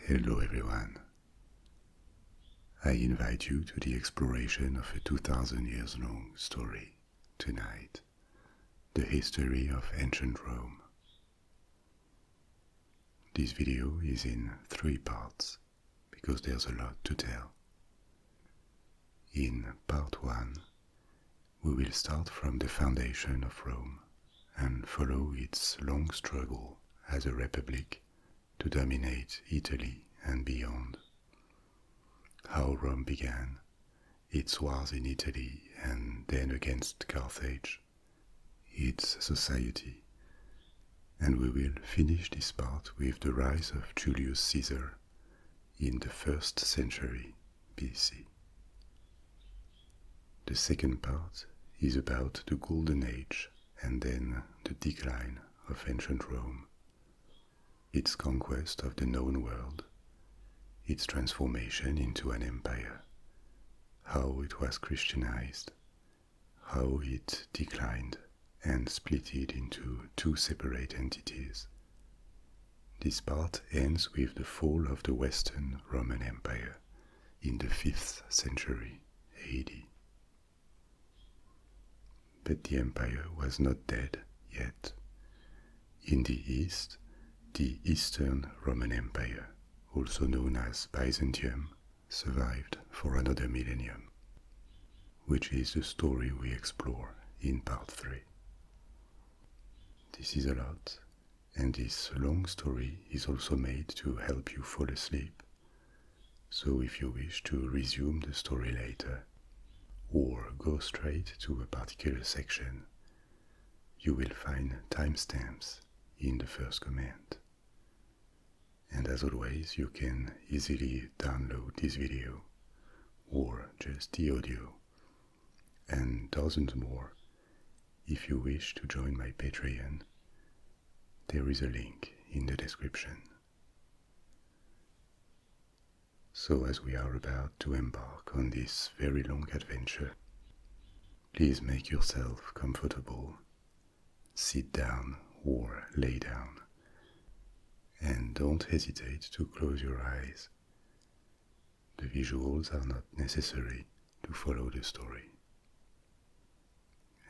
Hello everyone. I invite you to the exploration of a 2000 years long story tonight, the history of ancient Rome. This video is in 3 parts because there's a lot to tell. In part 1, we will start from the foundation of Rome and follow its long struggle as a republic to dominate Italy and beyond. How Rome began, its wars in Italy and then against Carthage, its society, and we will finish this part with the rise of Julius Caesar in the 1st century BC. The second part is about the Golden Age and then the decline of ancient Rome, its conquest of the known world, its transformation into an empire, how it was Christianized, how it declined and splitted into 2 separate entities. This part ends with the fall of the Western Roman Empire in the 5th century AD. But the empire was not dead yet. In the east, the Eastern Roman Empire, also known as Byzantium, survived for another millennium, which is the story we explore in part 3. This is a lot, and this long story is also made to help you fall asleep. So if you wish to resume the story later, or go straight to a particular section, you will find timestamps in the first comment. And as always, you can easily download this video, or just the audio, and dozens more if you wish to join my Patreon. There is a link in the description. So as we are about to embark on this very long adventure, please make yourself comfortable, sit down or lay down, and don't hesitate to close your eyes. The visuals are not necessary to follow the story.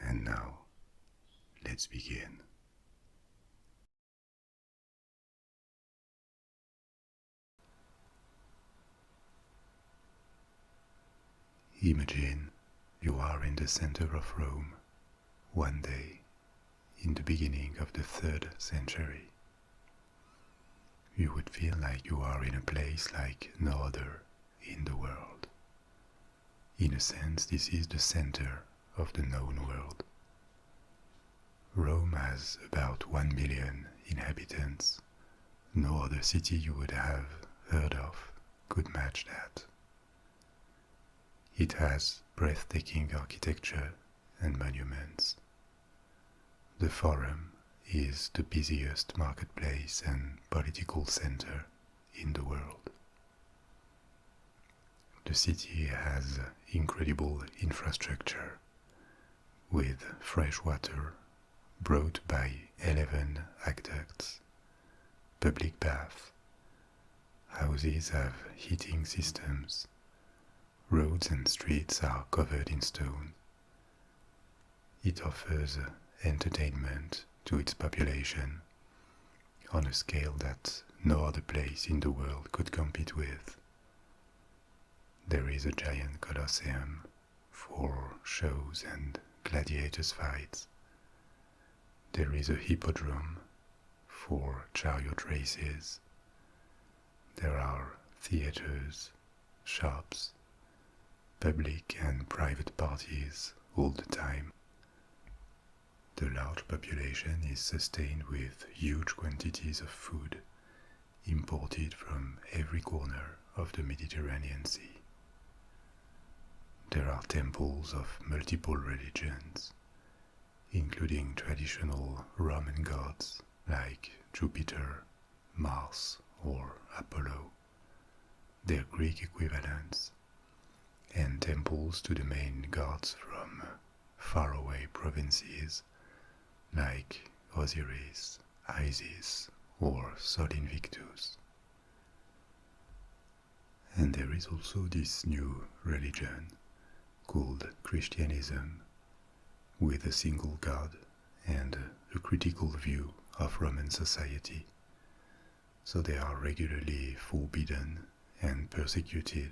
And now, let's begin. Imagine you are in the center of Rome one day in the beginning of the 3rd century. You would feel like you are in a place like no other in the world. In a sense, this is the center of the known world. Rome has about 1 million inhabitants. No other city you would have heard of could match that. It has breathtaking architecture and monuments. The Forum is the busiest marketplace and political center in the world. The city has incredible infrastructure with fresh water brought by 11 aqueducts, public baths, houses have heating systems, roads and streets are covered in stone. It offers entertainment to its population on a scale that no other place in the world could compete with. There is a giant colosseum for shows and gladiators' fights. There is a hippodrome for chariot races. There are theaters, shops, public and private parties all the time. The large population is sustained with huge quantities of food imported from every corner of the Mediterranean Sea. There are temples of multiple religions, including traditional Roman gods like Jupiter, Mars, or Apollo, their Greek equivalents, and temples to the main gods from faraway provinces like Osiris, Isis, or Sol Invictus. And there is also this new religion called Christianism, with a single God and a critical view of Roman society. So they are regularly forbidden and persecuted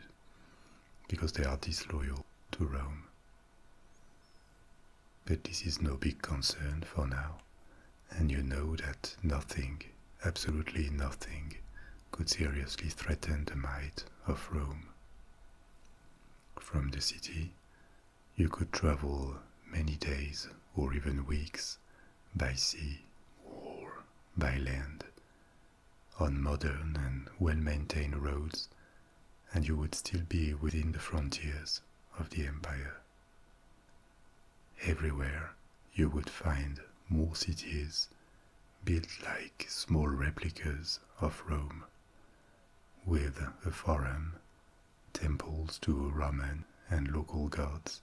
because they are disloyal to Rome. But this is no big concern for now, and you know that nothing, absolutely nothing, could seriously threaten the might of Rome. From the city, you could travel many days or even weeks by sea or by land on modern and well-maintained roads, and you would still be within the frontiers of the empire. Everywhere you would find more cities built like small replicas of Rome, with a forum, temples to Roman and local gods,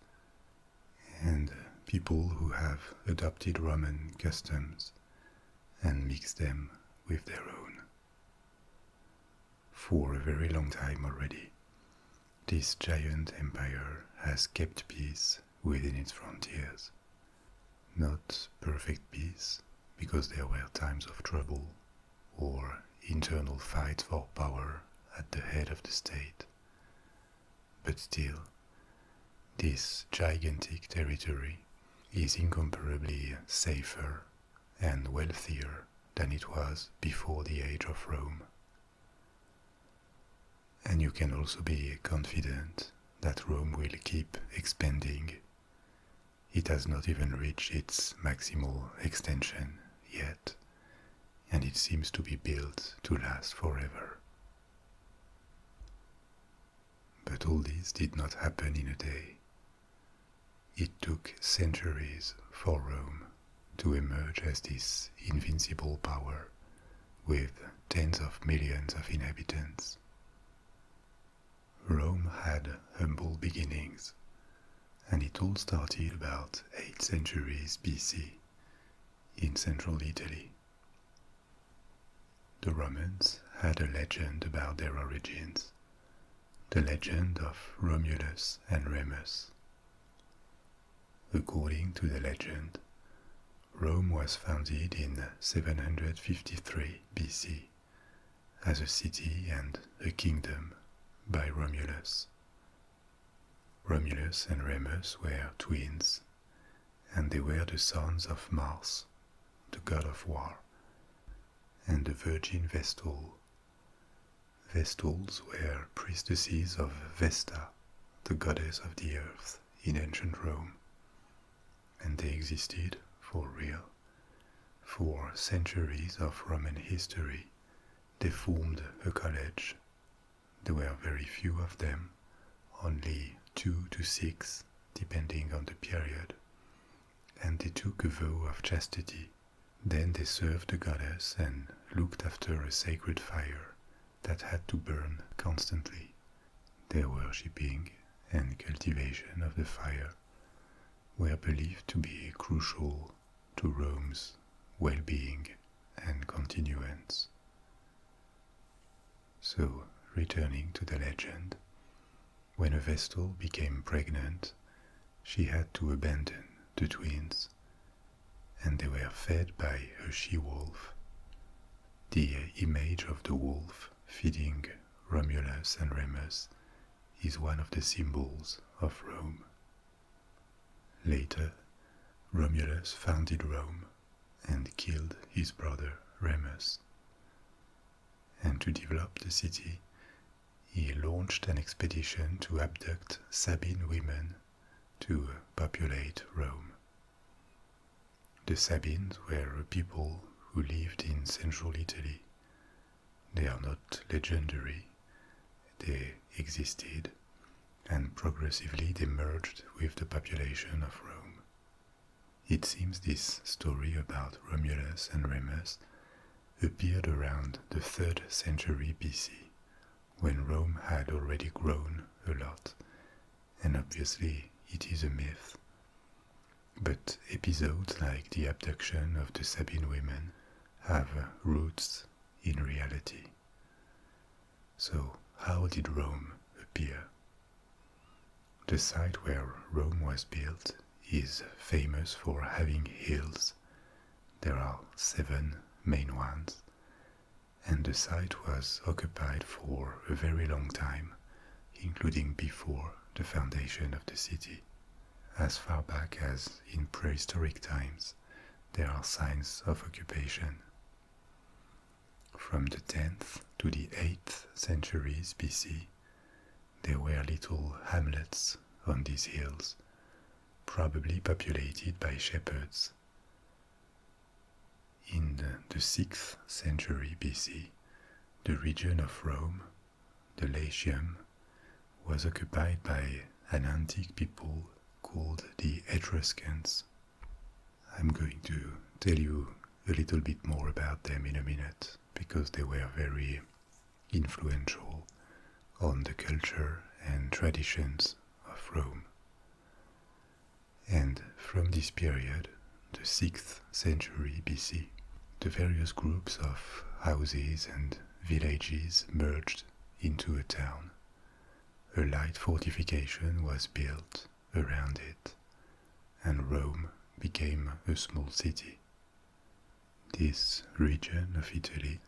and people who have adopted Roman customs and mixed them with their own. For a very long time already, this giant empire has kept peace within its frontiers. Not perfect peace, because there were times of trouble or internal fights for power at the head of the state. But still, this gigantic territory is incomparably safer and wealthier than it was before the age of Rome. And you can also be confident that Rome will keep expanding. It has not even reached its maximal extension yet, and it seems to be built to last forever. But all this did not happen in a day. It took centuries for Rome to emerge as this invincible power with tens of millions of inhabitants. Rome had humble beginnings, and it all started about 8 centuries BC in central Italy. The Romans had a legend about their origins, the legend of Romulus and Remus. According to the legend, Rome was founded in 753 BC as a city and a kingdom by Romulus. Romulus and Remus were twins, and they were the sons of Mars, the god of war, and the virgin Vestal. Vestals were priestesses of Vesta, the goddess of the earth in ancient Rome, and they existed for real. For centuries of Roman history, they formed a college. There were very few of them, only 2 to 6, depending on the period, and they took a vow of chastity. Then they served the goddess and looked after a sacred fire that had to burn constantly. Their worshipping and cultivation of the fire were believed to be crucial to Rome's well-being and continuance. So, returning to the legend, when a Vestal became pregnant, she had to abandon the twins, and they were fed by a she-wolf. The image of the wolf feeding Romulus and Remus is one of the symbols of Rome. Later, Romulus founded Rome and killed his brother Remus. And to develop the city, he launched an expedition to abduct Sabine women to populate Rome. The Sabines were a people who lived in central Italy. They are not legendary, they existed, and progressively they merged with the population of Rome. It seems this story about Romulus and Remus appeared around the 3rd century BC, when Rome had already grown a lot, and obviously it is a myth. But episodes like the abduction of the Sabine women have roots in reality. So how did Rome disappear. The site where Rome was built is famous for having hills. There are 7 main ones, and the site was occupied for a very long time, including before the foundation of the city. As far back as in prehistoric times, there are signs of occupation. From the 10th to the 8th centuries BC, there were little hamlets on these hills, probably populated by shepherds. In the 6th century BC, the region of Rome, the Latium, was occupied by an antique people called the Etruscans. I'm going to tell you a little bit more about them in a minute, because they were very influential on the culture and traditions of Rome. And from this period, the 6th century BC, the various groups of houses and villages merged into a town. A light fortification was built around it, and Rome became a small city. This region of Italy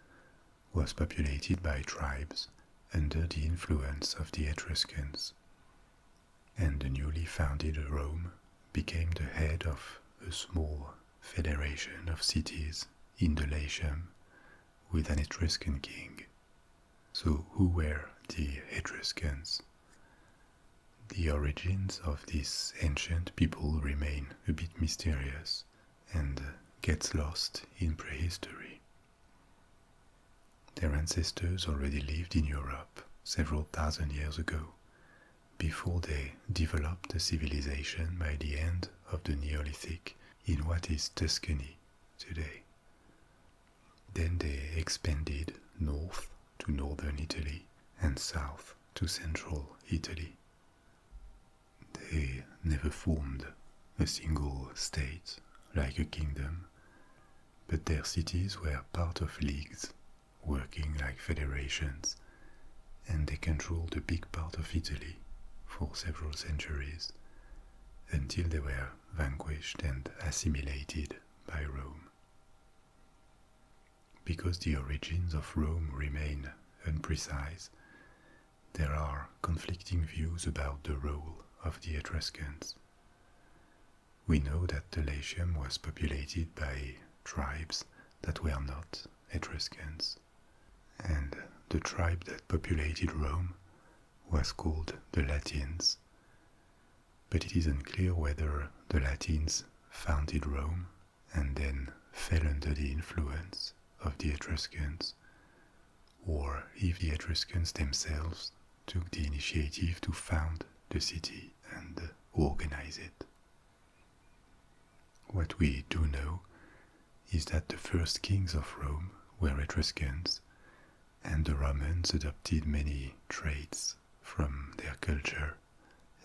was populated by tribes under the influence of the Etruscans, and the newly founded Rome became the head of a small federation of cities in the Latium with an Etruscan king. So who were the Etruscans? The origins of this ancient people remain a bit mysterious and gets lost in prehistory. Their ancestors already lived in Europe several thousand years ago, before they developed a civilization by the end of the Neolithic in what is Tuscany today. Then they expanded north to northern Italy and south to central Italy. They never formed a single state like a kingdom, but their cities were part of leagues, working like federations, and they controlled a big part of Italy for several centuries, until they were vanquished and assimilated by Rome. Because the origins of Rome remain imprecise, there are conflicting views about the role of the Etruscans. We know that the Latium was populated by tribes that were not Etruscans, and the tribe that populated Rome was called the Latins. But it is unclear whether the Latins founded Rome and then fell under the influence of the Etruscans, or if the Etruscans themselves took the initiative to found the city and organize it. What we do know is that the first kings of Rome were Etruscans, and the Romans adopted many traits from their culture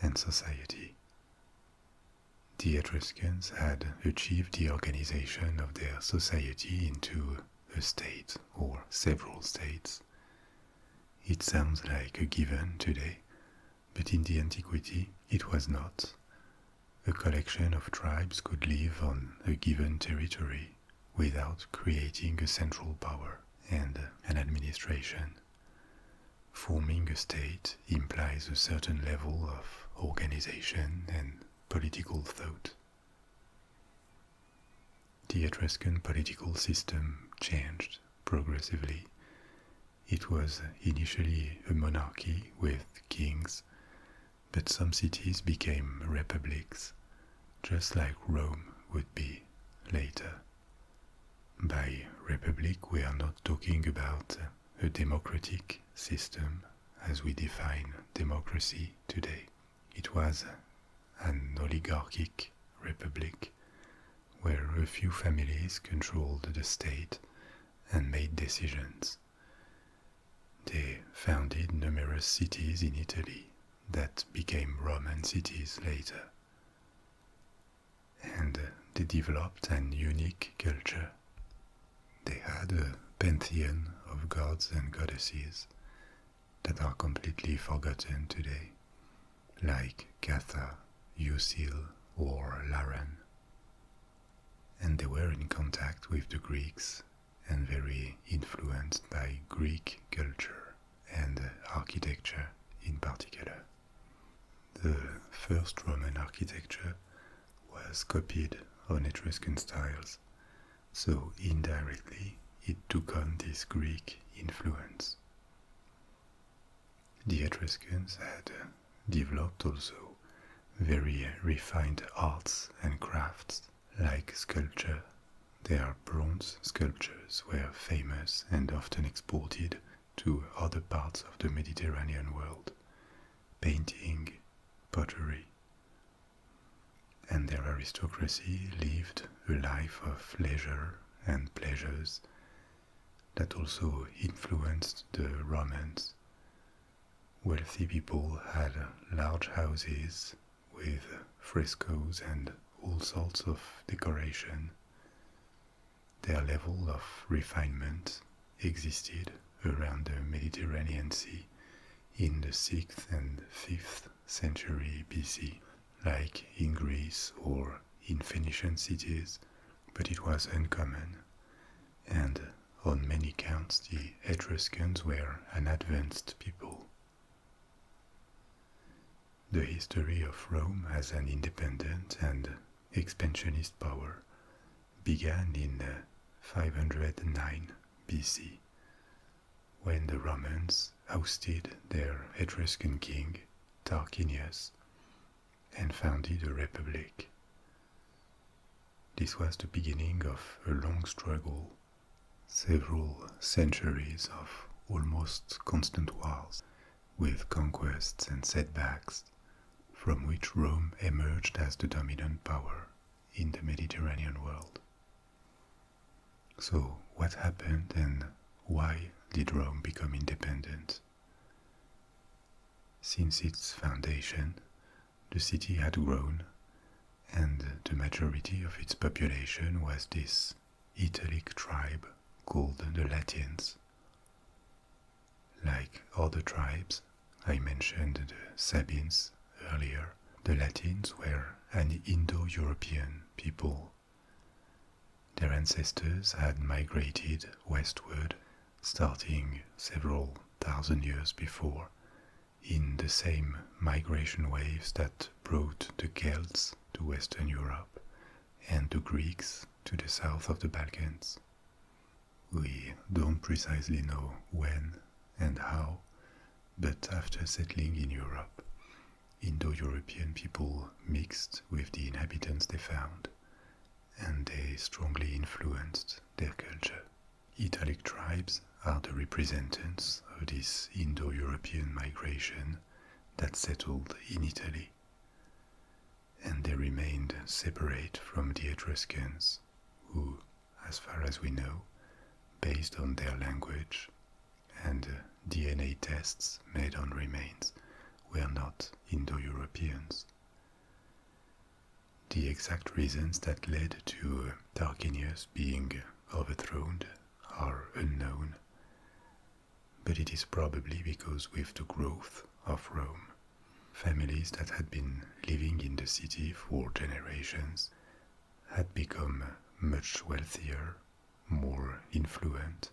and society. The Etruscans had achieved the organization of their society into a state or several states. It sounds like a given today, but in the antiquity it was not. A collection of tribes could live on a given territory without creating a central power and an administration. Forming a state implies a certain level of organization and political thought. The Etruscan political system changed progressively. It was initially a monarchy with kings, but some cities became republics, just like Rome would be later. By republic, we are not talking about a democratic system as we define democracy today. It was an oligarchic republic where a few families controlled the state and made decisions. They founded numerous cities in Italy that became Roman cities later. And they developed an unique culture. They had a pantheon of gods and goddesses. that are completely forgotten today, like Catha, Usil, or Laran. And they were in contact with the Greeks and very influenced by Greek culture and architecture in particular. The first Roman architecture was copied on Etruscan styles, so indirectly it took on this Greek influence. The Etruscans had developed also very refined arts and crafts like sculpture. Their bronze sculptures were famous and often exported to other parts of the Mediterranean world, painting, pottery. And their aristocracy lived a life of leisure and pleasures that also influenced the Romans. Wealthy people had large houses with frescoes and all sorts of decoration. Their level of refinement existed around the Mediterranean Sea in the 6th and 5th century BC, like in Greece or in Phoenician cities, but it was uncommon, and on many counts the Etruscans were an advanced people. The history of Rome as an independent and expansionist power began in 509 BC, when the Romans ousted their Etruscan king Tarquinius and founded a republic. This was the beginning of a long struggle, several centuries of almost constant wars, with conquests and setbacks, from which Rome emerged as the dominant power in the Mediterranean world. So, what happened and why did Rome become independent? Since its foundation, the city had grown, and the majority of its population was this Italic tribe called the Latins. Like other tribes, I mentioned the Sabines earlier, the Latins were an Indo-European people. Their ancestors had migrated westward, starting several thousand years before, in the same migration waves that brought the Celts to Western Europe and the Greeks to the south of the Balkans. We don't precisely know when and how, but after settling in Europe, Indo-European people mixed with the inhabitants they found, and they strongly influenced their culture. Italic tribes are the representatives of this Indo-European migration that settled in Italy, and they remained separate from the Etruscans, who, as far as we know, based on their language and DNA tests made on remains, were not Indo-Europeans. The exact reasons that led to Tarquinius being overthrown are unknown, but it is probably because with the growth of Rome, families that had been living in the city for generations had become much wealthier, more influent,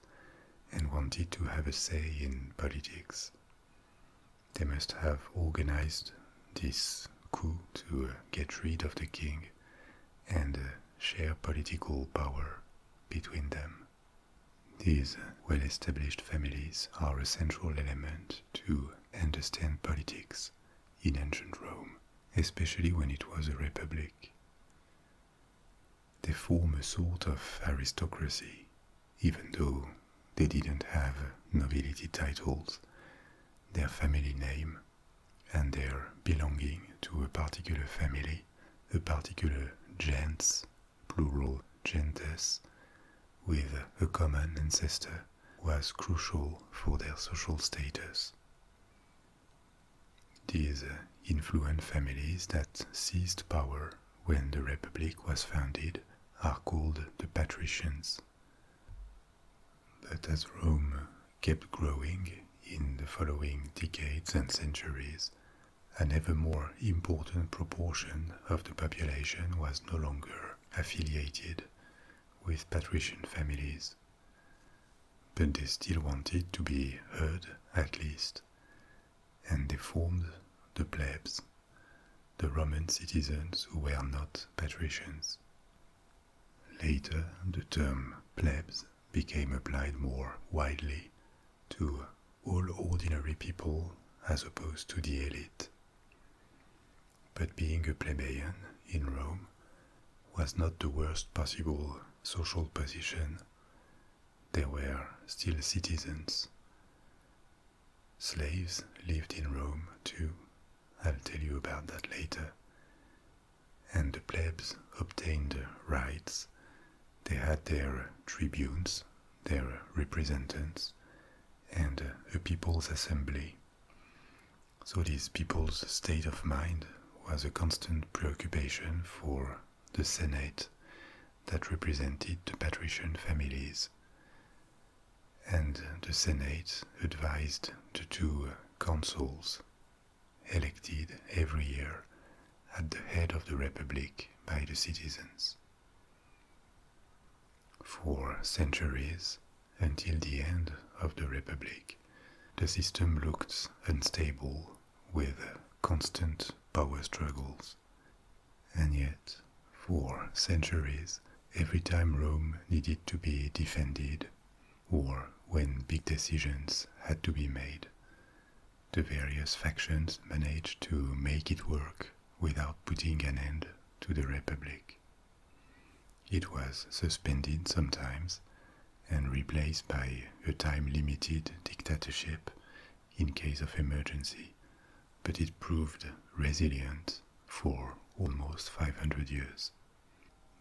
and wanted to have a say in politics. They must have organized this coup to get rid of the king and share political power between them. These well-established families are a central element to understand politics in ancient Rome, especially when it was a republic. They form a sort of aristocracy, even though they didn't have nobility titles. Their family name and their belonging to a particular family, a particular gens, plural gentes, with a common ancestor, was crucial for their social status. These influent families that seized power when the Republic was founded are called the patricians. But as Rome kept growing in the following decades and centuries, an ever more important proportion of the population was no longer affiliated with patrician families, but they still wanted to be heard at least, and they formed the plebs, the Roman citizens who were not patricians. Later, the term plebs became applied more widely to all ordinary people as opposed to the elite. But being a plebeian in Rome was not the worst possible social position. They were still citizens. Slaves lived in Rome too. I'll tell you about that later. And the plebs obtained rights. They had their tribunes, their representatives, and a people's assembly. So this people's state of mind was a constant preoccupation for the Senate that represented the patrician families. And the Senate advised the two consuls elected every year at the head of the Republic by the citizens. For centuries, until the end of the Republic, the system looked unstable with constant power struggles. And yet, for centuries, every time Rome needed to be defended, or when big decisions had to be made, the various factions managed to make it work without putting an end to the Republic. It was suspended sometimes and replaced by a time-limited dictatorship in case of emergency, but it proved resilient for almost 500 years.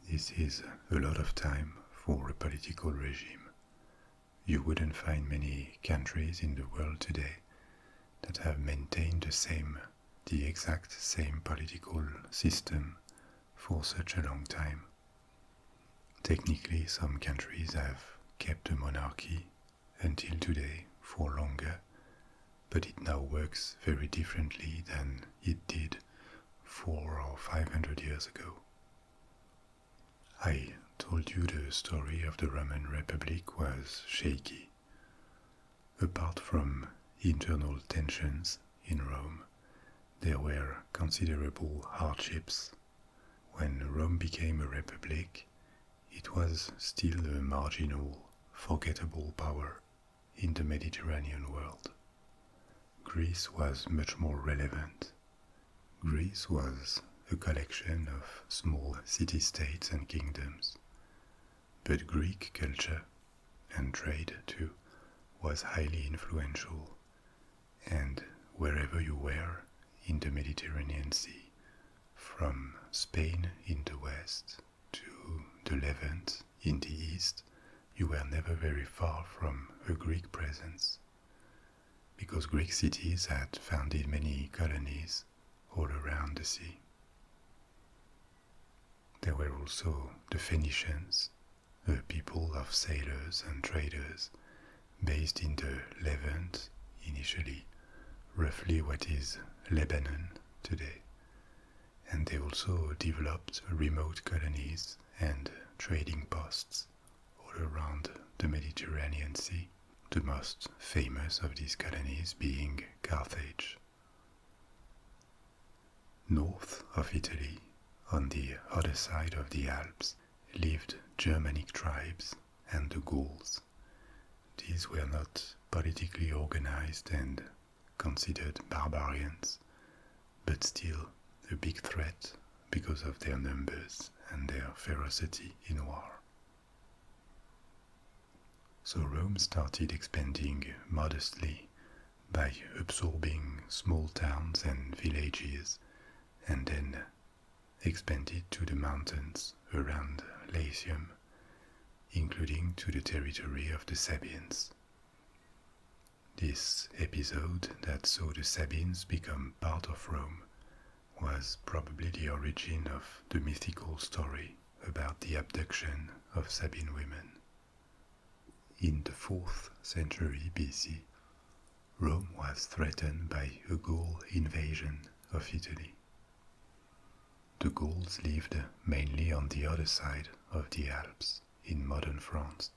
This is a lot of time for a political regime. You wouldn't find many countries in the world today that have maintained the exact same political system for such a long time. Technically, some countries have kept a monarchy until today for longer, but it now works very differently than it did 400 or 500 years ago. I told you the story of the Roman Republic was shaky. Apart from internal tensions in Rome, there were considerable hardships. When Rome became a republic, it was still a marginal, forgettable power in the Mediterranean world. Greece was much more relevant. Greece was a collection of small city-states and kingdoms. But Greek culture, and trade too, was highly influential, and wherever you were in the Mediterranean Sea, from Spain in the west to the Levant in the east, you were never very far from a Greek presence, because Greek cities had founded many colonies all around the sea. There were also the Phoenicians, a people of sailors and traders based in the Levant initially, roughly what is Lebanon today, and they also developed remote colonies and trading posts all around the Mediterranean Sea, the most famous of these colonies being Carthage. North of Italy, on the other side of the Alps, lived Germanic tribes and the Gauls. These were not politically organized and considered barbarians, but still a big threat because of their numbers and their ferocity in war. So Rome started expanding modestly by absorbing small towns and villages, and then expanded to the mountains around Latium, including to the territory of the Sabines. This episode that saw the Sabines become part of Rome was probably the origin of the mythical story about the abduction of Sabine women. In the 4th century BC, Rome was threatened by a Gaul invasion of Italy. The Gauls lived mainly on the other side of the Alps in modern France,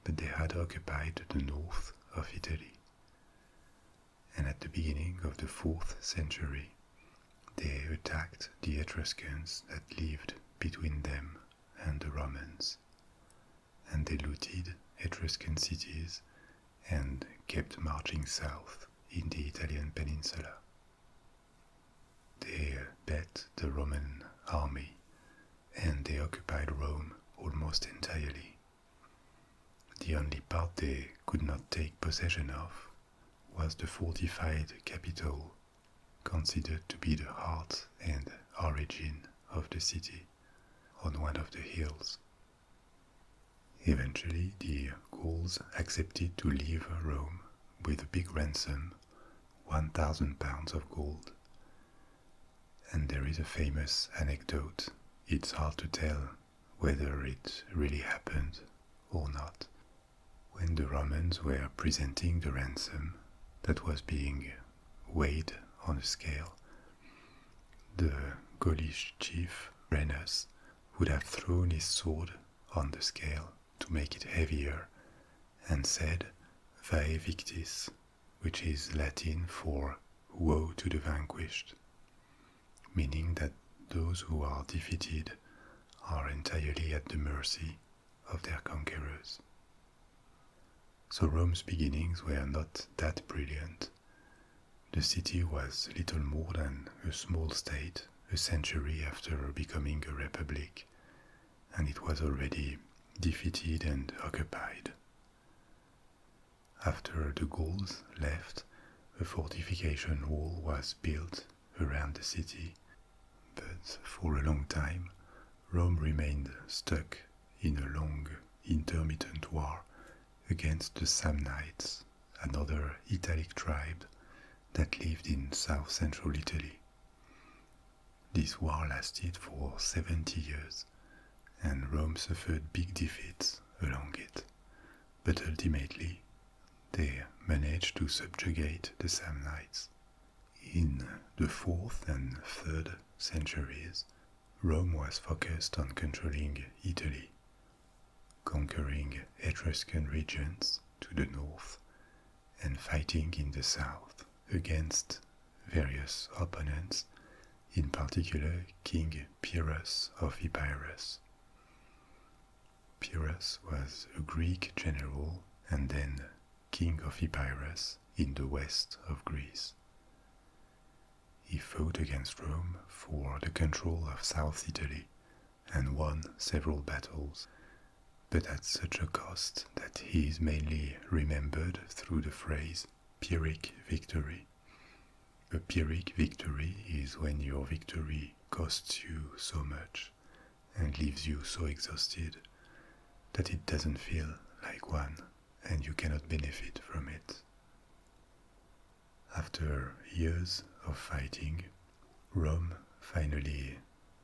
but they had occupied the north of Italy. And at the beginning of the 4th century, they attacked the Etruscans that lived between them and the Romans, and they looted Etruscan cities and kept marching south in the Italian peninsula. They bet the Roman army and they occupied Rome almost entirely. The only part they could not take possession of was the fortified capital, considered to be the heart and origin of the city, on one of the hills. Eventually, the Gauls accepted to leave Rome with a big ransom, 1,000 pounds of gold. And there is a famous anecdote. It's hard to tell whether it really happened or not. When the Romans were presenting the ransom that was being weighed on a scale, the Gaulish chief, Brennus, would have thrown his sword on the scale to make it heavier and said, Vae victis, which is Latin for woe to the vanquished, meaning that those who are defeated are entirely at the mercy of their conquerors. So Rome's beginnings were not that brilliant. The city was little more than a small state a century after becoming a republic, and it was already defeated and occupied. After the Gauls left, a fortification wall was built around the city, but for a long time Rome remained stuck in a long intermittent war against the Samnites, another Italic tribe that lived in south-central Italy. This war lasted for 70 years, and Rome suffered big defeats along it, but ultimately they managed to subjugate the Samnites. In the 4th and 3rd centuries, Rome was focused on controlling Italy, conquering Etruscan regions to the north and fighting in the south against various opponents, in particular King Pyrrhus of Epirus. Pyrrhus was a Greek general and then king of Epirus in the west of Greece. He fought against Rome for the control of South Italy and won several battles, but at such a cost that he is mainly remembered through the phrase Pyrrhic victory. A Pyrrhic victory is when your victory costs you so much and leaves you so exhausted that it doesn't feel like one and you cannot benefit from it. After years of fighting, Rome finally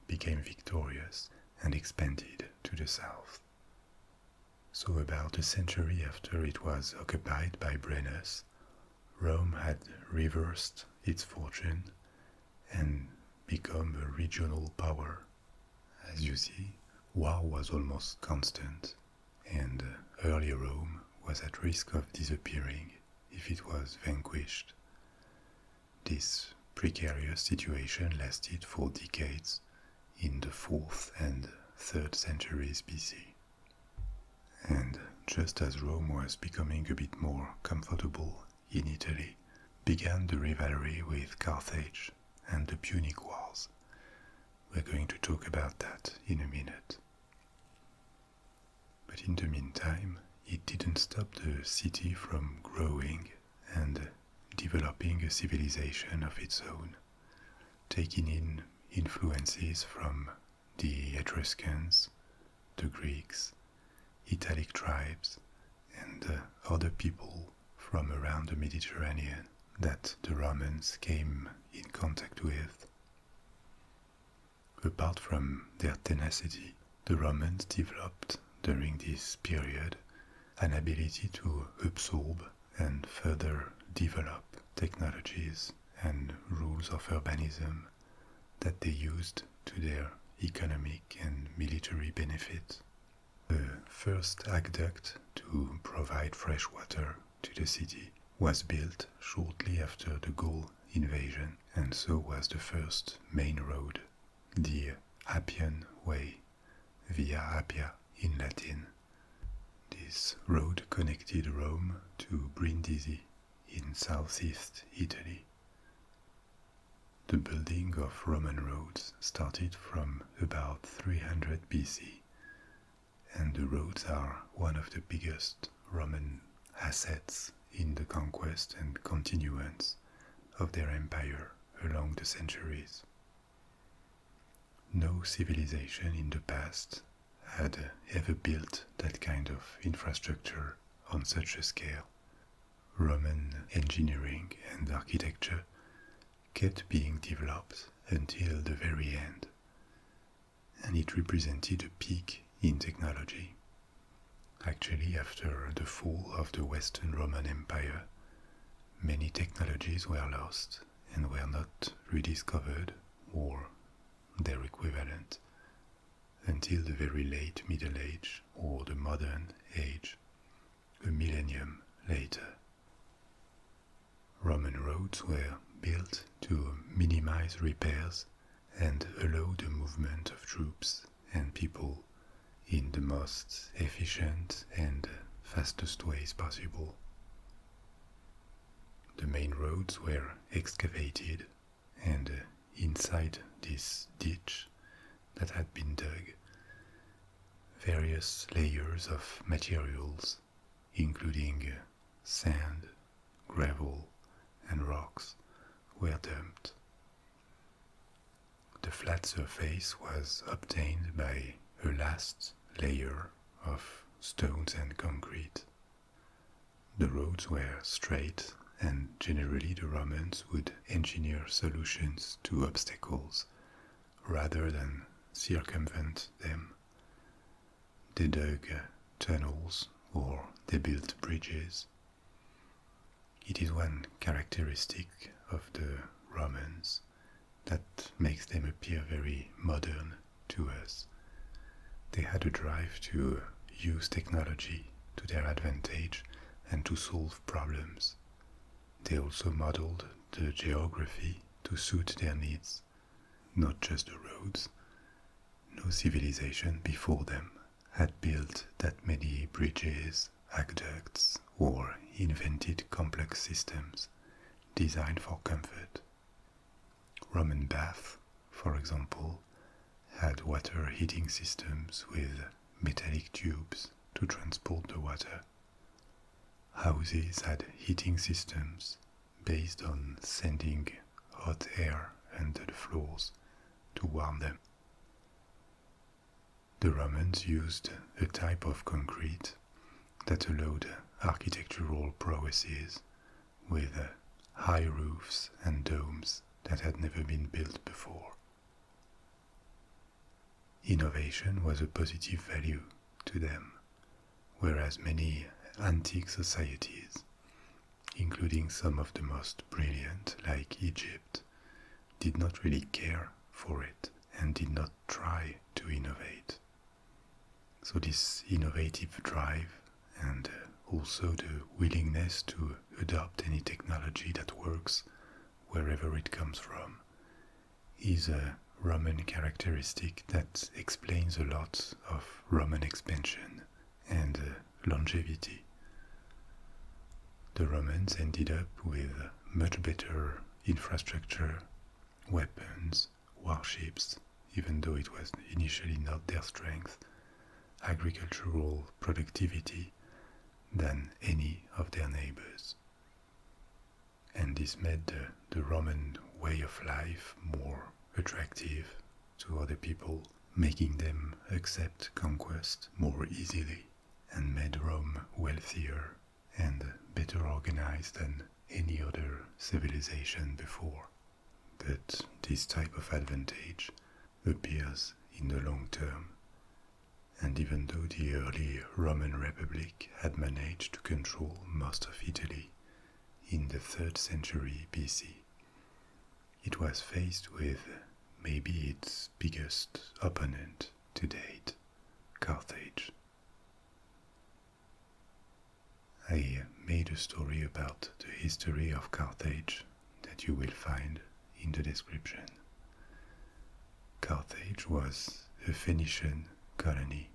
became victorious and expanded to the south. So about a century after it was occupied by Brennus, Rome had reversed its fortune and become a regional power. As you see, war was almost constant, and early Rome was at risk of disappearing if it was vanquished. This precarious situation lasted for decades in the 4th and 3rd centuries BC. And just as Rome was becoming a bit more comfortable in Italy, began the rivalry with Carthage and the Punic Wars. We're going to talk about that in a minute. But in the meantime, it didn't stop the city from growing and developing a civilization of its own, taking in influences from the Etruscans, the Greeks, Italic tribes, and other people from around the Mediterranean that the Romans came in contact with. Apart from their tenacity, the Romans developed during this period an ability to absorb and further develop technologies and rules of urbanism that they used to their economic and military benefit. The first aqueduct to provide fresh water to the city was built shortly after the Gaul invasion, and so was the first main road, the Appian Way, Via Appia in Latin. This road connected Rome to Brindisi in southeast Italy. The building of Roman roads started from about 300 BC, and the roads are one of the biggest Roman assets in the conquest and continuance of their empire along the centuries. No civilization in the past had ever built that kind of infrastructure on such a scale. Roman engineering and architecture kept being developed until the very end, and it represented a peak in technology. Actually, after the fall of the Western Roman Empire, many technologies were lost and were not rediscovered or their equivalent until the very late Middle Age or the modern age, a millennium later. Roman roads were built to minimize repairs and allow the movement of troops and people in the most efficient and fastest ways possible. The main roads were excavated, and inside this ditch that had been dug, various layers of materials, including sand, gravel, and rocks, were dumped. The flat surface was obtained by a last layer of stones and concrete. The roads were straight, and generally the Romans would engineer solutions to obstacles rather than circumvent them. They dug tunnels or they built bridges. It is one characteristic of the Romans that makes them appear very modern to us. They had a drive to use technology to their advantage and to solve problems. They also modeled the geography to suit their needs, not just the roads. No civilization before them had built that many bridges, aqueducts, or invented complex systems designed for comfort. Roman baths, for example, had water heating systems with metallic tubes to transport the water. Houses had heating systems based on sending hot air under the floors to warm them. The Romans used a type of concrete that allowed architectural prowesses with high roofs and domes that had never been built before. Innovation was a positive value to them, whereas many antique societies, including some of the most brilliant like Egypt, did not really care for it and did not try to innovate. So this innovative drive and also the willingness to adopt any technology that works wherever it comes from is a Roman characteristic that explains a lot of Roman expansion and longevity. The Romans ended up with much better infrastructure, weapons, warships, even though it was initially not their strength, agricultural productivity than any of their neighbors. And this made the Roman way of life more attractive to other people, making them accept conquest more easily, and made Rome wealthier and better organized than any other civilization before. But this type of advantage appears in the long term, and even though the early Roman Republic had managed to control most of Italy, in the 3rd century BC. It was faced with maybe its biggest opponent to date, Carthage. I made a story about the history of Carthage that you will find in the description. Carthage was a Phoenician colony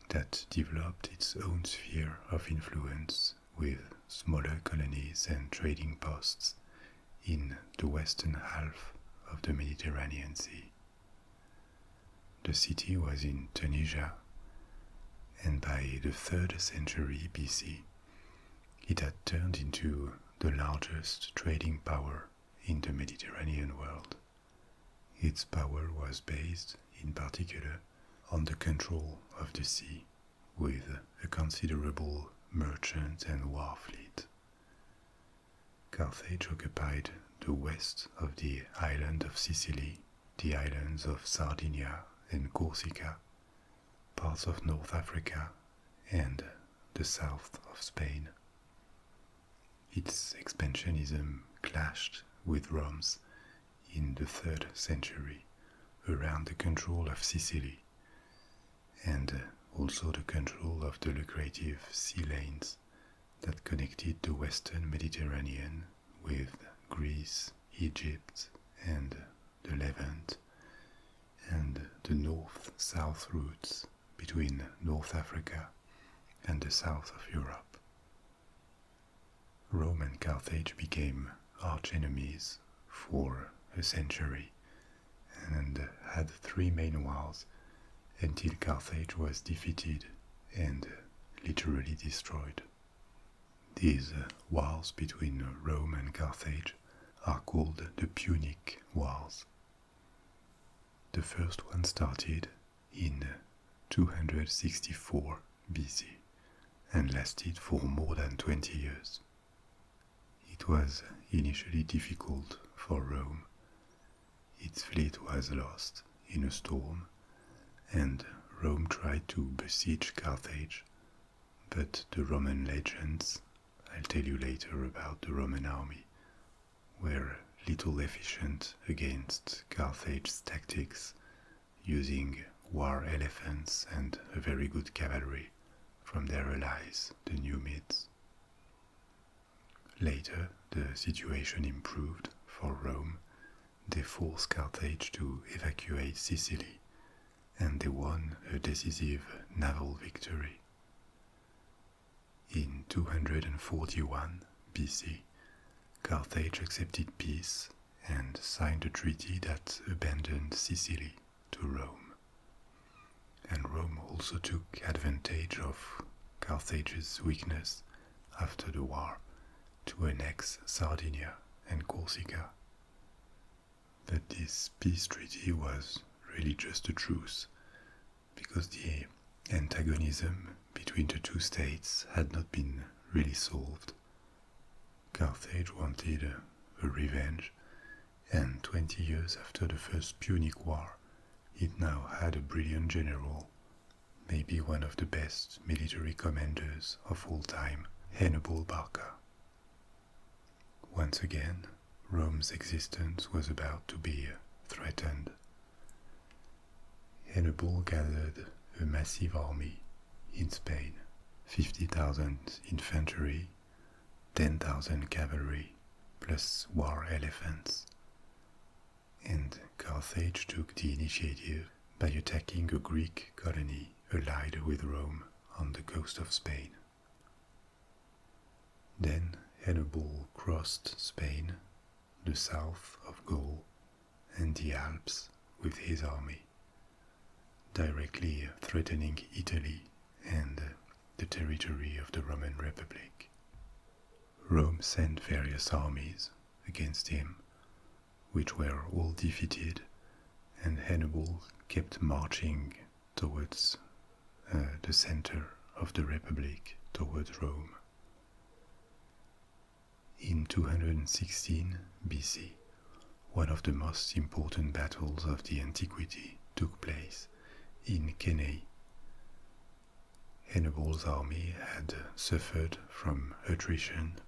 that developed its own sphere of influence with smaller colonies and trading posts in the western half of the Mediterranean Sea. The city was in Tunisia, and by the 3rd century BC, it had turned into the largest trading power in the Mediterranean world. Its power was based, in particular, on the control of the sea, with a considerable merchant and war fleet. Carthage occupied the west of the island of Sicily, the islands of Sardinia and Corsica, parts of North Africa, and the south of Spain. Its expansionism clashed with Rome's in the 3rd century around the control of Sicily and also the control of the lucrative sea lanes that connected the western Mediterranean with Greece, Egypt, and the Levant, and the north-south routes between North Africa and the south of Europe. Rome and Carthage became arch-enemies for a century and had 3 main wars until Carthage was defeated and literally destroyed. These wars between Rome and Carthage are called the Punic Wars. The first one started in 264 BC and lasted for more than 20 years. It was initially difficult for Rome. Its fleet was lost in a storm, and Rome tried to besiege Carthage, but the Roman legends, I'll tell you later about the Roman army, were little efficient against Carthage's tactics, using war elephants and a very good cavalry from their allies, the Numids. Later, the situation improved for Rome. They forced Carthage to evacuate Sicily, and they won a decisive naval victory. In 241 BC, Carthage accepted peace and signed a treaty that abandoned Sicily to Rome. And Rome also took advantage of Carthage's weakness after the war to annex Sardinia and Corsica. But this peace treaty was really just a truce, because the antagonism between the two states had not been really solved. Carthage wanted a revenge, and 20 years after the First Punic War, it now had a brilliant general, maybe one of the best military commanders of all time, Hannibal Barca. Once again, Rome's existence was about to be threatened. Hannibal gathered a massive army in Spain, 50,000 infantry, 10,000 cavalry, plus war elephants. And Carthage took the initiative by attacking a Greek colony allied with Rome on the coast of Spain. Then Hannibal crossed Spain, the south of Gaul, and the Alps with his army, directly threatening Italy and the territory of the Roman Republic. Rome sent various armies against him, which were all defeated, and Hannibal kept marching towards the center of the Republic, towards Rome. In 216 BC, one of the most important battles of the antiquity took place in Cannae. Hannibal's army had suffered from attrition,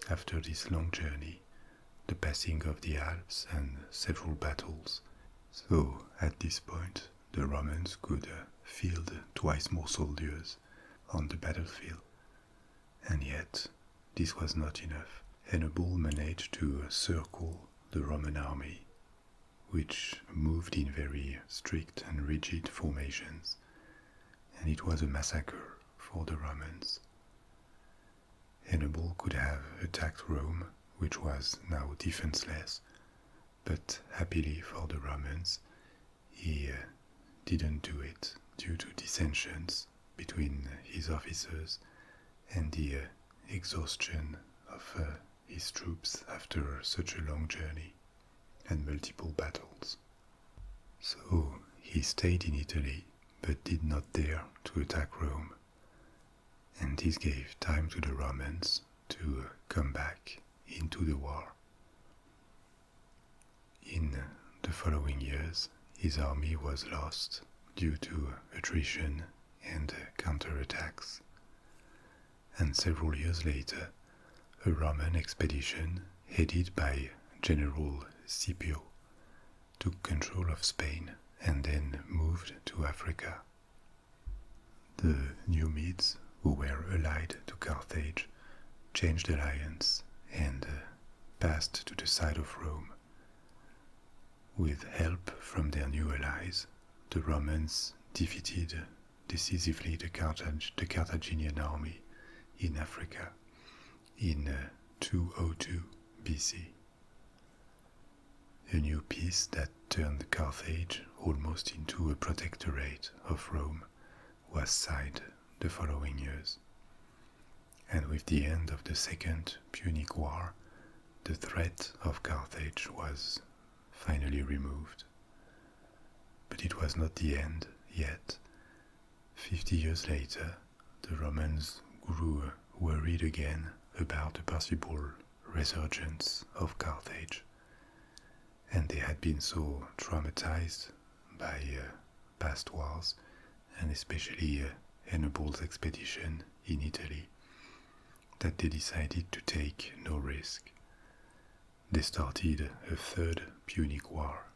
after this long journey, the passing of the Alps and several battles. So at this point, the Romans could field twice more soldiers on the battlefield. And yet, this was not enough. Hannibal managed to circle the Roman army, which moved in very strict and rigid formations, and it was a massacre for the Romans. Hannibal could have attacked Rome, which was now defenseless, but happily for the Romans, he didn't do it due to dissensions between his officers and the exhaustion of his troops after such a long journey and multiple battles. So he stayed in Italy but did not dare to attack Rome, and this gave time to the Romans to come back into the war. In the following years, his army was lost due to attrition and counterattacks, and several years later, a Roman expedition headed by General Scipio took control of Spain and then moved to Africa. The Numids, who were allied to Carthage, changed alliance and passed to the side of Rome. With help from their new allies, the Romans defeated decisively the Carthaginian army in Africa in 202 BC. A new peace that turned Carthage almost into a protectorate of Rome was signed the following years. And with the end of the Second Punic War, the threat of Carthage was finally removed. But it was not the end yet. 50 years later, the Romans grew worried again about a possible resurgence of Carthage, and they had been so traumatized by past wars, and especially Hannibal's expedition in Italy, that they decided to take no risk. They started a third Punic War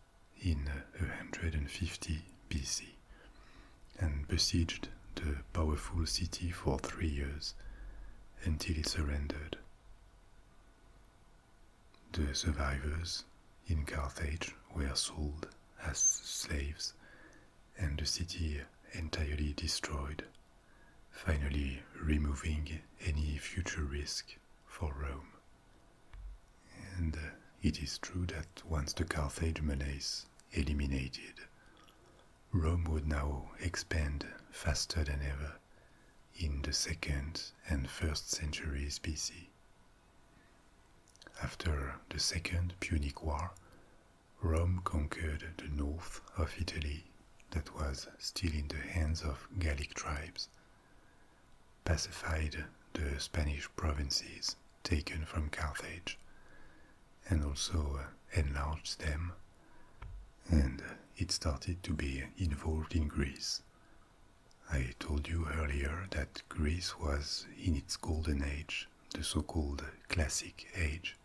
in 150 BC and besieged the powerful city for 3 years until it surrendered. The survivors in Carthage were sold as slaves and the city entirely destroyed, finally removing any future risk for Rome. And it is true that once the Carthage menace eliminated, Rome would now expand faster than ever in the 2nd and 1st centuries BC. After the Second Punic War, Rome conquered the north of Italy that was still in the hands of Gallic tribes, pacified the Spanish provinces taken from Carthage, and also enlarged them, and it started to be involved in Greece. I told you earlier that Greece was in its golden age, the so-called Classic Age,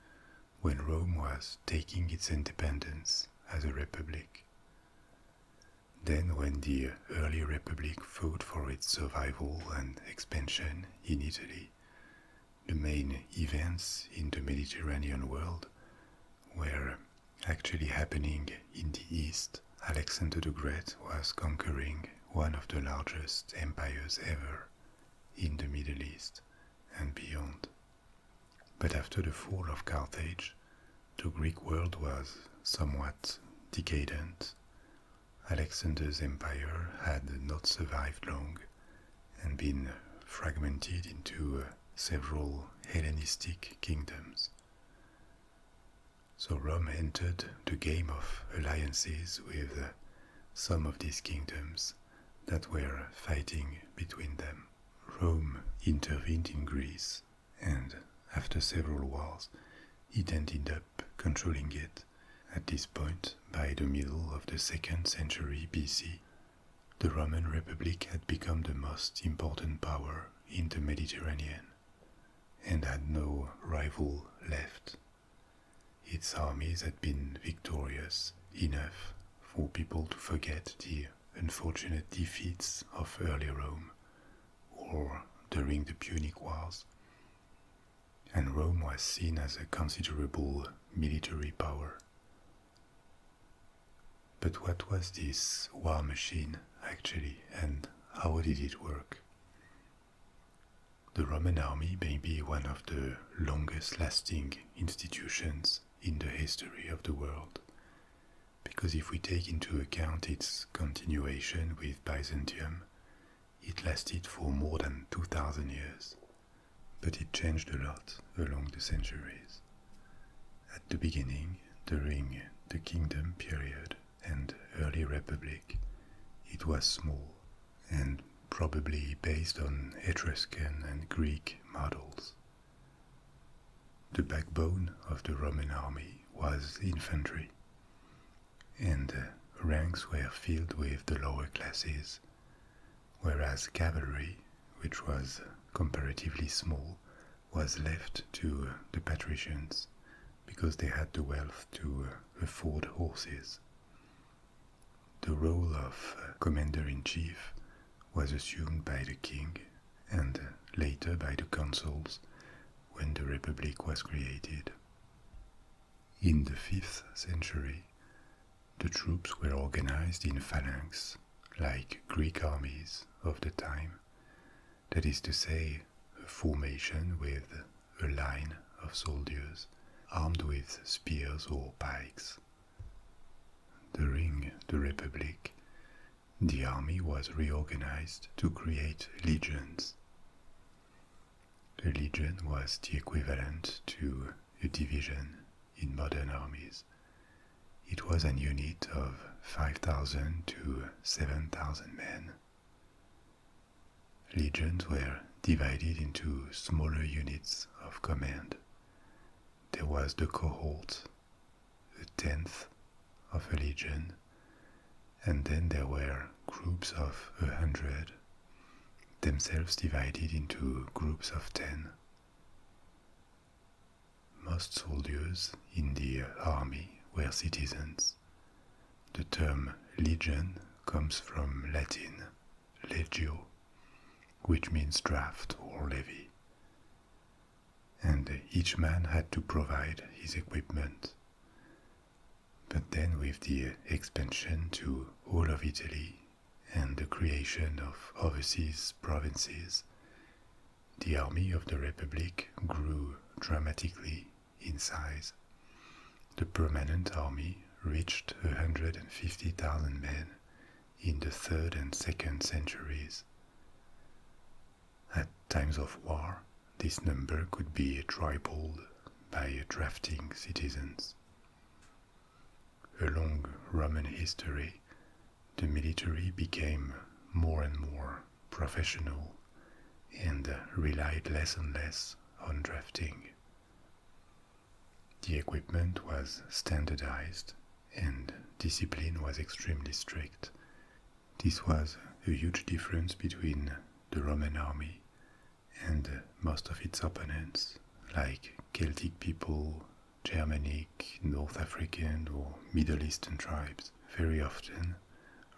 when Rome was taking its independence as a republic. Then when the early republic fought for its survival and expansion in Italy, the main events in the Mediterranean world were actually happening in the east. Alexander the Great was conquering one of the largest empires ever in the Middle East and beyond. But after the fall of Carthage, the Greek world was somewhat decadent. Alexander's empire had not survived long and been fragmented into several Hellenistic kingdoms. So Rome entered the game of alliances with some of these kingdoms that were fighting between them. Rome intervened in Greece, and after several wars, it ended up controlling it. At this point, by the middle of the 2nd century BC, the Roman Republic had become the most important power in the Mediterranean, and had no rival left. Its armies had been victorious enough for people to forget the unfortunate defeats of early Rome or during the Punic Wars, and Rome was seen as a considerable military power. But what was this war machine actually, and how did it work? The Roman army may be one of the longest lasting institutions in the history of the world, because if we take into account its continuation with Byzantium, it lasted for more than 2000 years, but it changed a lot along the centuries. At the beginning, during the Kingdom period and early Republic, it was small and probably based on Etruscan and Greek models. The backbone of the Roman army was infantry, and ranks were filled with the lower classes, whereas cavalry, which was comparatively small, was left to the patricians because they had the wealth to afford horses. The role of commander-in-chief was assumed by the king and later by the consuls when the Republic was created. In the 5th century, the troops were organized in phalanx, like Greek armies of the time, that is to say, a formation with a line of soldiers armed with spears or pikes. During the Republic, the army was reorganized to create legions. A legion was the equivalent to a division in modern armies. It was a unit of 5,000 to 7,000 men. Legions were divided into smaller units of command. There was the cohort, a tenth of a legion, and then there were groups of 100, themselves divided into groups of 10. Most soldiers in the army were citizens. The term legion comes from Latin legio, which means draft or levy, and each man had to provide his equipment. But then with the expansion to all of Italy and the creation of overseas provinces, the army of the Republic grew dramatically in size. The permanent army reached 150,000 men in the 3rd and 2nd centuries. At times of war, this number could be tripled by drafting citizens. Along Roman history, the military became more and more professional and relied less and less on drafting. The equipment was standardized and discipline was extremely strict. This was a huge difference between the Roman army and most of its opponents, like Celtic people, Germanic, North African or Middle Eastern tribes. Very often,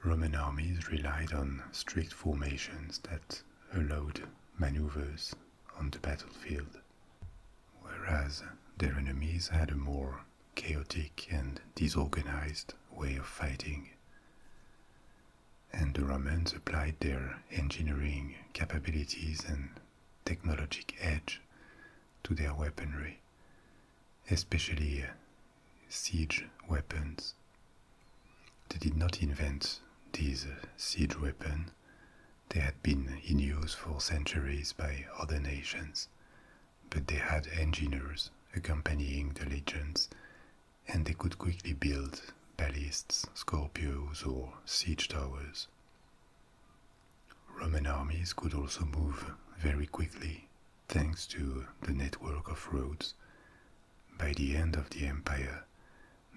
Roman armies relied on strict formations that allowed maneuvers on the battlefield, whereas their enemies had a more chaotic and disorganized way of fighting. And the Romans applied their engineering capabilities and technologic edge to their weaponry, especially siege weapons. They did not invent these siege weapons. They had been in use for centuries by other nations, but they had engineers accompanying the legions, and they could quickly build ballists, Scorpios, or siege towers. Roman armies could also move very quickly thanks to the network of roads. By the end of the empire,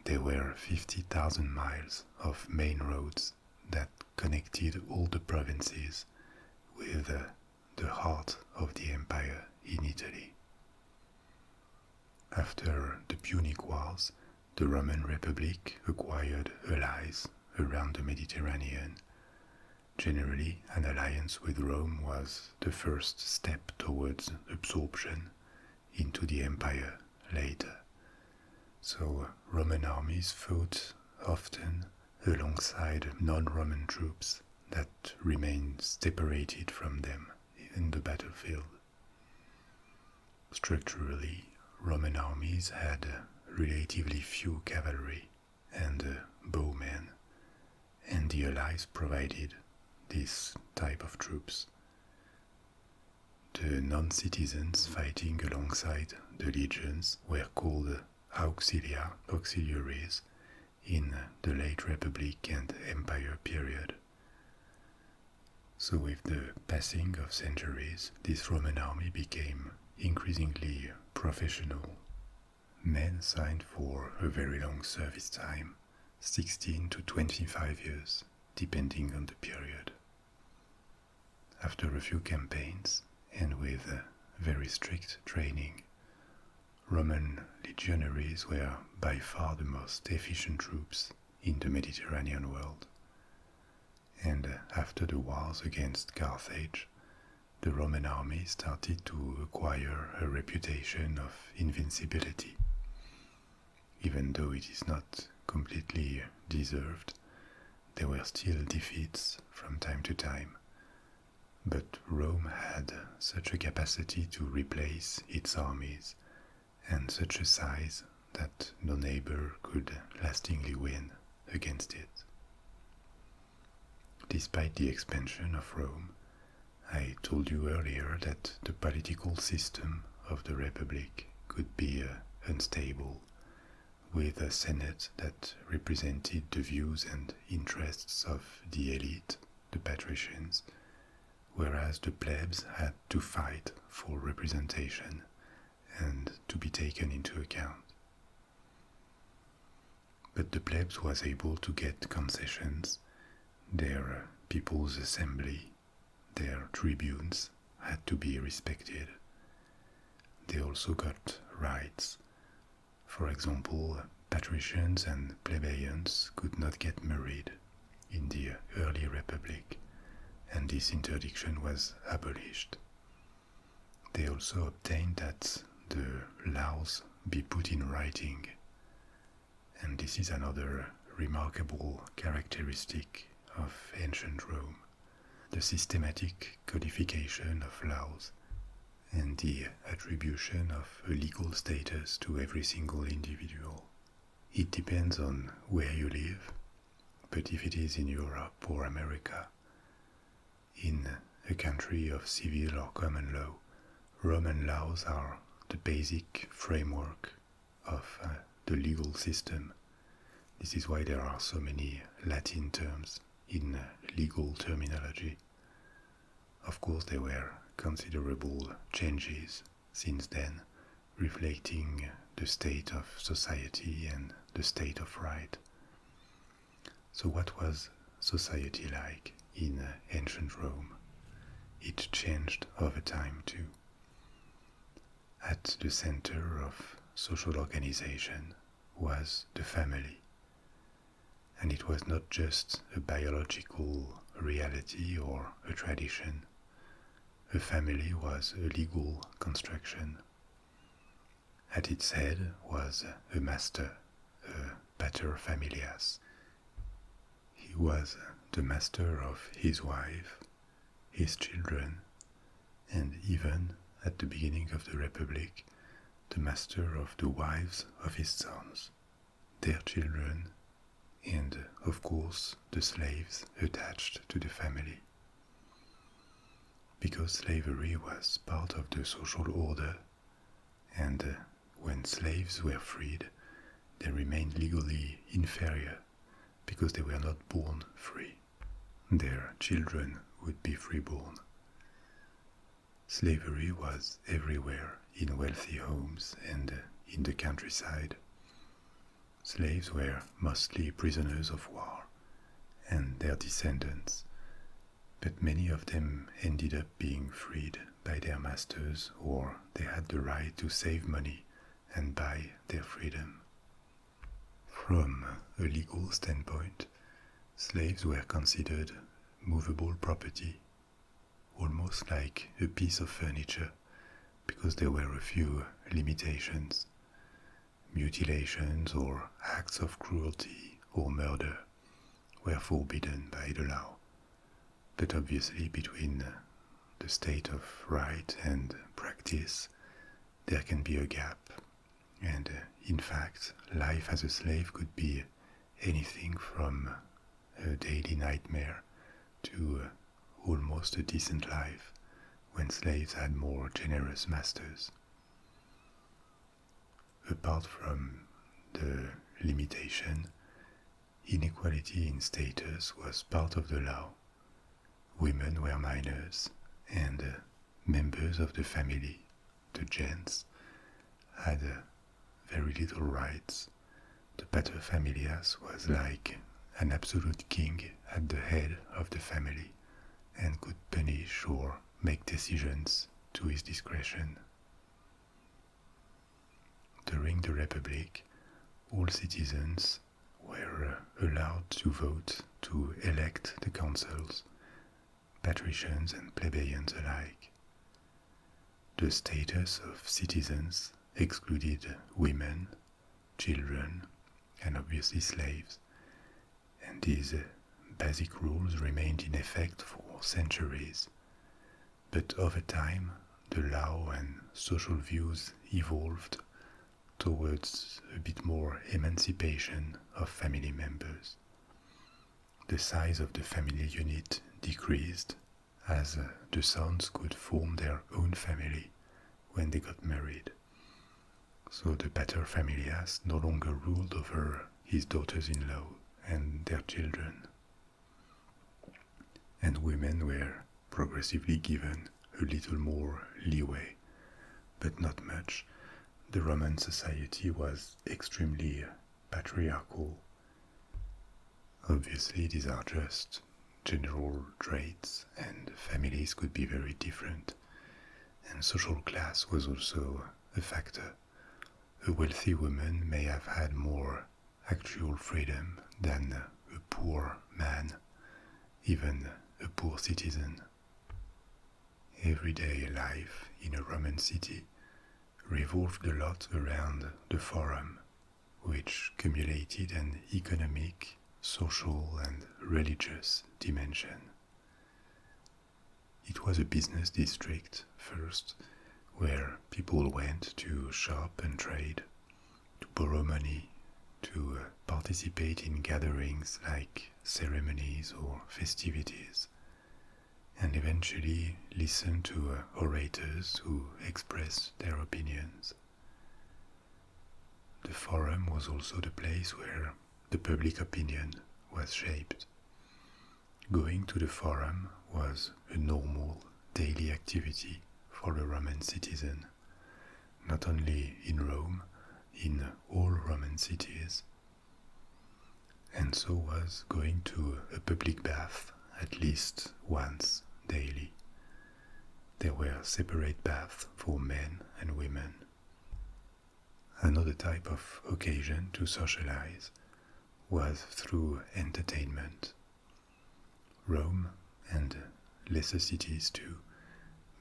there were 50,000 miles of main roads that connected all the provinces with the heart of the empire in Italy. After the Punic Wars, the Roman Republic acquired allies around the Mediterranean. Generally, an alliance with Rome was the first step towards absorption into the empire later. So Roman armies fought often alongside non-Roman troops that remained separated from them in the battlefield. Structurally, Roman armies had relatively few cavalry and bowmen, and the allies provided this type of troops. The non-citizens fighting alongside the legions were called auxiliaries, in the late Republic and Empire period. So with the passing of centuries, this Roman army became increasingly professional. Men signed for a very long service time, 16 to 25 years, depending on the period. After a few campaigns, and with very strict training, Roman legionaries were by far the most efficient troops in the Mediterranean world. And after the wars against Carthage, the Roman army started to acquire a reputation of invincibility. Even though it is not completely deserved, there were still defeats from time to time. But Rome had such a capacity to replace its armies and such a size that no neighbor could lastingly win against it. Despite the expansion of Rome, I told you earlier that the political system of the Republic could be unstable, with a Senate that represented the views and interests of the elite, the patricians, whereas the plebs had to fight for representation and to be taken into account. But the plebs was able to get concessions. Their people's assembly, their tribunes had to be respected. They also got rights. For example, patricians and plebeians could not get married in the early Republic, and this interdiction was abolished. They also obtained that the laws be put in writing, and this is another remarkable characteristic of ancient Rome, the systematic codification of laws and the attribution of a legal status to every single individual. It depends on where you live, but if it is in Europe or America, in a country of civil or common law, Roman laws are the basic framework of the legal system. This is why there are so many Latin terms in legal terminology. Of course, there were considerable changes since then, reflecting the state of society and the state of right. So what was society like in ancient Rome? It changed over time too. At the center of social organization was the family. And it was not just a biological reality or a tradition. A family was a legal construction. At its head was a master, a pater familias. He was the master of his wife, his children, and even at the beginning of the Republic, the master of the wives of his sons, their children, and of course the slaves attached to the family. Because slavery was part of the social order, and when slaves were freed, they remained legally inferior because they were not born free. Their children would be freeborn. Slavery was everywhere in wealthy homes and in the countryside. Slaves were mostly prisoners of war and their descendants, but many of them ended up being freed by their masters, or they had the right to save money and buy their freedom. From a legal standpoint, slaves were considered movable property, almost like a piece of furniture, because there were a few limitations. Mutilations or acts of cruelty or murder were forbidden by the law. But obviously, between the state of right and practice, there can be a gap. And in fact, life as a slave could be anything from a daily nightmare to almost a decent life when slaves had more generous masters. Apart from the limitation, inequality in status was part of the law. Women were minors, and members of the family, the gens, had very little rights. The paterfamilias was like an absolute king at the head of the family and could punish or make decisions to his discretion. During the Republic, all citizens were allowed to vote to elect the consuls, patricians and plebeians alike. The status of citizens excluded women, children, and obviously slaves, and these basic rules remained in effect for centuries. But over time, the law and social views evolved towards a bit more emancipation of family members. The size of the family unit decreased as the sons could form their own family when they got married. So the paterfamilias no longer ruled over his daughters-in-law and their children. And women were progressively given a little more leeway, but not much. The Roman society was extremely patriarchal. Obviously, these are just general traits, and families could be very different. And social class was also a factor. A wealthy woman may have had more actual freedom than a poor man, even a poor citizen. Everyday life in a Roman city revolved a lot around the forum, which cumulated an economic, social, and religious dimension. It was a business district first, where people went to shop and trade, to borrow money, to participate in gatherings like ceremonies or festivities, and eventually listen to orators who expressed their opinions. The forum was also the place where the public opinion was shaped. Going to the forum was a normal daily activity for a Roman citizen, not only in Rome, in all Roman cities. And so was going to a public bath at least once daily. There were separate baths for men and women. Another type of occasion to socialize was through entertainment. Rome, and lesser cities too,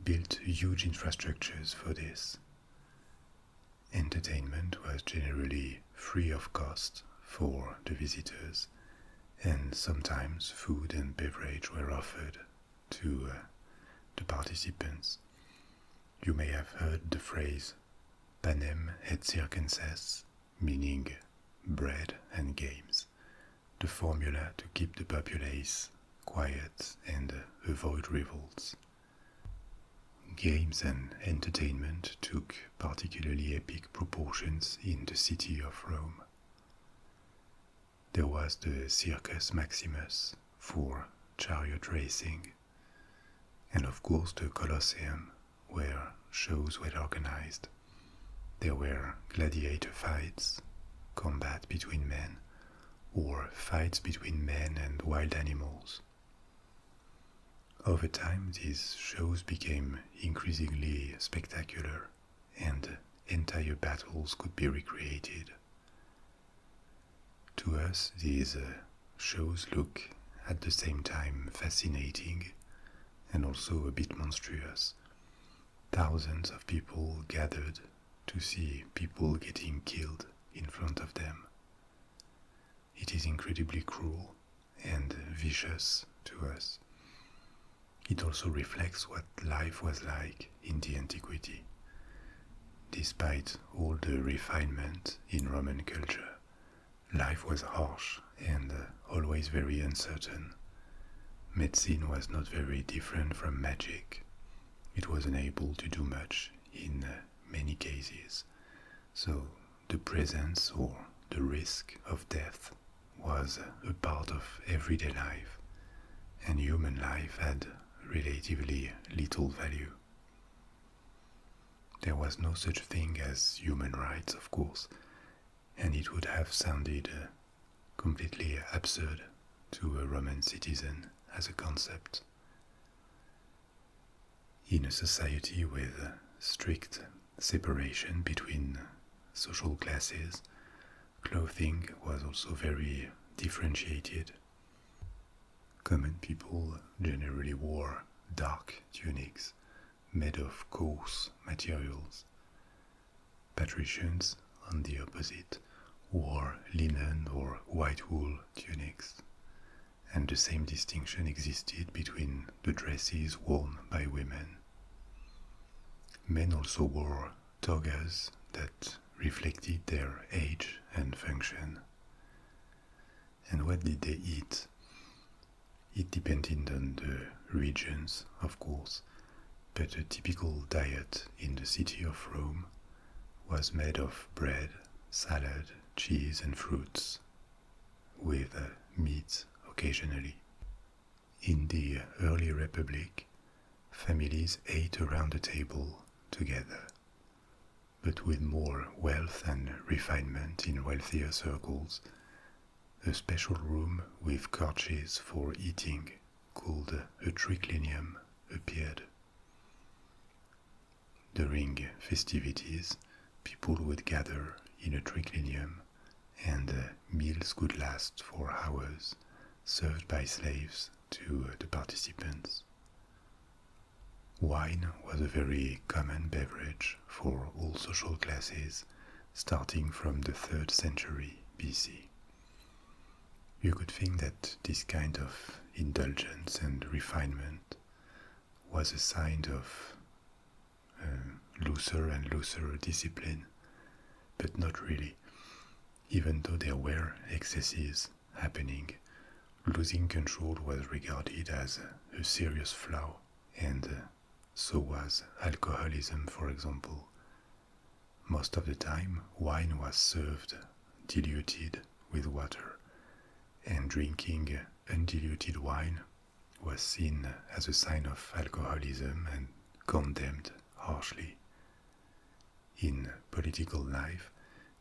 built huge infrastructures for this. Entertainment was generally free of cost for the visitors, and sometimes food and beverage were offered to the participants. You may have heard the phrase panem et circenses, meaning bread and games, the formula to keep the populace quiet and avoid revolts. Games and entertainment took particularly epic proportions in the city of Rome. There was the Circus Maximus for chariot racing, and of course the Colosseum, where shows were organized. There were gladiator fights, combat between men, or fights between men and wild animals. Over time, these shows became increasingly spectacular and entire battles could be recreated. To us, these shows look at the same time fascinating and also a bit monstrous. Thousands of people gathered to see people getting killed in front of them. It is incredibly cruel and vicious to us. It also reflects what life was like in the antiquity. Despite all the refinement in Roman culture, life was harsh and always very uncertain. Medicine was not very different from magic. It was unable to do much in many cases. So the presence or the risk of death was a part of everyday life, and human life had relatively little value. There was no such thing as human rights, of course, and it would have sounded completely absurd to a Roman citizen as a concept. In a society with strict separation between social classes, clothing was also very differentiated. Common people generally wore dark tunics made of coarse materials. Patricians, on the opposite, wore linen or white wool tunics, and the same distinction existed between the dresses worn by women. Men also wore togas that reflected their age and function. And what did they eat? It depended on the regions, of course, but a typical diet in the city of Rome was made of bread, salad, cheese and fruits, with meat occasionally. In the early Republic, families ate around a table together, but with more wealth and refinement in wealthier circles, a special room with couches for eating, called a triclinium, appeared. During festivities, people would gather in a triclinium, and meals could last for hours, served by slaves to the participants. Wine was a very common beverage for all social classes, starting from the 3rd century BC. You could think that this kind of indulgence and refinement was a sign of looser and looser discipline, but not really. Even though there were excesses happening, losing control was regarded as a serious flaw, and so was alcoholism, for example. Most of the time, wine was served diluted with water, and drinking undiluted wine was seen as a sign of alcoholism and condemned harshly. In political life,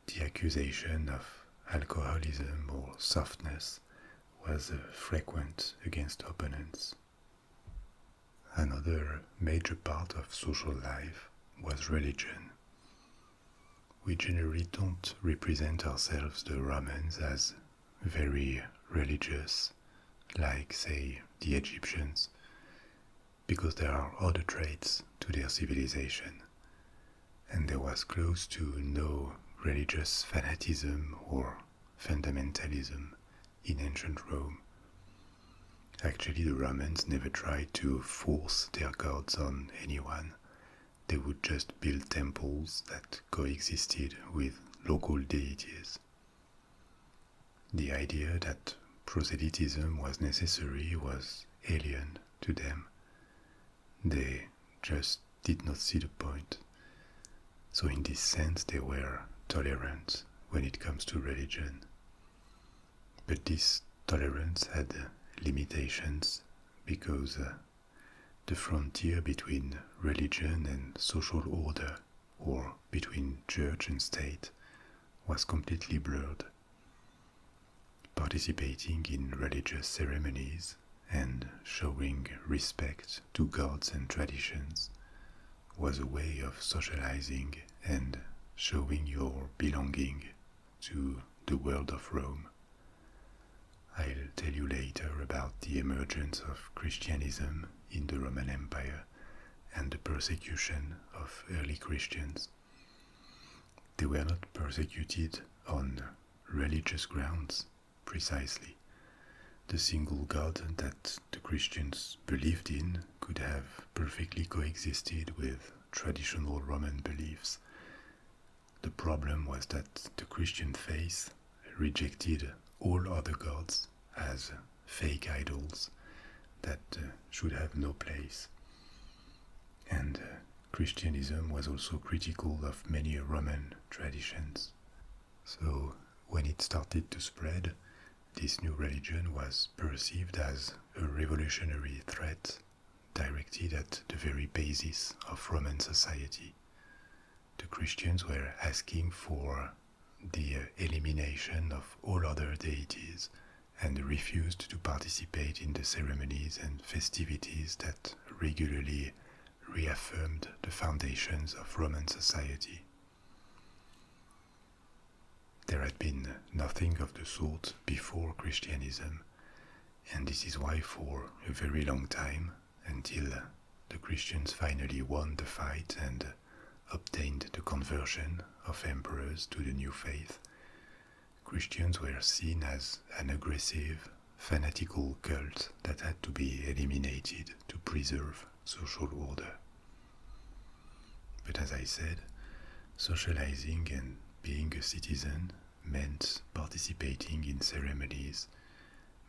the accusation of alcoholism or softness was frequent against opponents. Another major part of social life was religion. We generally don't represent ourselves, the Romans, as very religious, like, say, the Egyptians, because there are other traits to their civilization, and there was close to no religious fanaticism or fundamentalism in ancient Rome. Actually, the Romans never tried to force their gods on anyone. They would just build temples that coexisted with local deities. The idea that proselytism was necessary was alien to them. They just did not see the point. So in this sense they were tolerant when it comes to religion. But this tolerance had limitations because the frontier between religion and social order, or between church and state, was completely blurred. Participating in religious ceremonies and showing respect to gods and traditions was a way of socializing and showing your belonging to the world of Rome. I'll tell you later about the emergence of Christianism in the Roman Empire and the persecution of early Christians. They were not persecuted on religious grounds, precisely. The single God that the Christians believed in could have perfectly coexisted with traditional Roman beliefs. The problem was that the Christian faith rejected all other gods as fake idols that should have no place. And Christianism was also critical of many Roman traditions. So when it started to spread, this new religion was perceived as a revolutionary threat directed at the very basis of Roman society. The Christians were asking for the elimination of all other deities and refused to participate in the ceremonies and festivities that regularly reaffirmed the foundations of Roman society. There had been nothing of the sort before Christianism, and this is why for a very long time, until the Christians finally won the fight and obtained the conversion of emperors to the new faith, Christians were seen as an aggressive, fanatical cult that had to be eliminated to preserve social order. But as I said, socializing and being a citizen meant participating in ceremonies,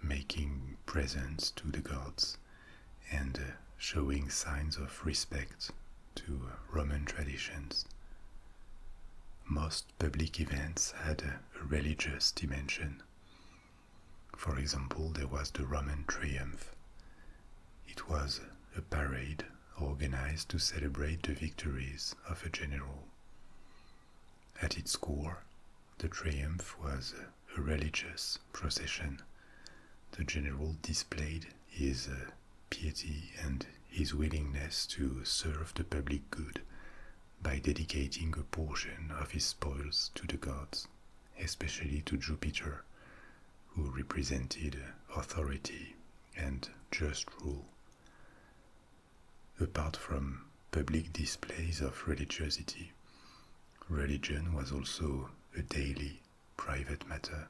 making presents to the gods, and showing signs of respect to Roman traditions. Most public events had a religious dimension. For example, there was the Roman Triumph. It was a parade organized to celebrate the victories of a general. At its core, the triumph was a religious procession. The general displayed his piety and his willingness to serve the public good by dedicating a portion of his spoils to the gods, especially to Jupiter, who represented authority and just rule. Apart from public displays of religiosity, religion was also a daily, private matter.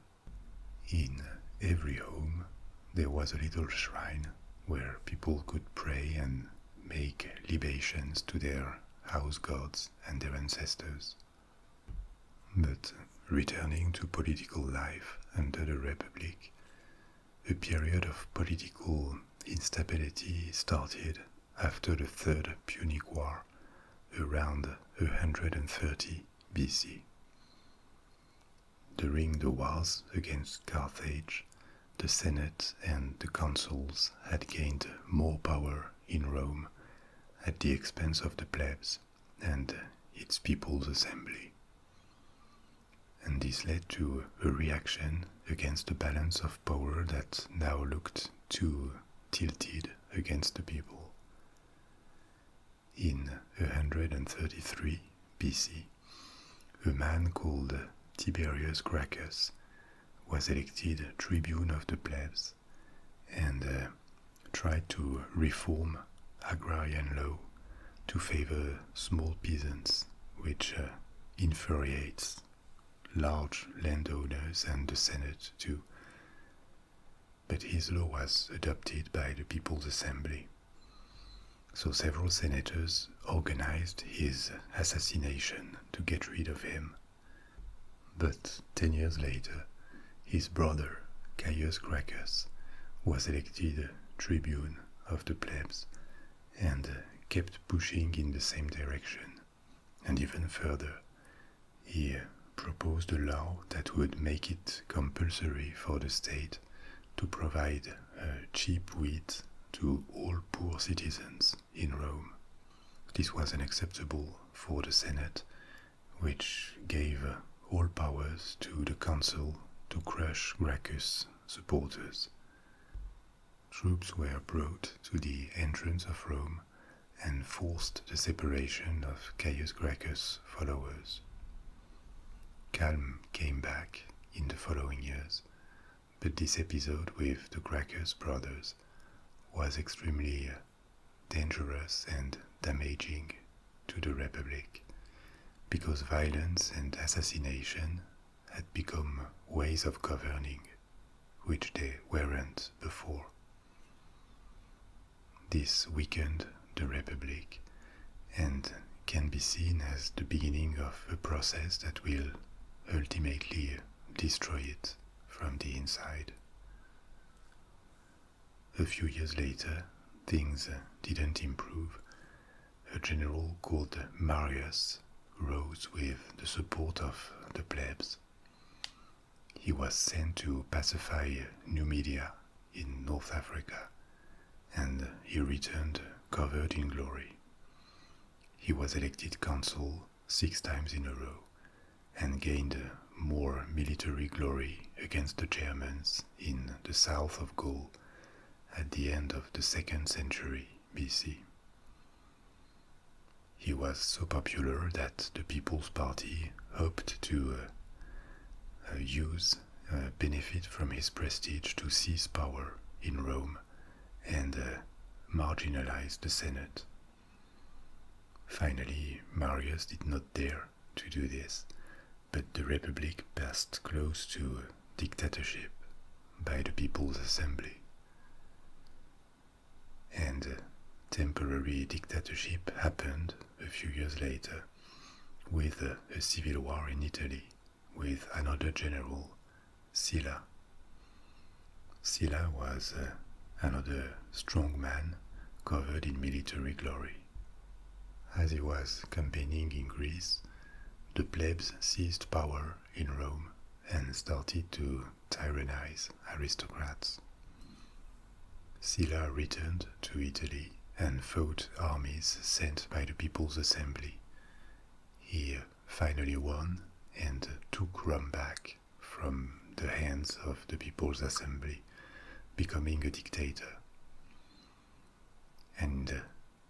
In every home, there was a little shrine where people could pray and make libations to their house gods and their ancestors. But returning to political life under the Republic, a period of political instability started after the Third Punic War, around 130 BC. During the wars against Carthage, the Senate and the consuls had gained more power in Rome at the expense of the plebs and its people's assembly. And this led to a reaction against the balance of power that now looked too tilted against the people. In 133 BC, a man called Tiberius Gracchus was elected tribune of the plebs and tried to reform agrarian law to favor small peasants, which infuriates large landowners and the Senate too. But his law was adopted by the People's Assembly. So several senators organized his assassination to get rid of him. But 10 years later, his brother, Caius Gracchus, was elected tribune of the plebs and kept pushing in the same direction. And even further, he proposed a law that would make it compulsory for the state to provide cheap wheat to all poor citizens in Rome. This was unacceptable for the Senate, which gave all powers to the consul to crush Gracchus' supporters. Troops were brought to the entrance of Rome and forced the separation of Caius Gracchus' followers. Calm came back in the following years, but this episode with the Gracchus brothers was extremely dangerous and damaging to the Republic, because violence and assassination had become ways of governing which they weren't before. This weakened the Republic and can be seen as the beginning of a process that will ultimately destroy it from the inside. A few years later, things didn't improve. A general called Marius rose with the support of the plebs. He was sent to pacify Numidia in North Africa, and he returned covered in glory. He was elected consul 6 times in a row and gained more military glory against the Germans in the south of Gaul at the end of the 2nd century BC. He was so popular that the People's Party hoped to benefit from his prestige to seize power in Rome and marginalize the Senate. Finally, Marius did not dare to do this, but the Republic passed close to dictatorship by the People's Assembly. And temporary dictatorship happened a few years later with a civil war in Italy with another general, Sulla. Sulla was another strong man covered in military glory. As he was campaigning in Greece, the plebs seized power in Rome and started to tyrannize aristocrats. Sulla returned to Italy and fought armies sent by the People's Assembly. He finally won and took Rome back from the hands of the People's Assembly, becoming a dictator. And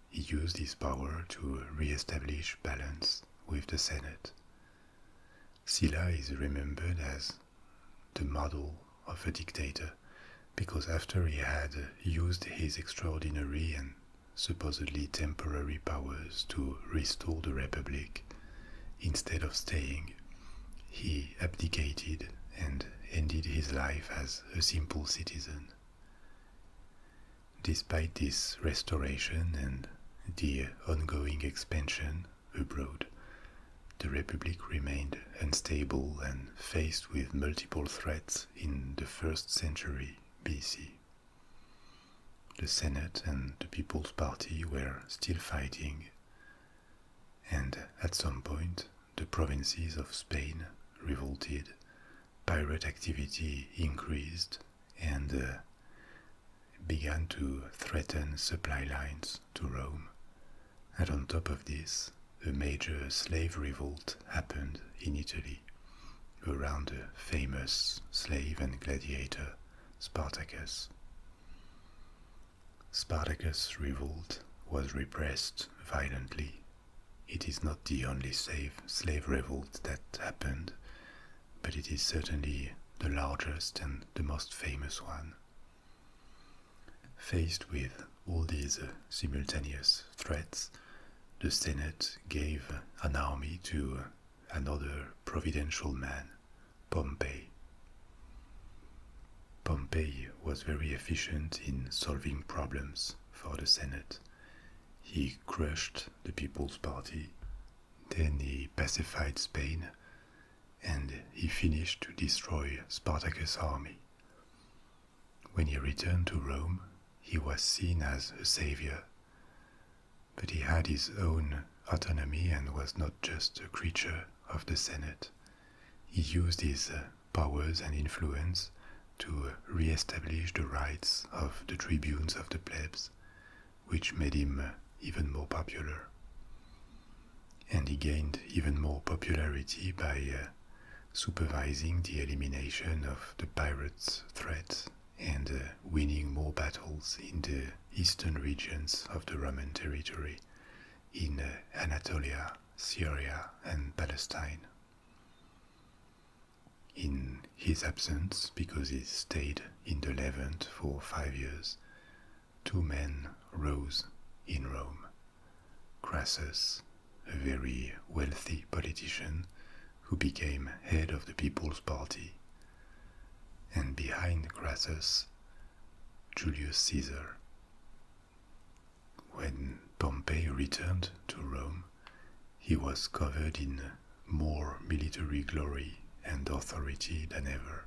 he used his power to re-establish balance with the Senate. Sulla is remembered as the model of a dictator because after he had used his extraordinary and supposedly temporary powers to restore the Republic, instead of staying, he abdicated and ended his life as a simple citizen. Despite this restoration and the ongoing expansion abroad, the Republic remained unstable and faced with multiple threats in the 1st century BC. The Senate and the People's Party were still fighting, and at some point the provinces of Spain revolted, pirate activity increased, and began to threaten supply lines to Rome. And on top of this, a major slave revolt happened in Italy around the famous slave and gladiator Spartacus. Spartacus' revolt was repressed violently. It is not the only slave revolt that happened, but it is certainly the largest and the most famous one. Faced with all these simultaneous threats, the Senate gave an army to another providential man, Pompey. Pompey was very efficient in solving problems for the Senate. He crushed the People's Party, then he pacified Spain, and he finished to destroy Spartacus' army. When he returned to Rome, he was seen as a savior, but he had his own autonomy and was not just a creature of the Senate. He used his powers and influence to re-establish the rights of the tribunes of the plebs, which made him even more popular. And he gained even more popularity by supervising the elimination of the pirates' threat and winning more battles in the eastern regions of the Roman territory, in Anatolia, Syria, and Palestine. In his absence, because he stayed in the Levant for 5 years, two men rose in Rome. Crassus, a very wealthy politician who became head of the People's Party, and behind Crassus, Julius Caesar. When Pompey returned to Rome, he was covered in more military glory and authority than ever,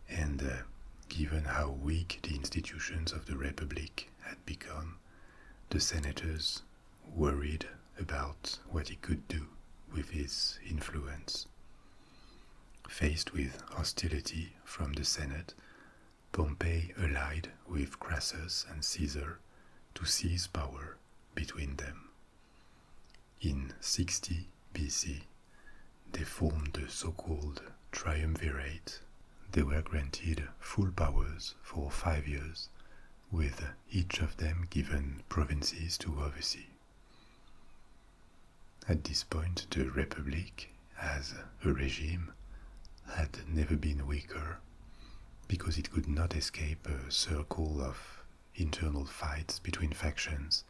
and given how weak the institutions of the Republic had become, the senators worried about what he could do with his influence. Faced with hostility from the Senate, Pompey allied with Crassus and Caesar to seize power between them. In 60 BC, they formed the so-called triumvirate. They were granted full powers for 5 years, with each of them given provinces to oversee. At this point, the Republic, as a regime, had never been weaker, because it could not escape a circle of internal fights between factions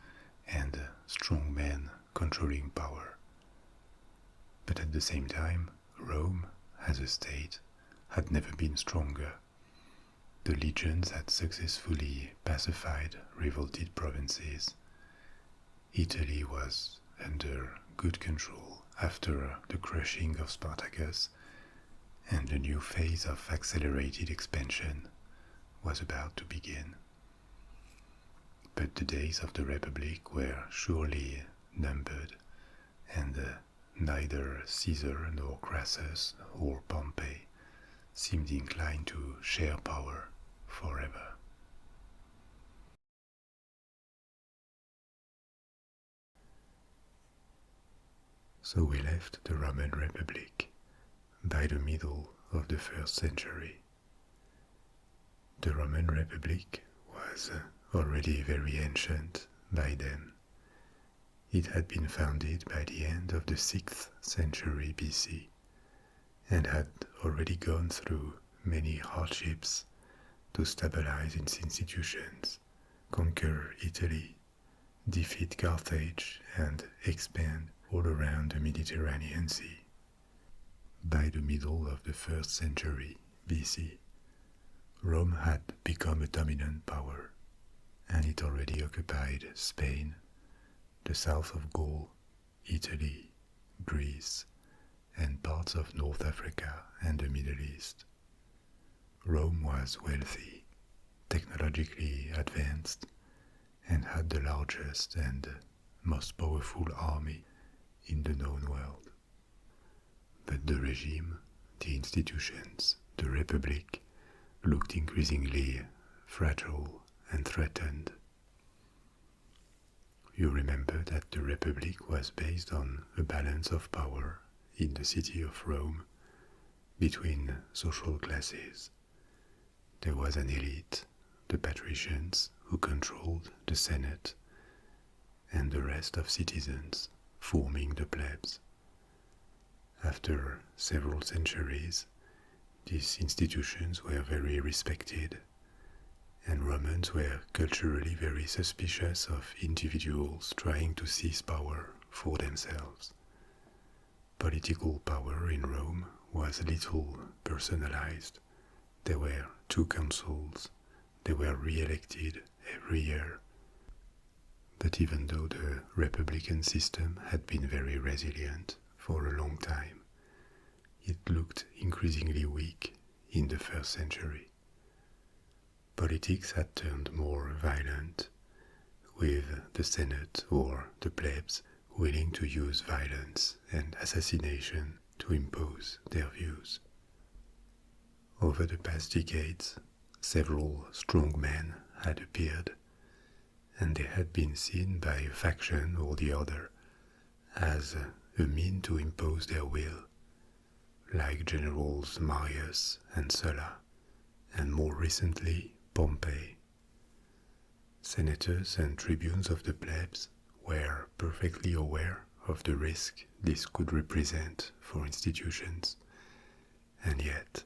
and strong men controlling power. But at the same time, Rome, as a state, had never been stronger. The legions had successfully pacified revolted provinces. Italy was under good control after the crushing of Spartacus, and a new phase of accelerated expansion was about to begin. But the days of the Republic were surely numbered, and neither Caesar nor Crassus or Pompey seemed inclined to share power forever. So we left the Roman Republic by the middle of the 1st century. The Roman Republic was already very ancient by then. It had been founded by the end of the 6th century BC and had already gone through many hardships to stabilize its institutions, conquer Italy, defeat Carthage, and expand all around the Mediterranean Sea. By the middle of the 1st century BC, Rome had become a dominant power, and it already occupied Spain, the south of Gaul, Italy, Greece, and parts of North Africa and the Middle East. Rome was wealthy, technologically advanced, and had the largest and most powerful army in the known world. But the regime, the institutions, the Republic looked increasingly fragile and threatened. You remember that the Republic was based on a balance of power in the city of Rome between social classes. There was an elite, the patricians, who controlled the Senate, and the rest of citizens, forming the plebs. After several centuries, these institutions were very respected, and Romans were culturally very suspicious of individuals trying to seize power for themselves. Political power in Rome was little personalized. There were 2 consuls. They were re-elected every year. But even though the republican system had been very resilient for a long time, it looked increasingly weak in the 1st century. Politics had turned more violent, with the Senate or the plebs willing to use violence and assassination to impose their views. Over the past decades, several strong men had appeared, and they had been seen by a faction or the other as a mean to impose their will, like generals Marius and Sulla, and more recently Pompey. Senators and tribunes of the plebs were perfectly aware of the risk this could represent for institutions, and yet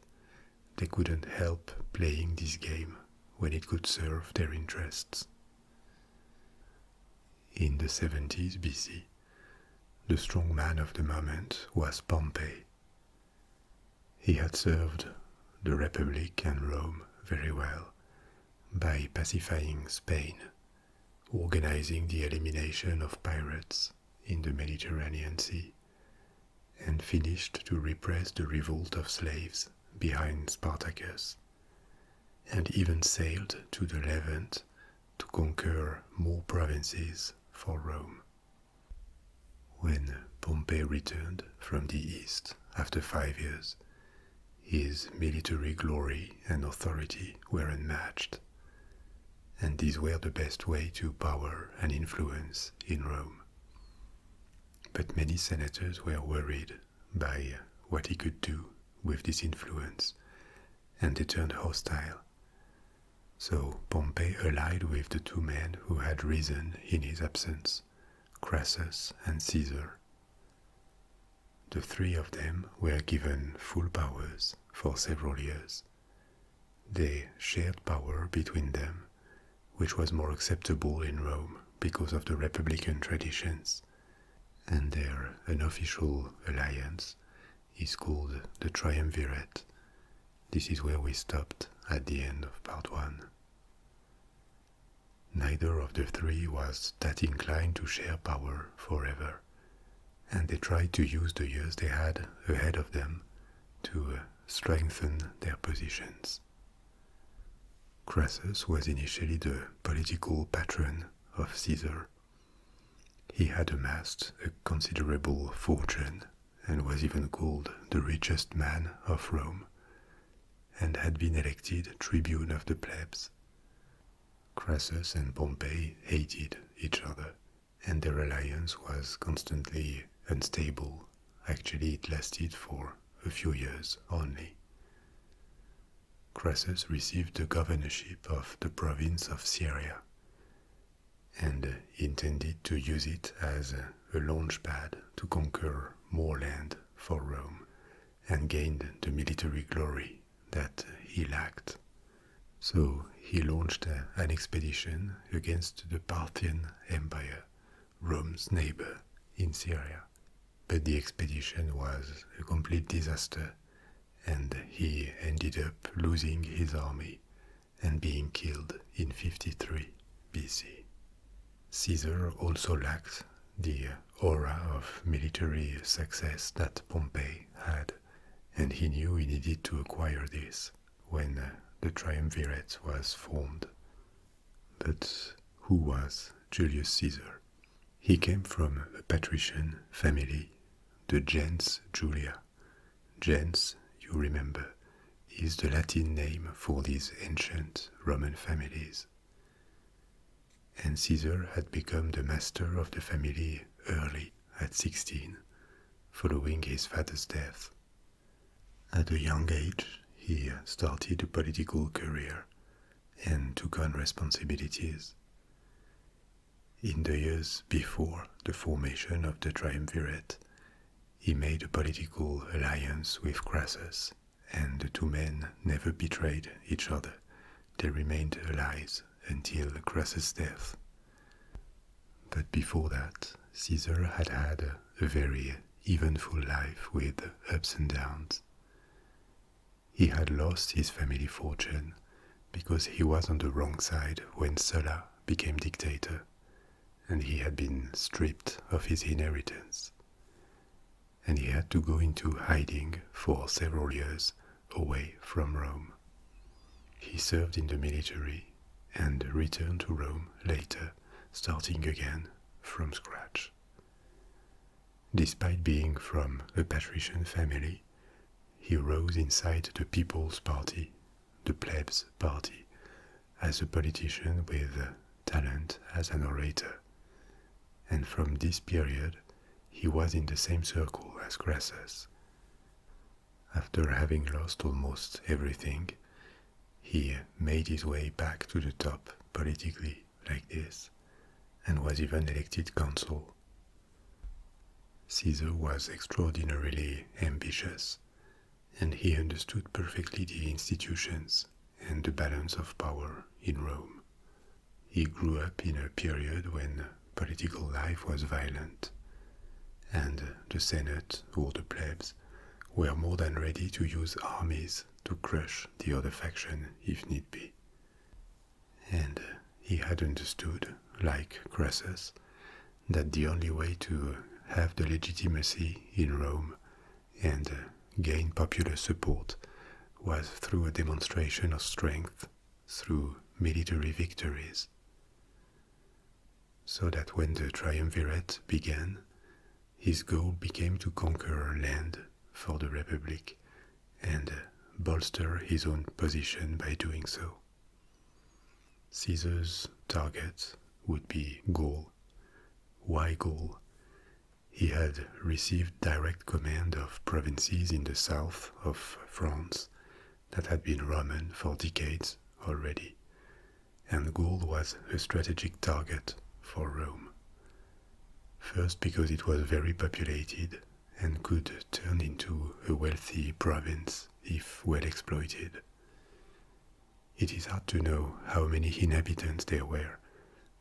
they couldn't help playing this game when it could serve their interests. In the 70s BC, the strong man of the moment was Pompey. He had served the Republic and Rome very well by pacifying Spain, organizing the elimination of pirates in the Mediterranean Sea, and finished to repress the revolt of slaves behind Spartacus, and even sailed to the Levant to conquer more provinces for Rome. When Pompey returned from the east after 5 years, his military glory and authority were unmatched, and these were the best way to power and influence in Rome. But many senators were worried by what he could do with this influence, and they turned hostile. So Pompey allied with the two men who had risen in his absence, Crassus and Caesar. The three of them were given full powers for several years. They shared power between them, which was more acceptable in Rome because of the republican traditions, and their unofficial alliance is called the Triumvirate. This is where we stopped at the end of part 1. Neither of the three was that inclined to share power forever, and they tried to use the years they had ahead of them to strengthen their positions. Crassus was initially the political patron of Caesar. He had amassed a considerable fortune and was even called the richest man of Rome, and had been elected tribune of the plebs. Crassus and Pompey hated each other, and their alliance was constantly unstable. Actually, it lasted for a few years only. Crassus received the governorship of the province of Syria, and intended to use it as a launchpad to conquer more land for Rome and gain the military glory that he lacked. So he launched an expedition against the Parthian Empire, Rome's neighbor in Syria. But the expedition was a complete disaster, and he ended up losing his army and being killed in 53 BC. Caesar also lacked the aura of military success that Pompey had, and he knew he needed to acquire this when the Triumvirate was formed. But who was Julius Caesar? He came from a patrician family, the gens Julia. Gens, you remember, is the Latin name for these ancient Roman families. And Caesar had become the master of the family early, at 16, following his father's death. At a young age, he started a political career and took on responsibilities. In the years before the formation of the Triumvirate, he made a political alliance with Crassus, and the two men never betrayed each other. They remained allies until Crassus' death. But before that, Caesar had had a very eventful life with ups and downs. He had lost his family fortune because he was on the wrong side when Sulla became dictator, and he had been stripped of his inheritance. And he had to go into hiding for several years away from Rome. He served in the military and returned to Rome later, starting again from scratch. Despite being from a patrician family, he rose inside the People's Party, the plebs party, as a politician with talent as an orator. And from this period, he was in the same circle as Crassus. After having lost almost everything, he made his way back to the top politically like this, and was even elected consul. Caesar was extraordinarily ambitious, and he understood perfectly the institutions and the balance of power in Rome. He grew up in a period when political life was violent, and the Senate or the plebs were more than ready to use armies to crush the other faction if need be. And he had understood, like Crassus, that the only way to have the legitimacy in Rome and gain popular support was through a demonstration of strength, through military victories. So that when the triumvirate began, his goal became to conquer land for the Republic and bolster his own position by doing so. Caesar's target would be Gaul. Why Gaul? He had received direct command of provinces in the south of France that had been Roman for decades already, and Gaul was a strategic target for Rome. First, because it was very populated and could turn into a wealthy province if well exploited. It is hard to know how many inhabitants there were,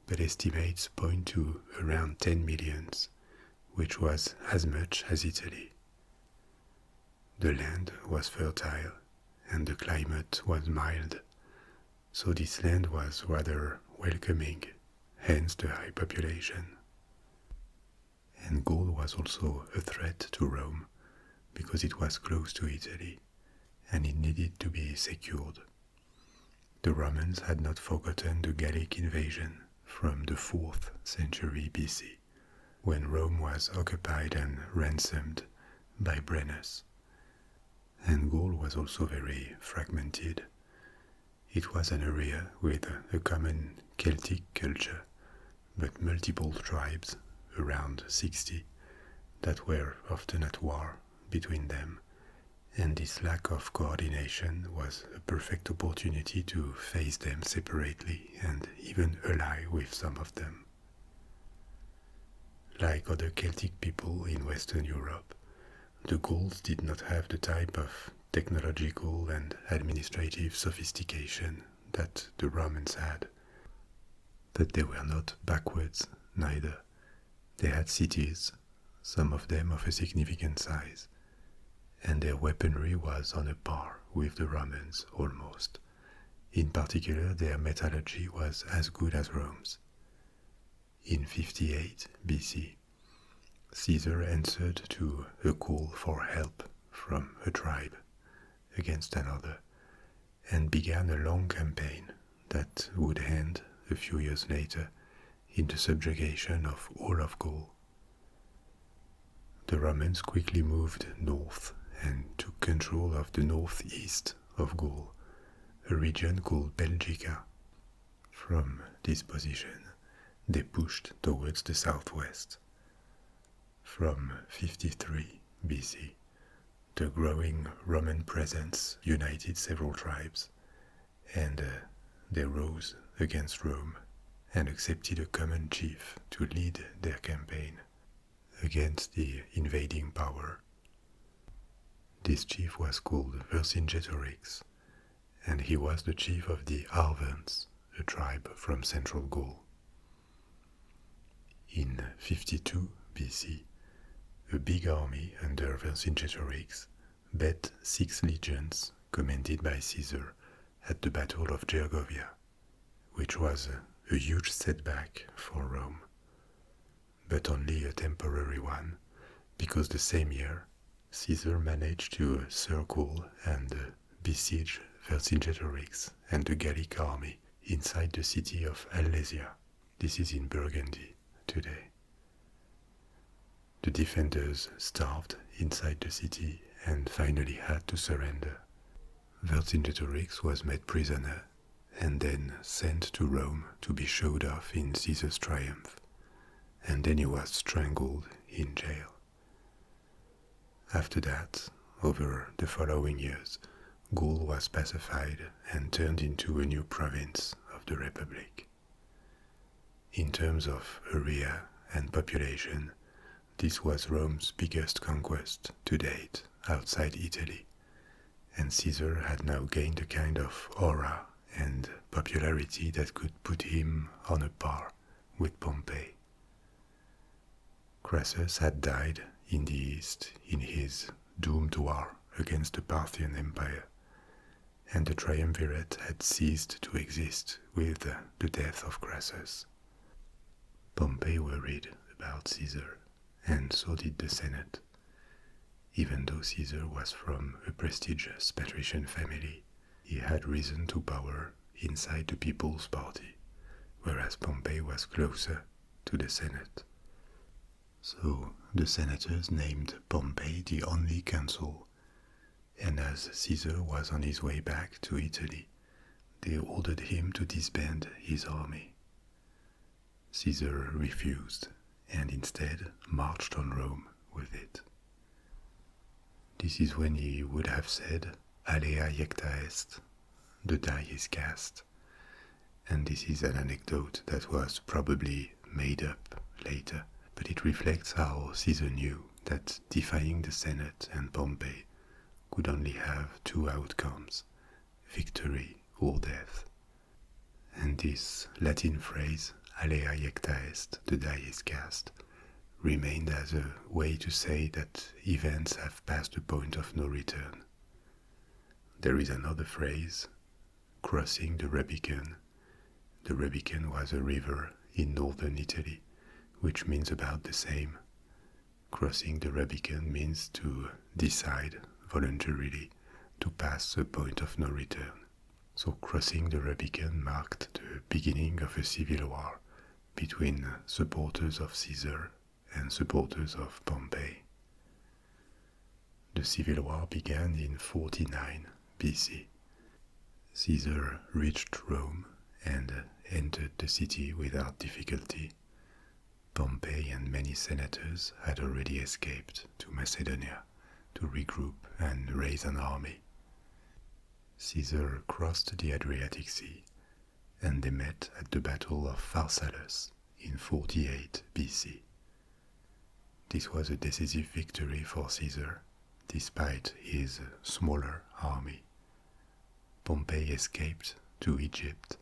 but estimates point to around 10 millions, which was as much as Italy. The land was fertile and the climate was mild, so this land was rather welcoming, hence the high population. And Gaul was also a threat to Rome because it was close to Italy and it needed to be secured. The Romans had not forgotten the Gallic invasion from the 4th century BC, when Rome was occupied and ransomed by Brennus. And Gaul was also very fragmented. It was an area with a common Celtic culture, but multiple tribes, around 60, that were often at war between them, and this lack of coordination was a perfect opportunity to face them separately and even ally with some of them. Like other Celtic people in Western Europe, the Gauls did not have the type of technological and administrative sophistication that the Romans had. But they were not backwards neither. They had cities, some of them of a significant size, and their weaponry was on a par with the Romans almost. In particular, their metallurgy was as good as Rome's. In 58 BC, Caesar answered to a call for help from a tribe against another, and began a long campaign that would end a few years later in the subjugation of all of Gaul. The Romans quickly moved north and took control of the northeast of Gaul, a region called Belgica. From this position, they pushed towards the southwest. From 53 BC, the growing Roman presence united several tribes, and they rose against Rome and accepted a common chief to lead their campaign against the invading power. This chief was called Vercingetorix, and he was the chief of the Arverns, a tribe from central Gaul. In 52 BC, a big army under Vercingetorix bet 6 legions commanded by Caesar at the Battle of Gergovia, which was a huge setback for Rome, but only a temporary one, because the same year Caesar managed to circle and besiege Vercingetorix and the Gallic army inside the city of Alesia. This is in Burgundy today. The defenders starved inside the city and finally had to surrender. Vercingetorix was made prisoner and then sent to Rome to be showed off in Caesar's triumph, and then he was strangled in jail. After that, over the following years, Gaul was pacified and turned into a new province of the Republic. In terms of area and population, this was Rome's biggest conquest to date outside Italy, and Caesar had now gained a kind of aura and popularity that could put him on a par with Pompey. Crassus had died in the east in his doomed war against the Parthian Empire, and the triumvirate had ceased to exist with the death of Crassus. Pompey worried about Caesar, and so did the Senate. Even though Caesar was from a prestigious patrician family, he had risen to power inside the People's Party, whereas Pompey was closer to the Senate. So the senators named Pompey the only consul, and as Caesar was on his way back to Italy, they ordered him to disband his army. Caesar refused, and instead marched on Rome with it. This is when he would have said, "Alea iecta est," the die is cast, and this is an anecdote that was probably made up later, but it reflects how Caesar knew that defying the Senate and Pompey could only have two outcomes, victory or death. And this Latin phrase, "Alea iecta est," the die is cast, remained as a way to say that events have passed the point of no return. There is another phrase, crossing the Rubicon. The Rubicon was a river in northern Italy, which means about the same. Crossing the Rubicon means to decide voluntarily to pass the point of no return. So crossing the Rubicon marked the beginning of a civil war between supporters of Caesar and supporters of Pompey. The civil war began in 49 BC. Caesar reached Rome and entered the city without difficulty. Pompey and many senators had already escaped to Macedonia to regroup and raise an army. Caesar crossed the Adriatic Sea, and they met at the Battle of Pharsalus in 48 BC. This was a decisive victory for Caesar, despite his smaller army. Pompey escaped to Egypt,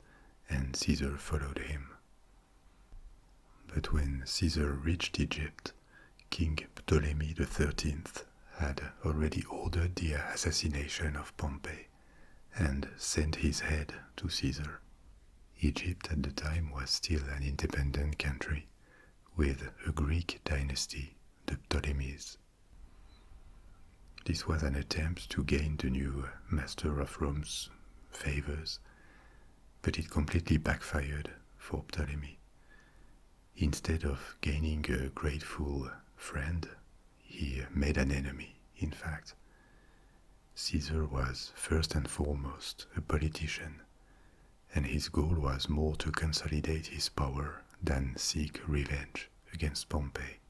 and Caesar followed him. But when Caesar reached Egypt, King Ptolemy XIII had already ordered the assassination of Pompey and sent his head to Caesar. Egypt at the time was still an independent country, with a Greek dynasty, the Ptolemies. This was an attempt to gain the new master of Rome's favors, but it completely backfired for Ptolemy. Instead of gaining a grateful friend, he made an enemy, in fact. Caesar was first and foremost a politician, and his goal was more to consolidate his power than seek revenge against Pompey.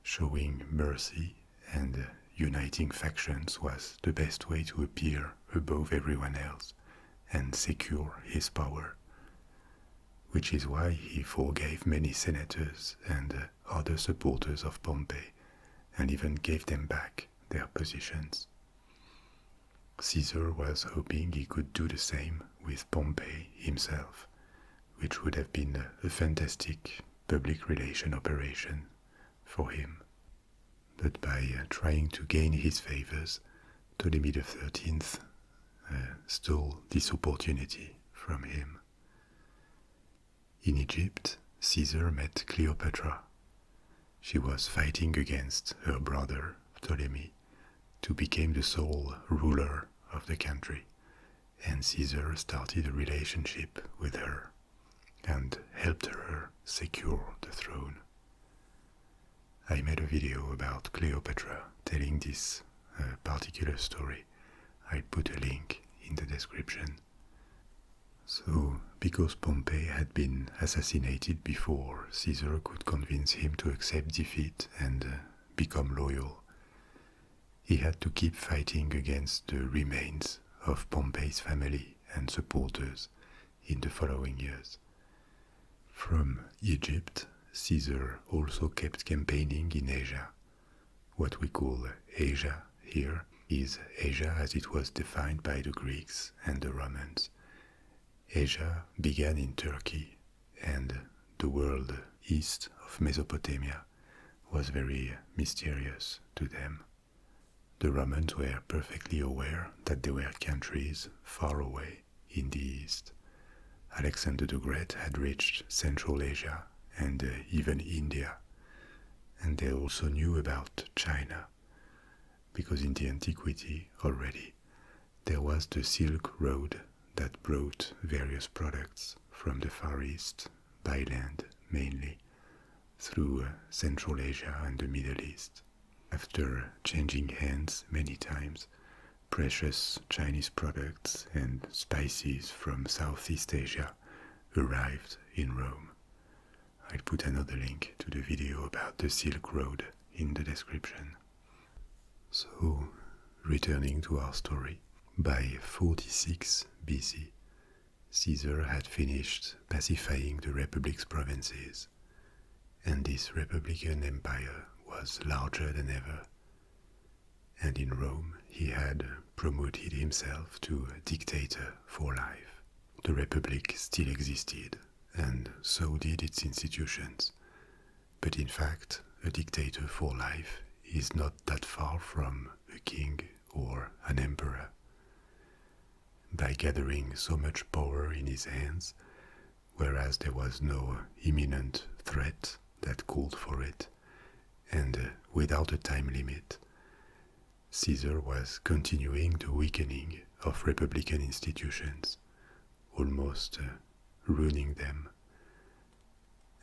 Showing mercy and uniting factions was the best way to appear above everyone else and secure his power, which is why he forgave many senators and other supporters of Pompey and even gave them back their positions. Caesar was hoping he could do the same with Pompey himself, which would have been a fantastic public relation operation for him. But by trying to gain his favors, Ptolemy XIII stole this opportunity from him. In Egypt, Caesar met Cleopatra. She was fighting against her brother Ptolemy to become the sole ruler of the country, and Caesar started a relationship with her and helped her secure the throne. I made a video about Cleopatra telling this particular story. I'll put a link in the description. So, because Pompey had been assassinated before Caesar could convince him to accept defeat and become loyal, he had to keep fighting against the remains of Pompey's family and supporters in the following years. From Egypt, Caesar also kept campaigning in Asia, what we call Asia here, is Asia as it was defined by the Greeks and the Romans. Asia began in Turkey, and the world east of Mesopotamia was very mysterious to them. The Romans were perfectly aware that there were countries far away in the east. Alexander the Great had reached Central Asia and even India, and they also knew about China, because in the antiquity already there was the Silk Road that brought various products from the Far East by land mainly through Central Asia and the Middle East. After changing hands many times, precious Chinese products and spices from Southeast Asia arrived in Rome. I'll put another link to the video about the Silk Road in the description. So, returning to our story, by 46 BC, Caesar had finished pacifying the Republic's provinces, and this Republican empire was larger than ever. And in Rome he had promoted himself to dictator for life. The Republic still existed, and so did its institutions. But in fact, a dictator for life is not that far from a king or an emperor. By gathering so much power in his hands, whereas there was no imminent threat that called for it, and without a time limit, Caesar was continuing the weakening of republican institutions, almost ruining them.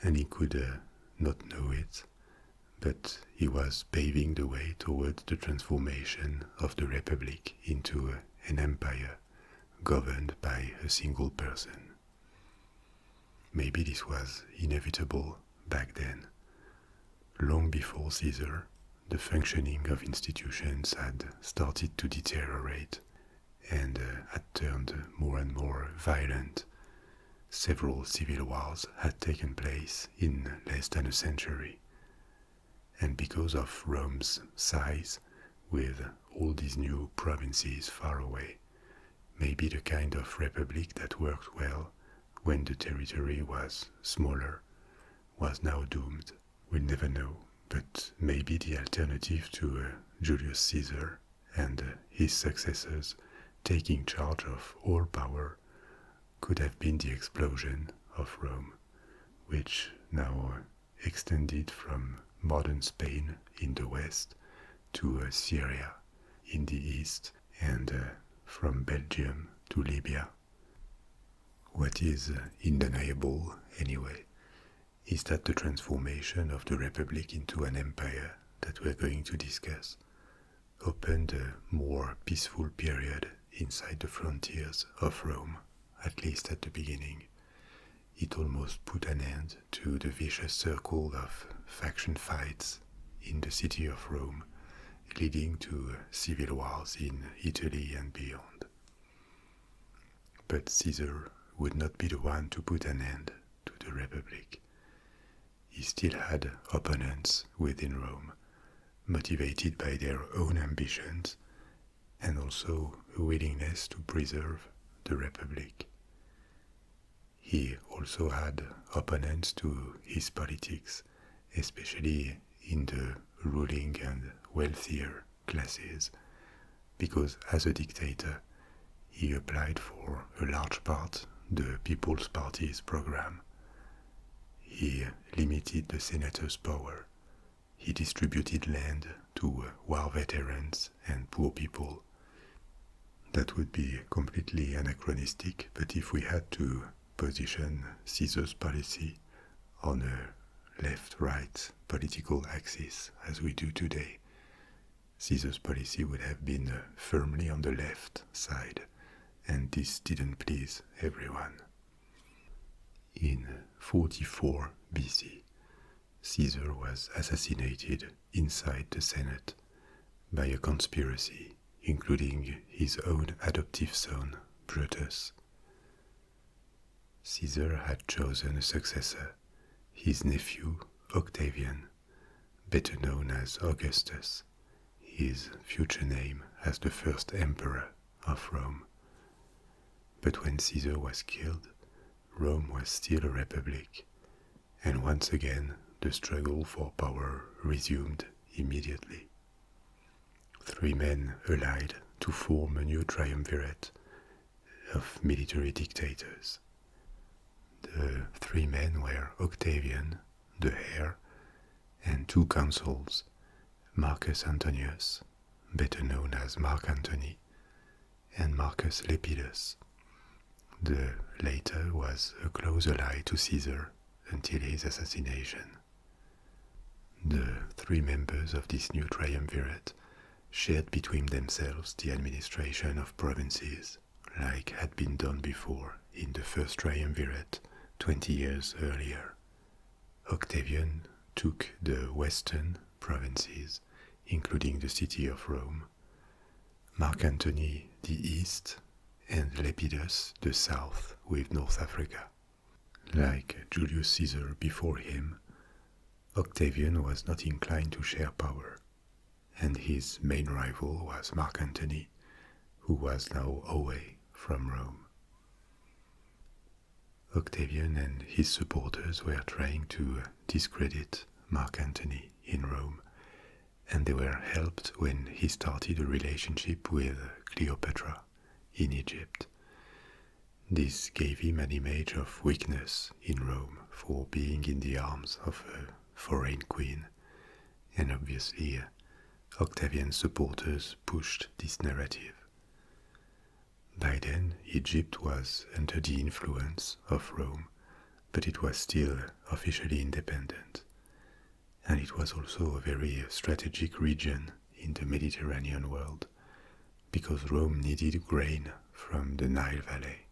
And he could not know it, but he was paving the way towards the transformation of the republic into an empire governed by a single person. Maybe this was inevitable back then. Long before Caesar, the functioning of institutions had started to deteriorate and had turned more and more violent. Several civil wars had taken place in less than a century. And because of Rome's size, with all these new provinces far away, maybe the kind of republic that worked well when the territory was smaller was now doomed. We'll never know, but maybe the alternative to Julius Caesar and his successors taking charge of all power could have been the explosion of Rome, which now extended from modern Spain in the west to Syria in the east, and from Belgium to Libya. What is undeniable, anyway, is that the transformation of the Republic into an empire that we're going to discuss opened a more peaceful period inside the frontiers of Rome, at least at the beginning. It almost put an end to the vicious circle of faction fights in the city of Rome, leading to civil wars in Italy and beyond. But Caesar would not be the one to put an end to the Republic. He still had opponents within Rome, motivated by their own ambitions and also a willingness to preserve the Republic. He also had opponents to his politics, especially in the ruling and wealthier classes, because as a dictator, he applied for a large part the People's Party's program. He limited the senators' power. He distributed land to war veterans and poor people. That would be completely anachronistic, but if we had to position Caesar's policy on a left-right political axis as we do today, Caesar's policy would have been firmly on the left side, and this didn't please everyone. In 44 BC, Caesar was assassinated inside the Senate by a conspiracy including his own adoptive son, Brutus. Caesar had chosen a successor, his nephew Octavian, better known as Augustus, his future name as the first emperor of Rome. But when Caesar was killed, Rome was still a republic, and once again the struggle for power resumed immediately. Three men allied to form a new triumvirate of military dictators. The three men were Octavian, the heir, and two consuls, Marcus Antonius, better known as Mark Antony, and Marcus Lepidus. The latter was a close ally to Caesar until his assassination. The three members of this new triumvirate shared between themselves the administration of provinces, like had been done before in the first triumvirate 20 years earlier. Octavian took the western provinces, including the city of Rome, Mark Antony the east, and Lepidus the south with North Africa. Like Julius Caesar before him, Octavian was not inclined to share power, and his main rival was Mark Antony, who was now away from Rome. Octavian and his supporters were trying to discredit Mark Antony in Rome, and they were helped when he started a relationship with Cleopatra in Egypt. This gave him an image of weakness in Rome for being in the arms of a foreign queen, and obviously Octavian's supporters pushed this narrative. By then, Egypt was under the influence of Rome, but it was still officially independent. And it was also a very strategic region in the Mediterranean world, because Rome needed grain from the Nile Valley.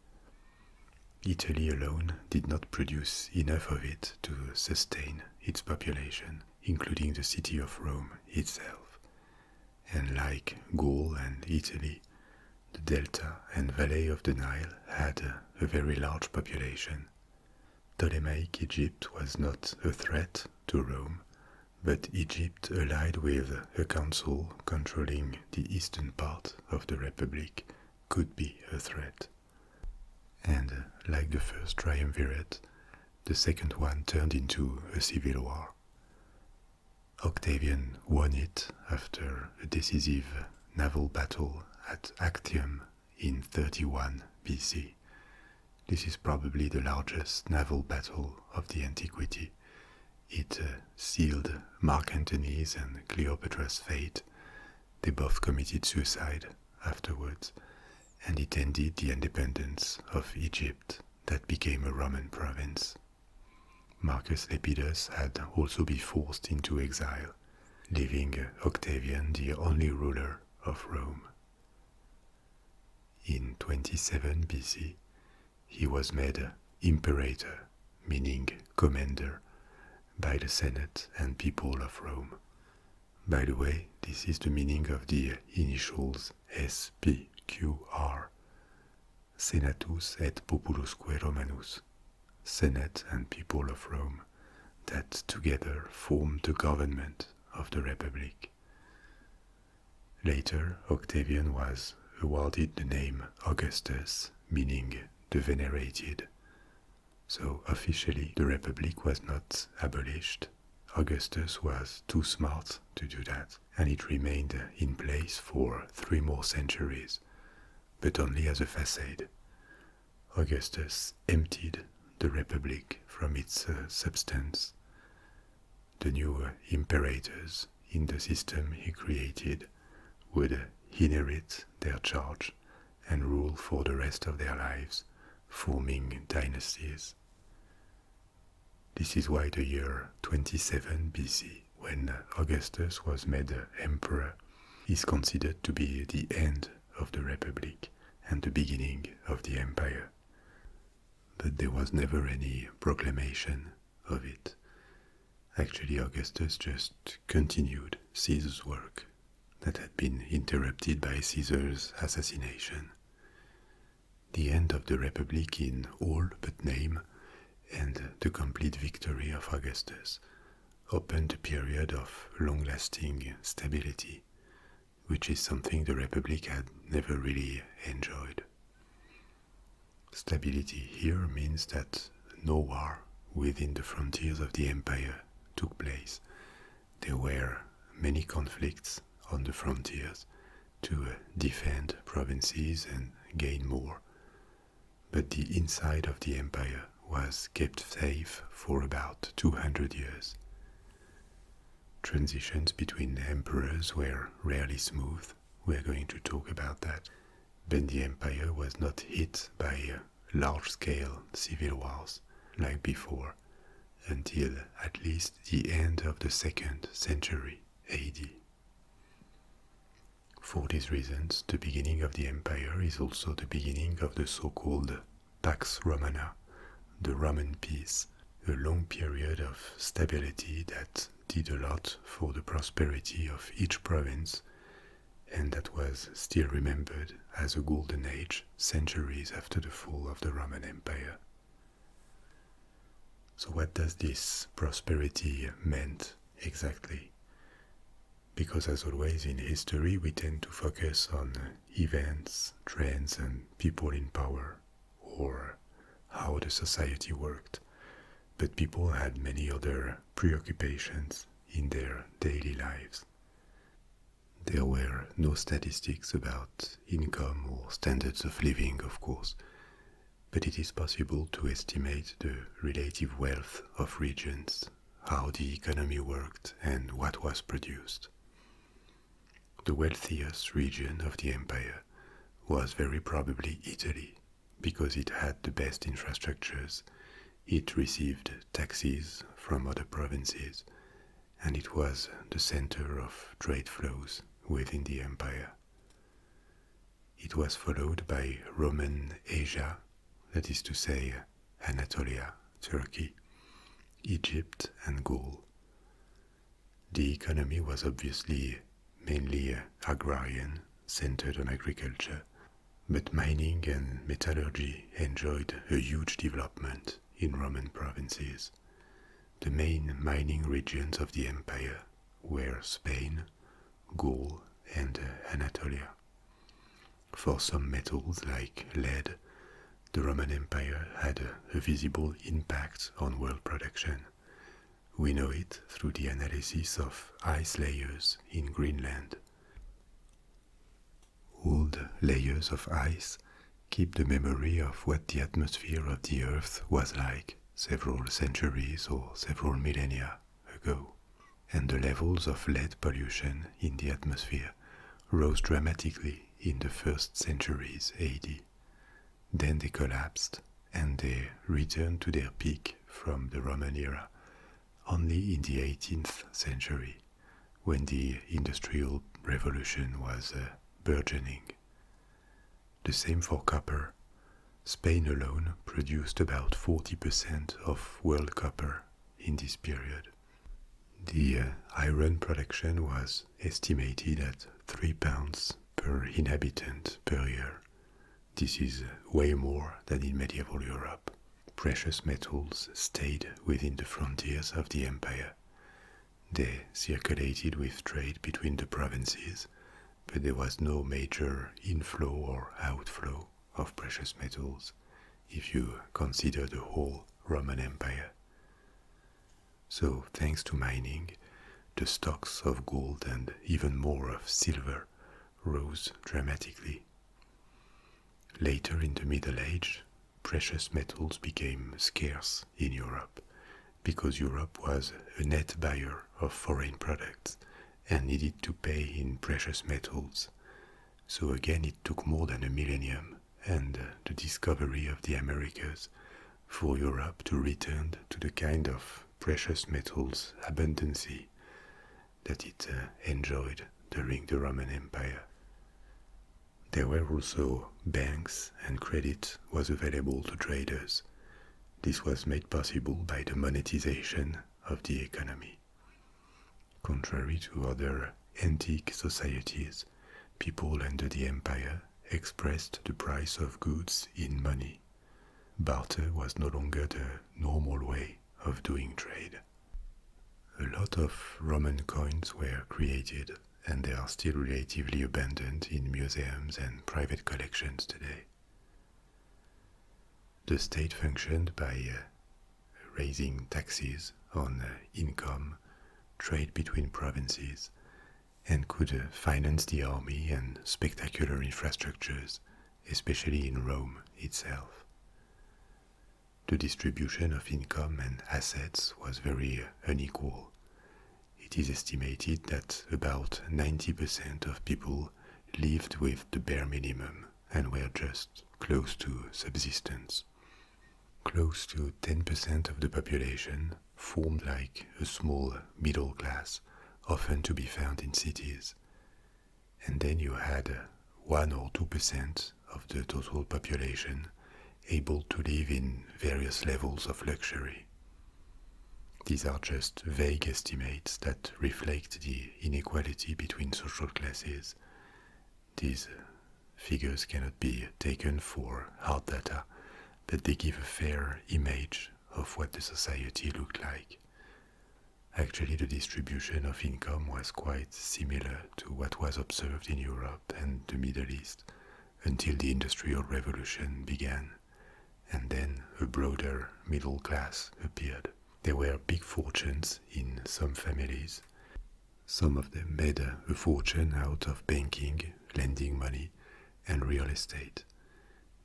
Italy alone did not produce enough of it to sustain its population, including the city of Rome itself. And like Gaul and Italy, the delta and valley of the Nile had a very large population. Ptolemaic Egypt was not a threat to Rome, but Egypt allied with a council controlling the eastern part of the Republic could be a threat. And like the first triumvirate, the second one turned into a civil war. Octavian won it after a decisive naval battle at Actium in 31 BC. This is probably the largest naval battle of the antiquity. It sealed Mark Antony's and Cleopatra's fate. They both committed suicide afterwards, and it ended the independence of Egypt that became a Roman province. Marcus Lepidus had also been forced into exile, leaving Octavian the only ruler of Rome. In 27 BC, he was made imperator, meaning commander, by the Senate and people of Rome. By the way, this is the meaning of the initials SPQR, Senatus et Populusque Romanus, Senate and people of Rome, that together formed the government of the Republic. Later, Octavian was awarded the name Augustus, meaning the venerated. So officially the Republic was not abolished. Augustus was too smart to do that, and it remained in place for 3 more centuries, but only as a facade. Augustus emptied the Republic from its substance. The new imperators in the system he created would inherit their charge and rule for the rest of their lives, forming dynasties. This is why the year 27 BC, when Augustus was made emperor, is considered to be the end of the Republic and the beginning of the empire. But there was never any proclamation of it. Actually, Augustus just continued Caesar's work that had been interrupted by Caesar's assassination. The end of the Republic in all but name and the complete victory of Augustus opened a period of long-lasting stability, which is something the Republic had never really enjoyed. Stability here means that no war within the frontiers of the empire took place. There were many conflicts on the frontiers to defend provinces and gain more, but the inside of the empire was kept safe for about 200 years. Transitions between emperors were rarely smooth, we're going to talk about that, but the empire was not hit by large-scale civil wars like before until at least the end of the 2nd century AD. For these reasons, the beginning of the empire is also the beginning of the so-called Pax Romana, the Roman peace, a long period of stability that did a lot for the prosperity of each province and that was still remembered as a golden age centuries after the fall of the Roman Empire. So what does this prosperity meant exactly? Because as always in history we tend to focus on events, trends and people in power, or how the society worked. But people had many other preoccupations in their daily lives. There were no statistics about income or standards of living, of course, but it is possible to estimate the relative wealth of regions, how the economy worked and what was produced. The wealthiest region of the empire was very probably Italy, because it had the best infrastructures, it received taxes from other provinces, and it was the center of trade flows within the empire. It was followed by Roman Asia, that is to say Anatolia, Turkey, Egypt and Gaul. The economy was obviously mainly agrarian, centered on agriculture, but mining and metallurgy enjoyed a huge development in Roman provinces. The main mining regions of the empire were Spain, Gaul and Anatolia. For some metals like lead, the Roman Empire had a visible impact on world production. We know it through the analysis of ice layers in Greenland. Old layers of ice keep the memory of what the atmosphere of the Earth was like several centuries or several millennia ago, and the levels of lead pollution in the atmosphere rose dramatically in the first centuries AD. Then they collapsed and they returned to their peak from the Roman era only in the 18th century, when the Industrial Revolution was burgeoning. The same for copper. Spain alone produced about 40% of world copper in this period. The iron production was estimated at 3 pounds per inhabitant per year. This is way more than in medieval Europe. Precious metals stayed within the frontiers of the empire. They circulated with trade between the provinces, but there was no major inflow or outflow of precious metals if you consider the whole Roman Empire. So, thanks to mining, the stocks of gold and even more of silver rose dramatically. Later in the Middle Age, precious metals became scarce in Europe because Europe was a net buyer of foreign products and needed to pay in precious metals. So again it took more than a millennium and the discovery of the Americas for Europe to return to the kind of precious metals abundancy that it enjoyed during the Roman Empire. There were also banks and credit was available to traders. This was made possible by the monetization of the economy. Contrary to other antique societies, people under the empire expressed the price of goods in money. Barter was no longer the normal way of doing trade. A lot of Roman coins were created and they are still relatively abundant in museums and private collections today. The state functioned by raising taxes on income, trade between provinces, and could finance the army and spectacular infrastructures, especially in Rome itself. The distribution of income and assets was very unequal. It is estimated that about 90% of people lived with the bare minimum and were just close to subsistence. Close to 10% of the population formed like a small middle class, often to be found in cities. And then you had 1 or 2% of the total population able to live in various levels of luxury. These are just vague estimates that reflect the inequality between social classes. These figures cannot be taken for hard data, but they give a fair image of what the society looked like. Actually, the distribution of income was quite similar to what was observed in Europe and the Middle East until the Industrial Revolution began, and then a broader middle class appeared. There were big fortunes in some families. Some of them made a fortune out of banking, lending money, and real estate.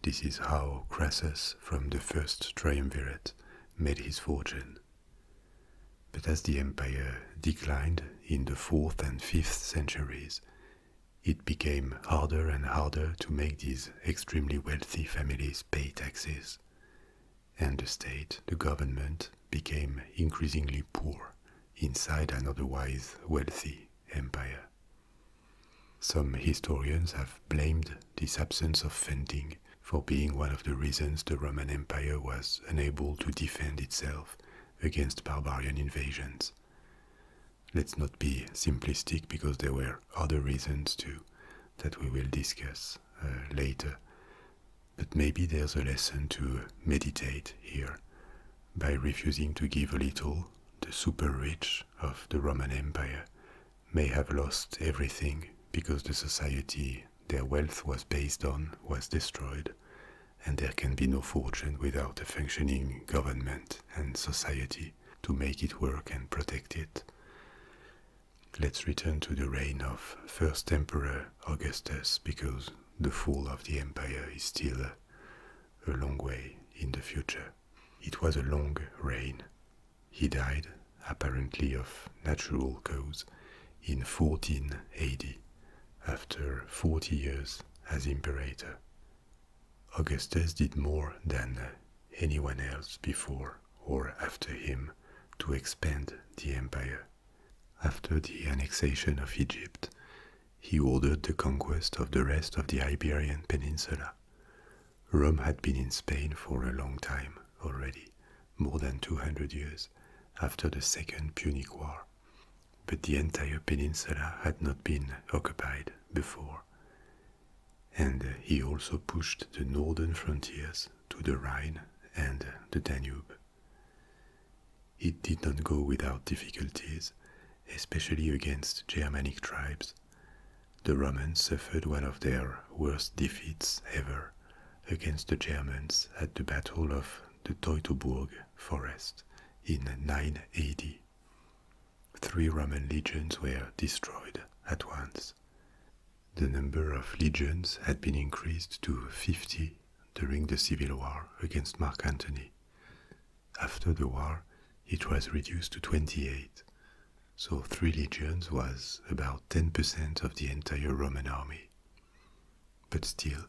This is how Crassus from the first triumvirate made his fortune. But as the empire declined in the 4th and 5th centuries, it became harder and harder to make these extremely wealthy families pay taxes. And the state, the government, became increasingly poor inside an otherwise wealthy empire. Some historians have blamed this absence of funding for being one of the reasons the Roman Empire was unable to defend itself against barbarian invasions. Let's not be simplistic, because there were other reasons too that we will discuss later. But maybe there's a lesson to meditate here. By refusing to give a little, the super rich of the Roman Empire may have lost everything because the society their wealth was based on was destroyed, and there can be no fortune without a functioning government and society to make it work and protect it. Let's return to the reign of first Emperor Augustus, because the fall of the empire is still a long way in the future. It was a long reign. He died, apparently of natural cause, in 14 AD, after 40 years as imperator. Augustus did more than anyone else before or after him to expand the empire. After the annexation of Egypt, he ordered the conquest of the rest of the Iberian Peninsula. Rome had been in Spain for a long time already, more than 200 years after the Second Punic War, but the entire peninsula had not been occupied before. And he also pushed the northern frontiers to the Rhine and the Danube. It did not go without difficulties, especially against Germanic tribes. The Romans suffered one of their worst defeats ever against the Germans at the Battle of the Teutoburg Forest in 9 AD. 3 Roman legions were destroyed at once. The number of legions had been increased to 50 during the civil war against Mark Antony. After the war, it was reduced to 28, so 3 legions was about 10% of the entire Roman army. But still,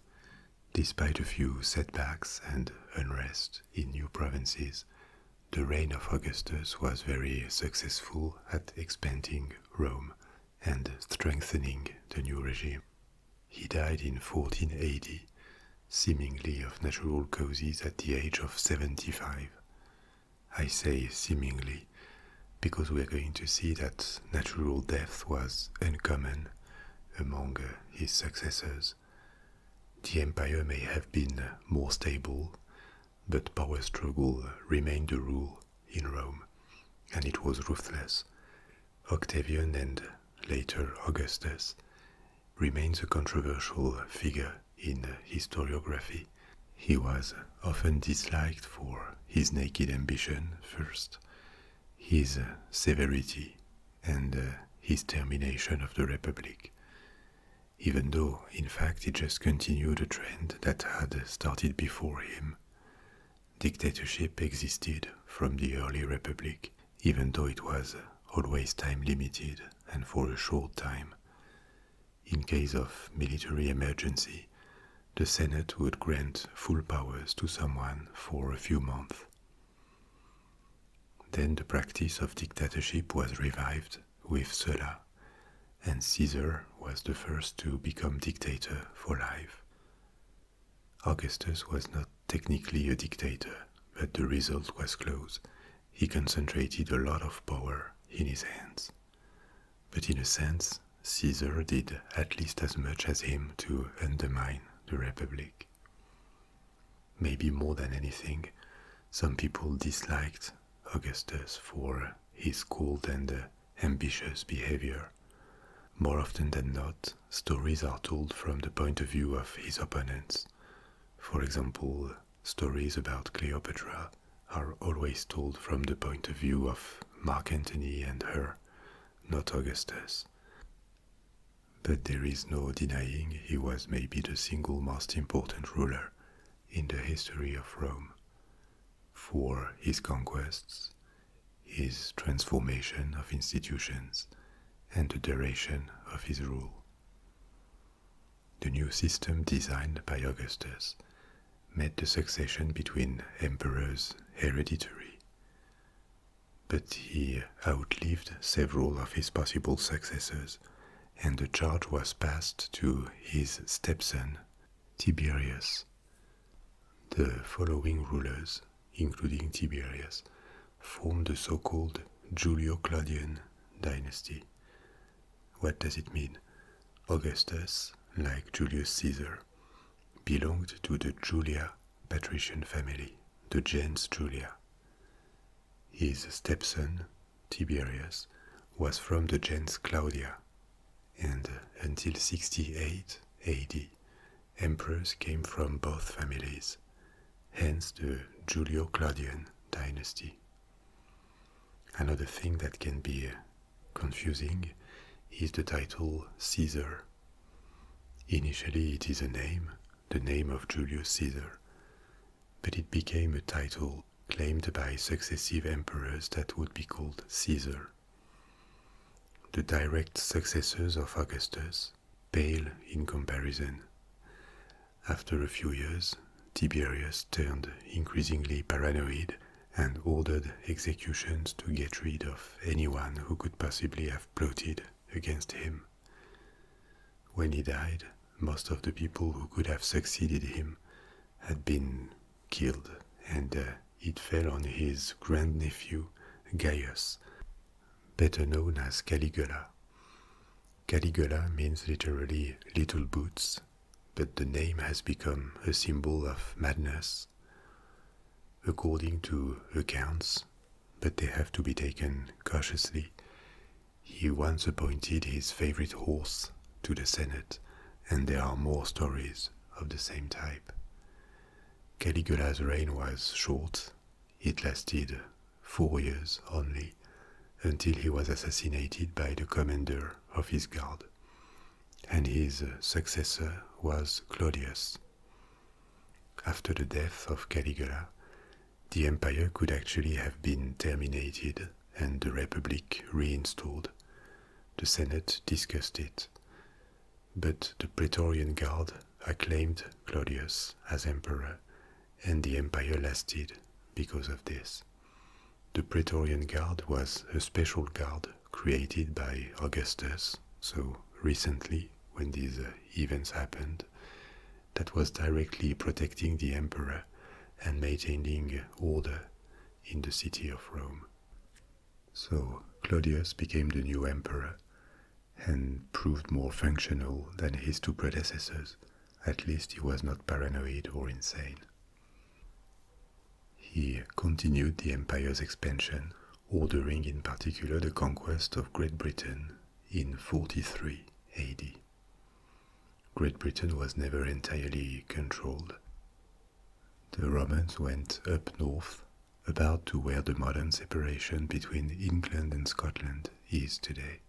despite a few setbacks and unrest in new provinces, the reign of Augustus was very successful at expanding Rome and strengthening the new regime. He died in 14 AD, seemingly of natural causes at the age of 75. I say seemingly because we are going to see that natural death was uncommon among his successors. The empire may have been more stable, but power struggle remained the rule in Rome, and it was ruthless. Octavian and later Augustus, remains a controversial figure in historiography. He was often disliked for his naked ambition first, his severity, and his termination of the Republic, even though in fact he just continued a trend that had started before him. Dictatorship existed from the early Republic, even though it was always time limited and for a short time. In case of military emergency, the Senate would grant full powers to someone for a few months. Then the practice of dictatorship was revived with Sulla, and Caesar was the first to become dictator for life. Augustus was not technically a dictator, but the result was close. He concentrated a lot of power in his hands. But in a sense, Caesar did at least as much as him to undermine the Republic. Maybe more than anything, some people disliked Augustus for his cold and ambitious behavior. More often than not, stories are told from the point of view of his opponents. For example, stories about Cleopatra are always told from the point of view of Mark Antony and her, not Augustus. But there is no denying he was maybe the single most important ruler in the history of Rome, for his conquests, his transformation of institutions, and the duration of his rule. The new system designed by Augustus made the succession between emperors hereditary, but he outlived several of his possible successors, and the charge was passed to his stepson, Tiberius. The following rulers, including Tiberius, formed the so-called Julio-Claudian dynasty. What does it mean? Augustus, like Julius Caesar, belonged to the Julia patrician family, the gens Julia. His stepson, Tiberius, was from the gens Claudia, and until 68 AD, emperors came from both families, hence the Julio-Claudian dynasty. Another thing that can be confusing is the title Caesar. Initially it is a name, the name of Julius Caesar, but it became a title claimed by successive emperors that would be called Caesar. The direct successors of Augustus pale in comparison. After a few years, Tiberius turned increasingly paranoid and ordered executions to get rid of anyone who could possibly have plotted against him. When he died, most of the people who could have succeeded him had been killed, and it fell on his grandnephew Gaius, better known as Caligula. Caligula means literally little boots, but the name has become a symbol of madness. According to accounts, but they have to be taken cautiously, he once appointed his favorite horse to the Senate, and there are more stories of the same type. Caligula's reign was short. It lasted 4 years only, until he was assassinated by the commander of his guard, and his successor was Claudius. After the death of Caligula, the empire could actually have been terminated and the republic reinstalled. The Senate discussed it, but the Praetorian Guard acclaimed Claudius as emperor, and the empire lasted because of this. The Praetorian Guard was a special guard created by Augustus, so recently, when these events happened, that was directly protecting the emperor and maintaining order in the city of Rome. So Claudius became the new emperor and proved more functional than his two predecessors. At least he was not paranoid or insane. He continued the empire's expansion, ordering in particular the conquest of Great Britain, in 43 AD. Great Britain was never entirely controlled. The Romans went up north, about to where the modern separation between England and Scotland is today.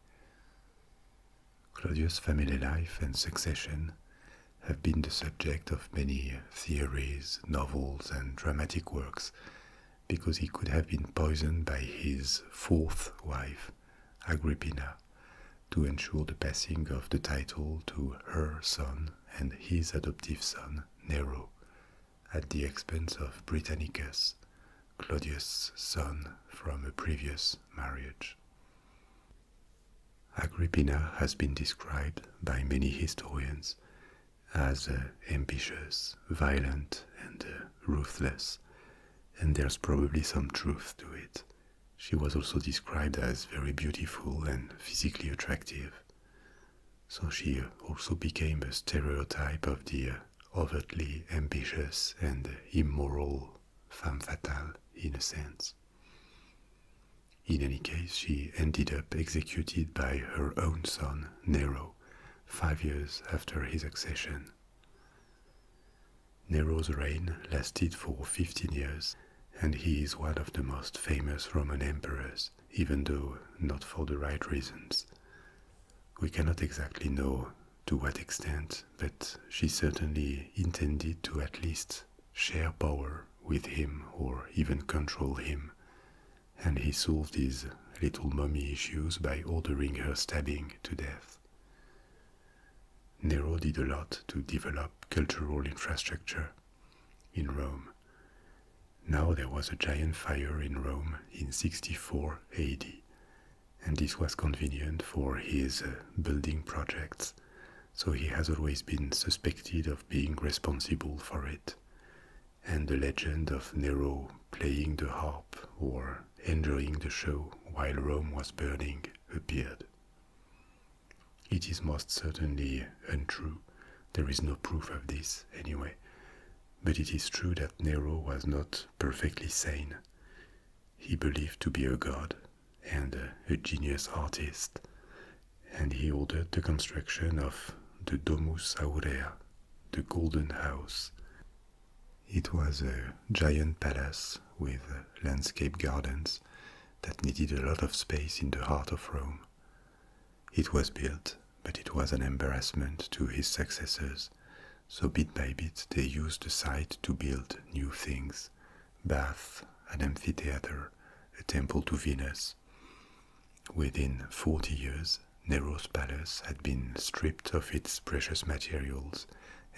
Claudius' family life and succession have been the subject of many theories, novels, and dramatic works because he could have been poisoned by his fourth wife, Agrippina, to ensure the passing of the title to her son and his adoptive son, Nero, at the expense of Britannicus, Claudius' son from a previous marriage. Agrippina has been described by many historians as ambitious, violent, and ruthless, and there's probably some truth to it. She was also described as very beautiful and physically attractive, so she also became a stereotype of the overtly ambitious and immoral femme fatale in a sense. In any case, she ended up executed by her own son, Nero, 5 years after his accession. Nero's reign lasted for 15 years, and he is one of the most famous Roman emperors, even though not for the right reasons. We cannot exactly know to what extent, but she certainly intended to at least share power with him or even control him, and he solved his little mummy issues by ordering her stabbing to death. Nero did a lot to develop cultural infrastructure in Rome. Now there was a giant fire in Rome in 64 AD, and this was convenient for his building projects, so he has always been suspected of being responsible for it. And the legend of Nero playing the harp or enjoying the show while Rome was burning appeared. It is most certainly untrue. There is no proof of this anyway. But it is true that Nero was not perfectly sane. He believed to be a god and a genius artist, and he ordered the construction of the Domus Aurea, the Golden House. It was a giant palace with landscape gardens that needed a lot of space in the heart of Rome. It was built, but it was an embarrassment to his successors, so bit by bit they used the site to build new things: baths, an amphitheater, a temple to Venus. Within 40 years, Nero's palace had been stripped of its precious materials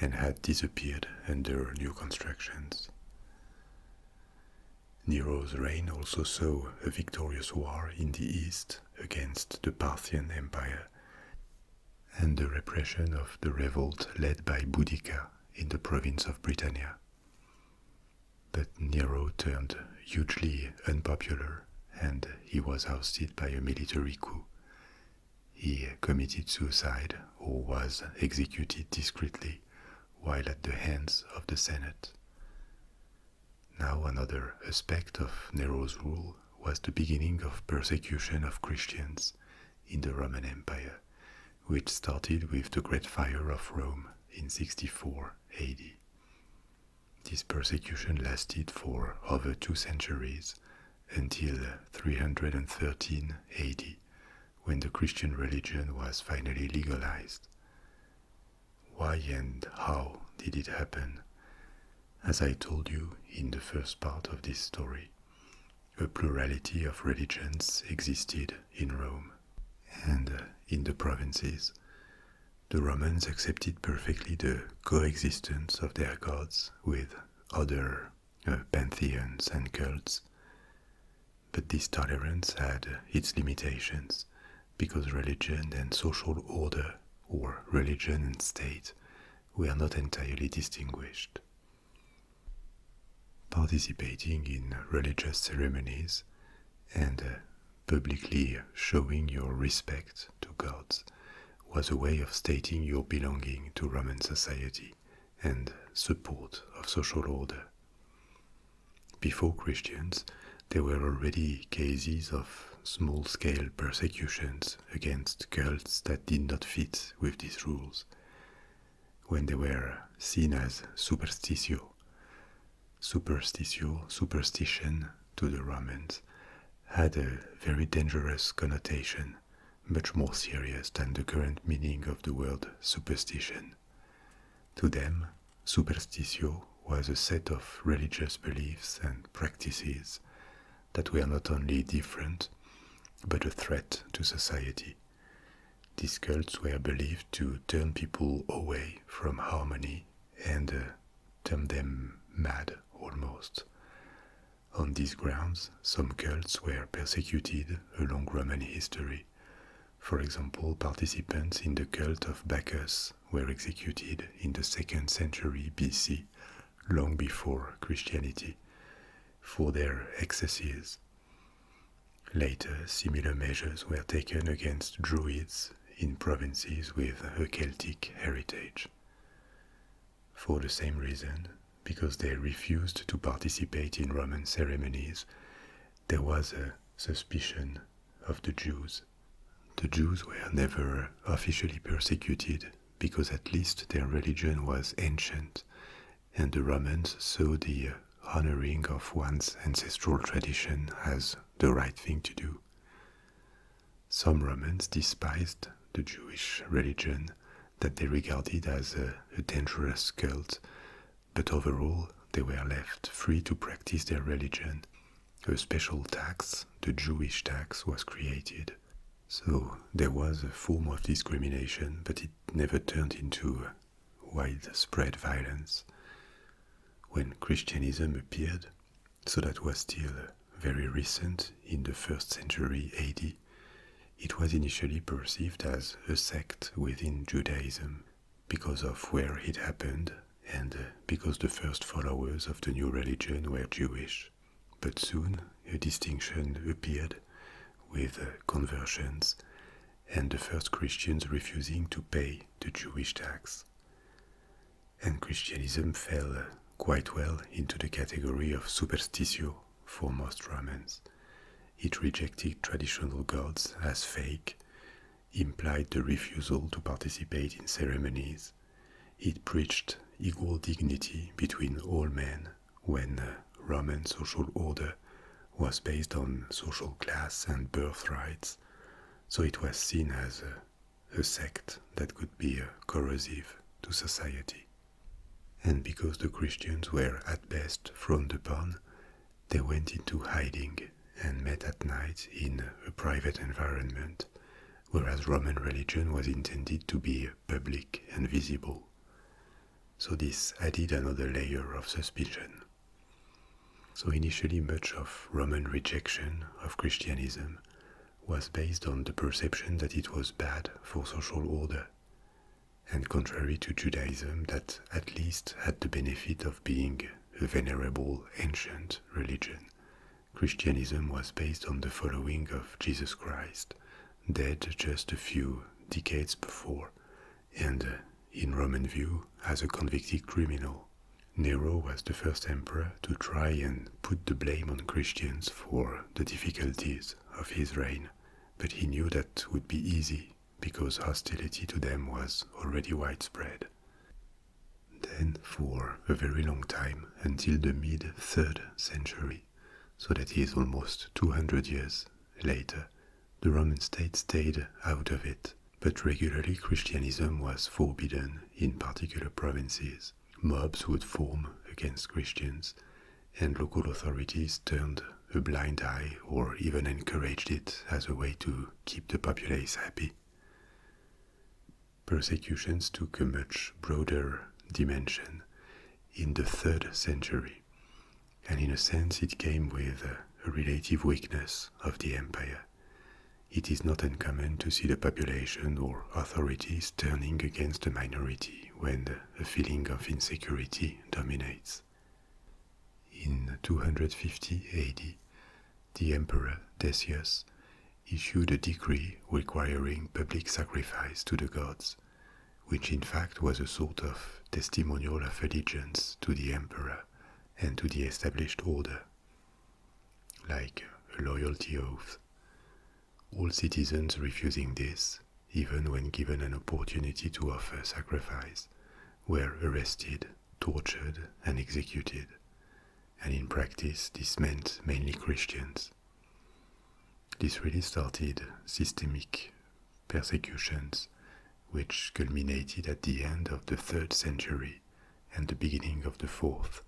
and had disappeared under new constructions. Nero's reign also saw a victorious war in the east against the Parthian Empire and the repression of the revolt led by Boudica in the province of Britannia. But Nero turned hugely unpopular and he was ousted by a military coup. He committed suicide or was executed discreetly while at the hands of the Senate. Now another aspect of Nero's rule was the beginning of persecution of Christians in the Roman Empire, which started with the Great Fire of Rome in 64 AD. This persecution lasted for over 2 centuries until 313 AD, when the Christian religion was finally legalized. Why and how did it happen? As I told you in the first part of this story, a plurality of religions existed in Rome and in the provinces. The Romans accepted perfectly the coexistence of their gods with other pantheons and cults. But this tolerance had its limitations because religion and social order, or religion and state, were not entirely distinguished. Participating in religious ceremonies and publicly showing your respect to gods was a way of stating your belonging to Roman society and support of social order. Before Christians, there were already cases of small-scale persecutions against cults that did not fit with these rules, when they were seen as superstitio. Superstition to the Romans, had a very dangerous connotation, much more serious than the current meaning of the word superstition. To them, superstitio was a set of religious beliefs and practices that were not only different, but a threat to society. These cults were believed to turn people away from harmony and turn them mad almost. On these grounds, some cults were persecuted along Roman history. For example, participants in the cult of Bacchus were executed in the 2nd century BC, long before Christianity, for their excesses. Later, similar measures were taken against Druids in provinces with a Celtic heritage. For the same reason, because they refused to participate in Roman ceremonies, there was a suspicion of the Jews. The Jews were never officially persecuted because at least their religion was ancient, and the Romans saw the honoring of one's ancestral tradition as the right thing to do. Some Romans despised the Jewish religion that they regarded as a dangerous cult, but overall they were left free to practice their religion. A special tax, the Jewish tax, was created. So there was a form of discrimination, but it never turned into widespread violence. When Christianism appeared, so that was still very recent in the 1st century AD, it was initially perceived as a sect within Judaism because of where it happened and because the first followers of the new religion were Jewish. But soon a distinction appeared with conversions and the first Christians refusing to pay the Jewish tax. And Christianism fell quite well into the category of superstitio for most Romans. It rejected traditional gods as fake, implied the refusal to participate in ceremonies. It preached equal dignity between all men when Roman social order was based on social class and birthrights, so it was seen as a sect that could be corrosive to society. And because the Christians were at best frowned upon, they went into hiding and met at night in a private environment, whereas Roman religion was intended to be public and visible. So this added another layer of suspicion. So initially much of Roman rejection of Christianism was based on the perception that it was bad for social order, and contrary to Judaism that at least had the benefit of being a venerable ancient religion, Christianism was based on the following of Jesus Christ, dead just a few decades before, and in Roman view as a convicted criminal. Nero was the first emperor to try and put the blame on Christians for the difficulties of his reign, but he knew that would be easy because hostility to them was already widespread. Then for a very long time, until the mid-3rd century, so that is almost 200 years later, the Roman state stayed out of it, but regularly Christianism was forbidden in particular provinces. Mobs would form against Christians, and local authorities turned a blind eye or even encouraged it as a way to keep the populace happy. Persecutions took a much broader dimension in the 3rd century, and in a sense it came with a relative weakness of the empire. It is not uncommon to see the population or authorities turning against a minority when a feeling of insecurity dominates. In 250 AD, the emperor Decius issued a decree requiring public sacrifice to the gods, which in fact was a sort of testimonial of allegiance to the emperor and to the established order, like a loyalty oath. all citizens refusing this, even when given an opportunity to offer sacrifice, were arrested, tortured, and executed, and in practice this meant mainly Christians. This really started systemic persecutions, which culminated at the end of the 3rd century and the beginning of the 4th.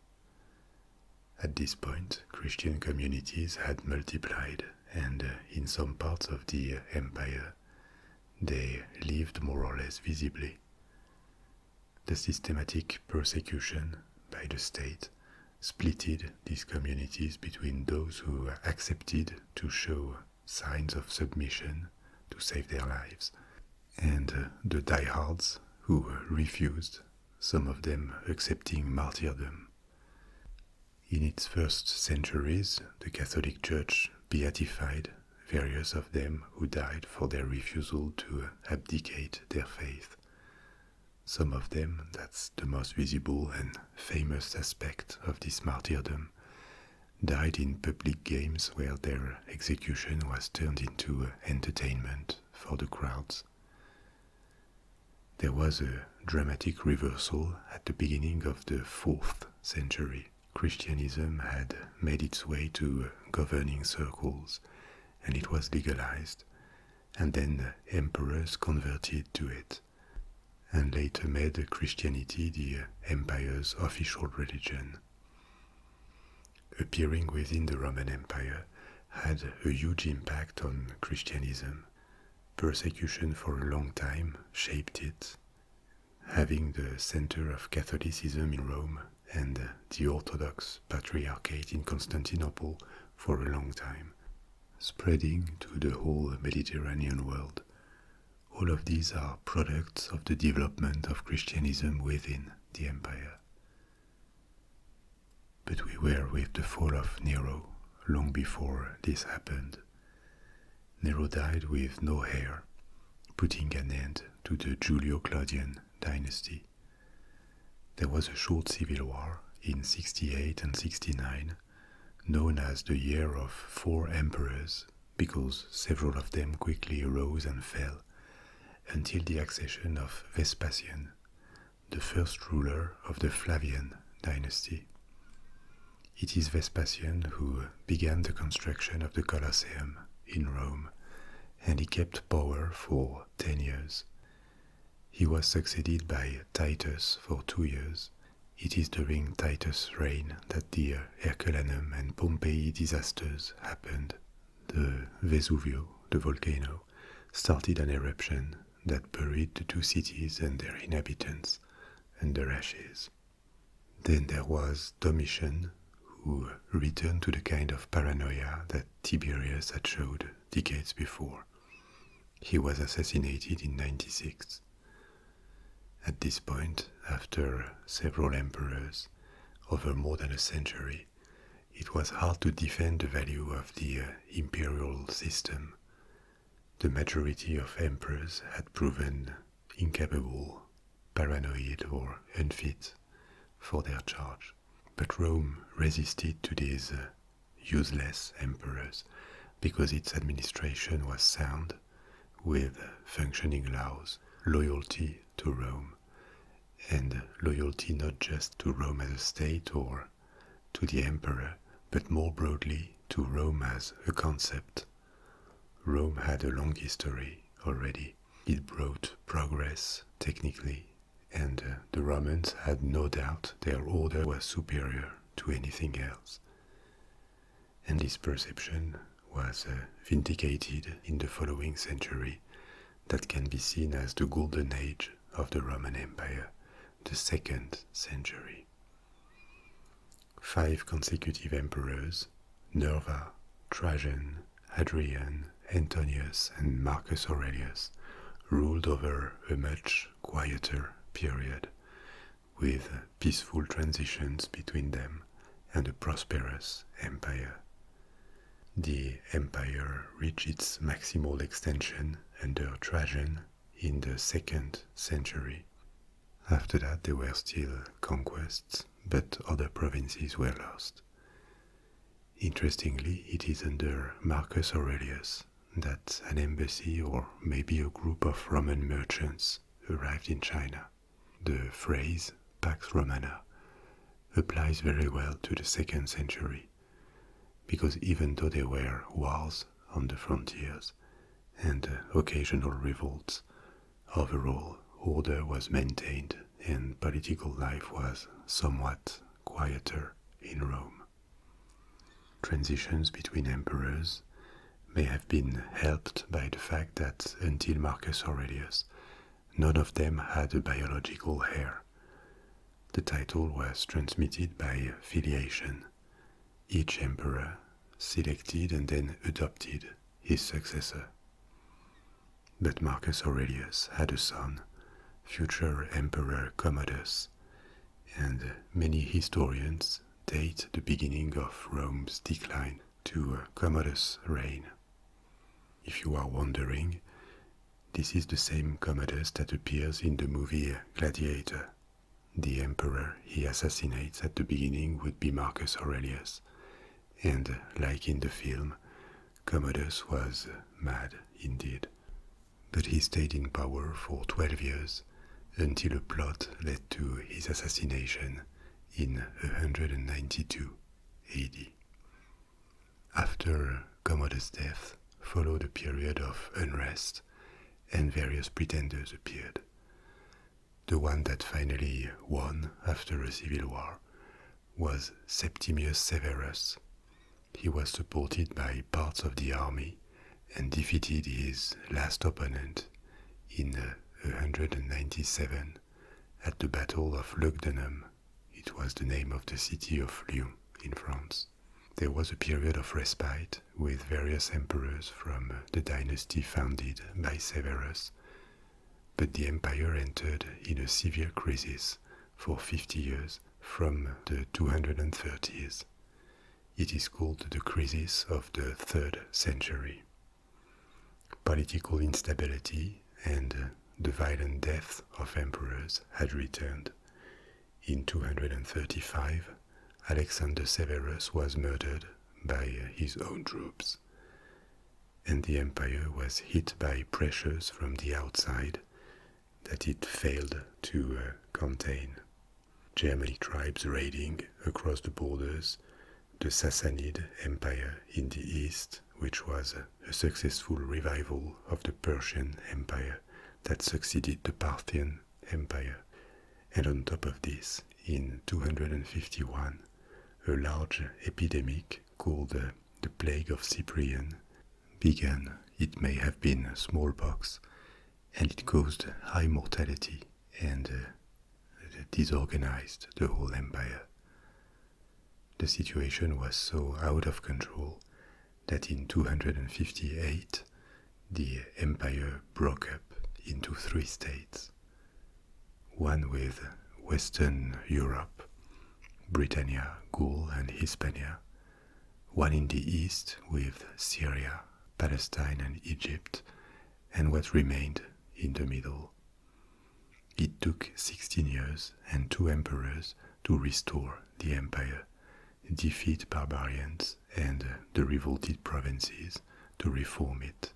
At this point, Christian communities had multiplied, and in some parts of the empire, they lived more or less visibly. The systematic persecution by the state splitted these communities between those who accepted to show signs of submission to save their lives, and the diehards who refused, some of them accepting martyrdom. In its first centuries, the Catholic Church beatified various of them who died for their refusal to abdicate their faith. Some of them, that's the most visible and famous aspect of this martyrdom, died in public games where their execution was turned into entertainment for the crowds. There was a dramatic reversal at the beginning of the 4th century. Christianism had made its way to governing circles, and it was legalized, and then emperors converted to it, and later made Christianity the empire's official religion. Appearing within the Roman Empire had a huge impact on Christianism. Persecution for a long time shaped it, having the center of Catholicism in Rome and the Orthodox Patriarchate in Constantinople for a long time, spreading to the whole Mediterranean world. All of these are products of the development of Christianism within the empire. But we were with the fall of Nero long before this happened. Nero died with no heir, putting an end to the Julio-Claudian dynasty. There was a short civil war in 68 and 69, known as the Year of 4 Emperors, because several of them quickly arose and fell, until the accession of Vespasian, the first ruler of the Flavian dynasty. It is Vespasian who began the construction of the Colosseum in Rome, and he kept power for 10 years. He was succeeded by Titus for 2 years. It is during Titus' reign that the Herculanum and Pompey disasters happened. The Vesuvio, the volcano, started an eruption that buried the 2 cities and their inhabitants under ashes. Then there was Domitian, who returned to the kind of paranoia that Tiberius had showed decades before. He was assassinated in 96. At this point, after several emperors, over more than a century, it was hard to defend the value of the imperial system. The majority of emperors had proven incapable, paranoid, or unfit for their charge. But Rome resisted to these useless emperors because its administration was sound, with functioning laws, loyalty to Rome, and loyalty not just to Rome as a state or to the emperor, but more broadly to Rome as a concept. Rome had a long history already. It brought progress technically, and the Romans had no doubt their order was superior to anything else. And this perception was vindicated in the following century that can be seen as the golden age of the Roman Empire, the 2nd century. 5 consecutive emperors, Nerva, Trajan, Hadrian, Antonius, and Marcus Aurelius, ruled over a much quieter period, with peaceful transitions between them and a prosperous empire. The empire reached its maximal extension under Trajan in the 2nd century. After that there were still conquests, but other provinces were lost. Interestingly, it is under Marcus Aurelius that an embassy or maybe a group of Roman merchants arrived in China. The phrase Pax Romana applies very well to the 2nd century, because even though there were wars on the frontiers and occasional revolts, overall order was maintained and political life was somewhat quieter in Rome. Transitions between emperors may have been helped by the fact that until Marcus Aurelius, none of them had a biological heir. The title was transmitted by filiation. Each emperor selected and then adopted his successor. But Marcus Aurelius had a son, future Emperor Commodus, and many historians date the beginning of Rome's decline to Commodus' reign. If you are wondering, this is the same Commodus that appears in the movie Gladiator. The emperor he assassinates at the beginning would be Marcus Aurelius, and like in the film, Commodus was mad indeed. But he stayed in power for 12 years until a plot led to his assassination in 192 AD. After Commodus' death followed a period of unrest, and various pretenders appeared. The one that finally won after a civil war was Septimius Severus. He was supported by parts of the army and defeated his last opponent in 197 at the Battle of Lugdunum. It was the name of the city of Lyon in France. There was a period of respite with various emperors from the dynasty founded by Severus, but the empire entered in a severe crisis for 50 years from the 230s. It is called the crisis of the 3rd century. Political instability and the violent death of emperors had returned. In 235, Alexander Severus was murdered by his own troops, and the empire was hit by pressures from the outside that it failed to contain. Germanic tribes raiding across the borders, the Sassanid Empire in the east, which was a successful revival of the Persian Empire that succeeded the Parthian Empire. And on top of this, in 251, a large epidemic called the Plague of Cyprian began. It may have been smallpox, and it caused high mortality and disorganized the whole empire. The situation was so out of control that in 258 the empire broke up into 3 states, one with Western Europe, Britannia, Gaul and Hispania, one in the east with Syria, Palestine and Egypt, and what remained in the middle. It took 16 years and 2 emperors to restore the empire, defeat barbarians and the revolted provinces, to reform it.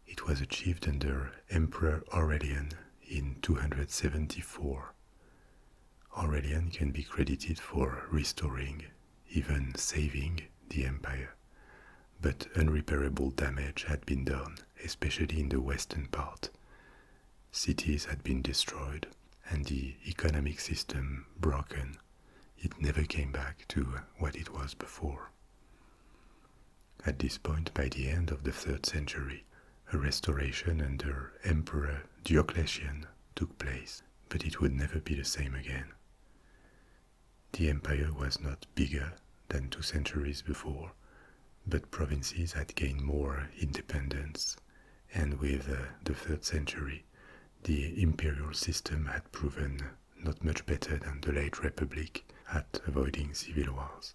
It was achieved under Emperor Aurelian in 274. Aurelian can be credited for restoring, even saving, the empire, but unrepairable damage had been done, especially in the western part. Cities had been destroyed and the economic system broken. It never came back to what it was before. At this point, by the end of the 3rd century, a restoration under Emperor Diocletian took place, but it would never be the same again. The empire was not bigger than 2 centuries before, but provinces had gained more independence, and with the 3rd century, the imperial system had proven not much better than the late Republic at avoiding civil wars.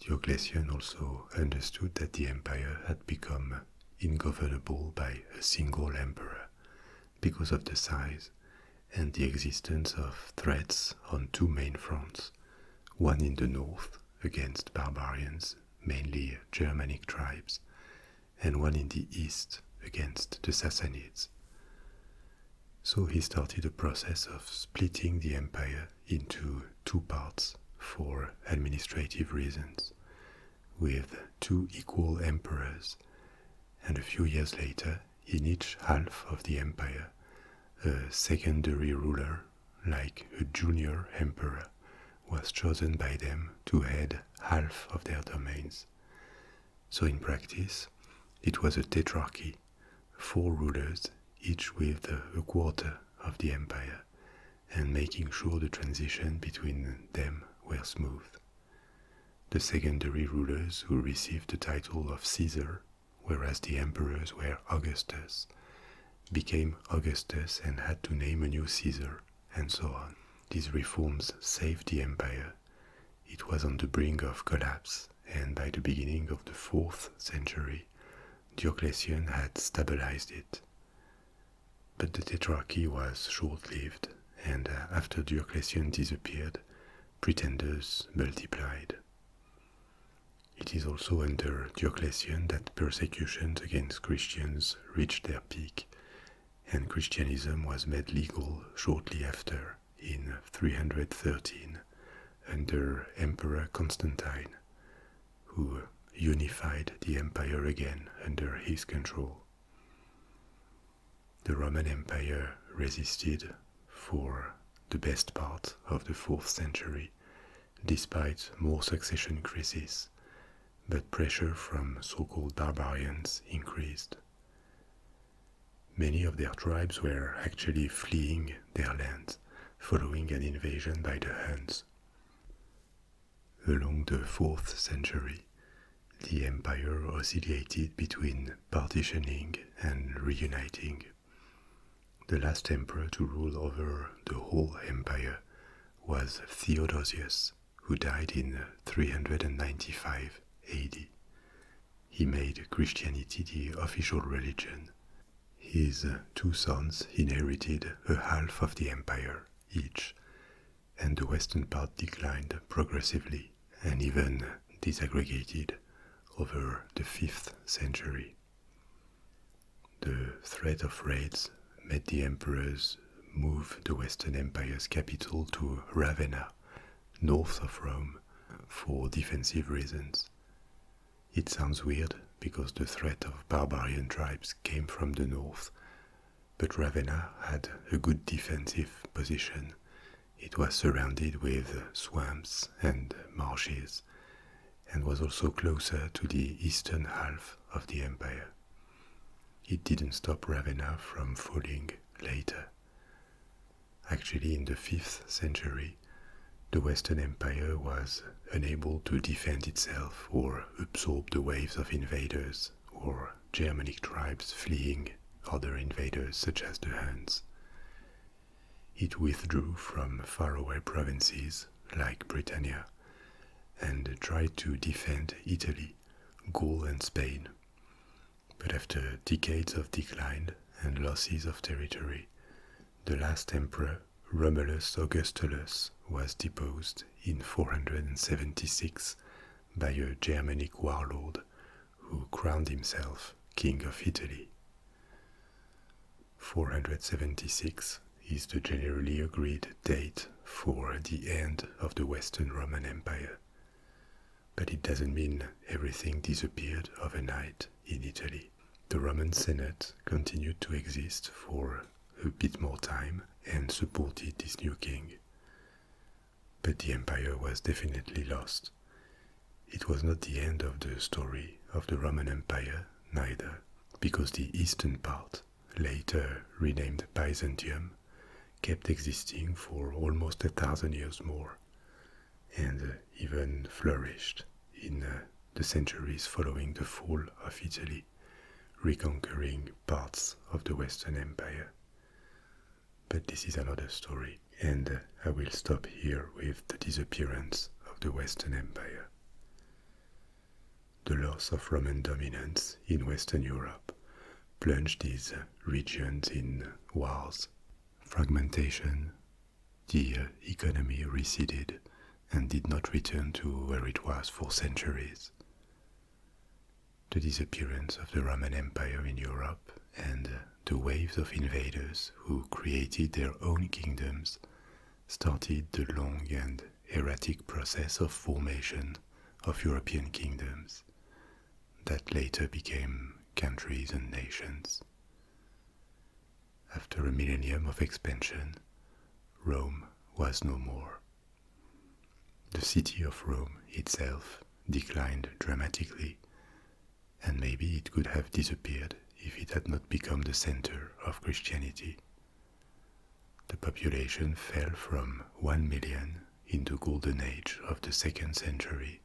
Diocletian also understood that the empire had become ungovernable by a single emperor because of the size and the existence of threats on 2 main fronts, one in the north against barbarians, mainly Germanic tribes, and one in the east against the Sassanids. So he started a process of splitting the empire into two parts for administrative reasons, with two equal emperors, and a few years later, in each half of the empire, a secondary ruler, like a junior emperor, was chosen by them to head half of their domains. So in practice, it was a tetrarchy, 4 rulers, each with a quarter of the empire, and making sure the transition between them were smooth. The secondary rulers who received the title of Caesar, whereas the emperors were Augustus, became Augustus and had to name a new Caesar, and so on. These reforms saved the empire. It was on the brink of collapse, and by the beginning of the 4th century, Diocletian had stabilized it. But the tetrarchy was short-lived, and after Diocletian disappeared, pretenders multiplied. It is also under Diocletian that persecutions against Christians reached their peak, and Christianism was made legal shortly after, in 313, under Emperor Constantine, who unified the empire again under his control. The Roman Empire resisted for the best part of the 4th century, despite more succession crises, but pressure from so-called barbarians increased. Many of their tribes were actually fleeing their lands following an invasion by the Huns. Along the 4th century, the empire oscillated between partitioning and reuniting. The last emperor to rule over the whole empire was Theodosius, who died in 395 AD. He made Christianity the official religion. His 2 sons inherited a half of the empire each, and the western part declined progressively and even disaggregated over the 5th century. The threat of raids made the emperors move the Western Empire's capital to Ravenna, north of Rome, for defensive reasons. It sounds weird because the threat of barbarian tribes came from the north, but Ravenna had a good defensive position. It was surrounded with swamps and marshes, and was also closer to the eastern half of the empire. It didn't stop Ravenna from falling later. Actually, in the 5th century, the Western Empire was unable to defend itself or absorb the waves of invaders or Germanic tribes fleeing other invaders such as the Huns. It withdrew from faraway provinces like Britannia and tried to defend Italy, Gaul and Spain. But after decades of decline and losses of territory, the last emperor, Romulus Augustulus, was deposed in 476 by a Germanic warlord who crowned himself King of Italy. 476 is the generally agreed date for the end of the Western Roman Empire. But it doesn't mean everything disappeared overnight in Italy. The Roman Senate continued to exist for a bit more time and supported this new king. But the empire was definitely lost. It was not the end of the story of the Roman Empire, neither, because the eastern part, later renamed Byzantium, kept existing for almost 1,000 years more, and even flourished in the centuries following the fall of Italy, reconquering parts of the Western Empire. But this is another story, and I will stop here with the disappearance of the Western Empire. The loss of Roman dominance in Western Europe plunged these regions in wars, fragmentation. The economy receded and did not return to where it was for centuries. The disappearance of the Roman Empire in Europe and the waves of invaders who created their own kingdoms started the long and erratic process of formation of European kingdoms that later became countries and nations. After a millennium of expansion, Rome was no more. The city of Rome itself declined dramatically, and maybe it could have disappeared if it had not become the center of Christianity. The population fell from 1 million in the golden age of the 2nd century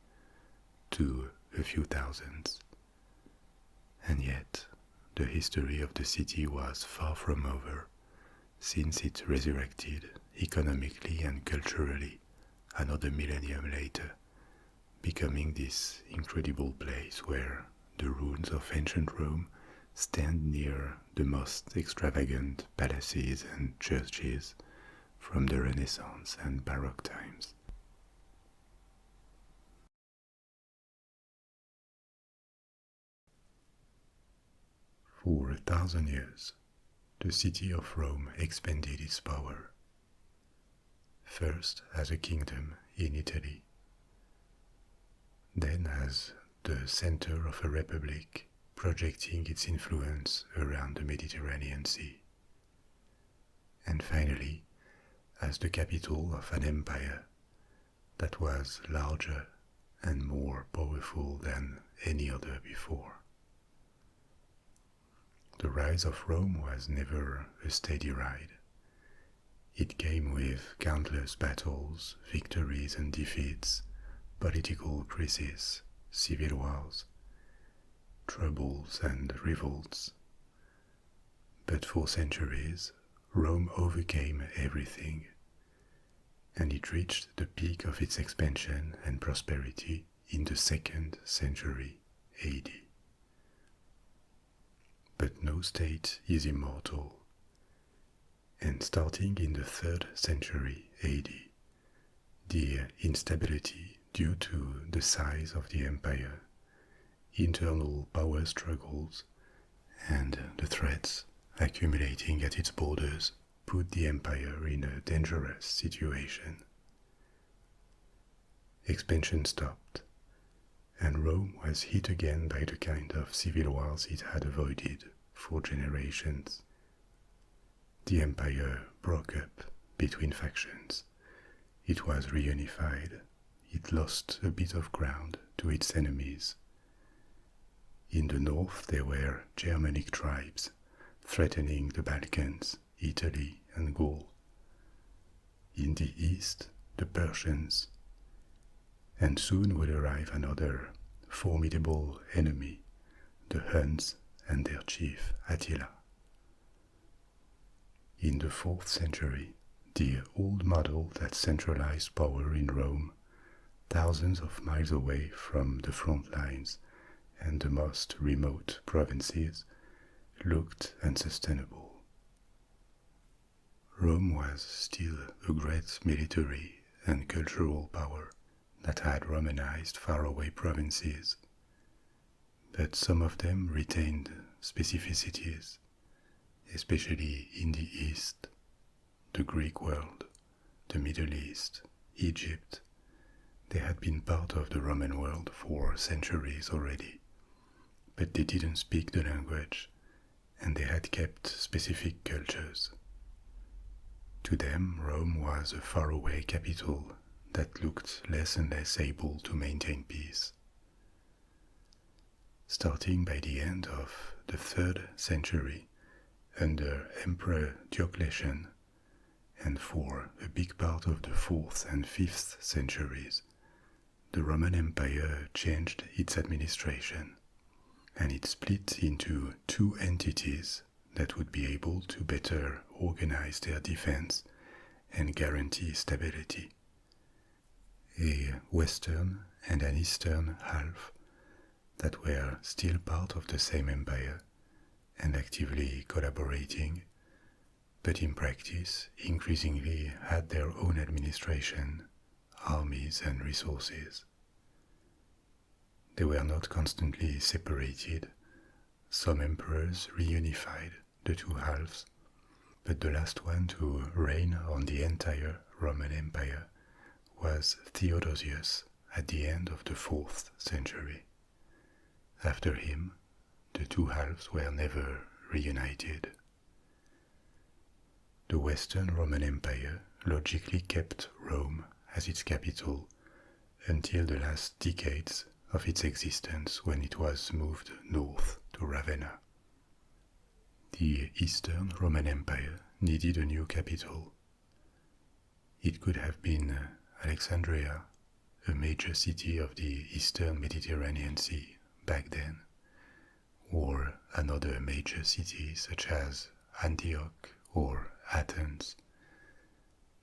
to a few thousands. And yet, the history of the city was far from over, since it resurrected economically and culturally another millennium later, becoming this incredible place where the ruins of ancient Rome stand near the most extravagant palaces and churches from the Renaissance and Baroque times. For 1,000 years, the city of Rome expanded its power, first as a kingdom in Italy, then as the center of a republic projecting its influence around the Mediterranean Sea, and finally as the capital of an empire that was larger and more powerful than any other before. The rise of Rome was never a steady ride. It came with countless battles, victories and defeats, political crises, civil wars, troubles and revolts. But for centuries, Rome overcame everything, and it reached the peak of its expansion and prosperity in the 2nd century AD. But no state is immortal, and starting in the 3rd century AD, the instability due to the size of the empire, internal power struggles, and the threats accumulating at its borders put the empire in a dangerous situation. Expansion stopped, and Rome was hit again by the kind of civil wars it had avoided for generations. The empire broke up between factions. It was reunified. It lost a bit of ground to its enemies. In the north there were Germanic tribes threatening the Balkans, Italy and Gaul. In the east, the Persians, and soon would arrive another formidable enemy, the Huns and their chief Attila. In the 4th century, the old model that centralized power in Rome, thousands of miles away from the front lines and the most remote provinces, looked unsustainable. Rome was still a great military and cultural power that had Romanized faraway provinces, but some of them retained specificities, especially in the East, the Greek world, the Middle East, Egypt. They had been part of the Roman world for centuries already, but they didn't speak the language, and they had kept specific cultures. To them, Rome was a faraway capital that looked less and less able to maintain peace. Starting by the end of the 3rd century, under Emperor Diocletian, and for a big part of the 4th and 5th centuries, the Roman Empire changed its administration, and it split into 2 entities that would be able to better organize their defense and guarantee stability. A western and an eastern half that were still part of the same empire and actively collaborating, but in practice increasingly had their own administration, armies and resources. They were not constantly separated. Some emperors reunified the two halves, but the last one to reign on the entire Roman Empire was Theodosius at the end of the 4th century. After him, the two halves were never reunited. The Western Roman Empire logically kept Rome as its capital until the last decades of its existence, when it was moved north to Ravenna. The Eastern Roman Empire needed a new capital. It could have been Alexandria, a major city of the Eastern Mediterranean Sea back then, or another major city such as Antioch or Athens.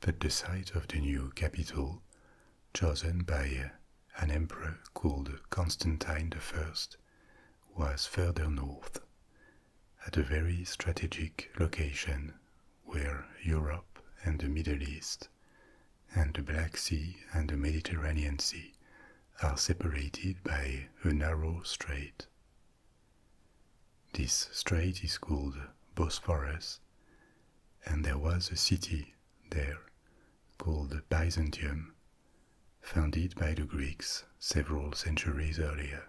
But the site of the new capital, chosen by an emperor called Constantine I, was further north, at a very strategic location where Europe and the Middle East and the Black Sea and the Mediterranean Sea are separated by a narrow strait. This strait is called Bosphorus, and there was a city there called Byzantium, founded by the Greeks several centuries earlier.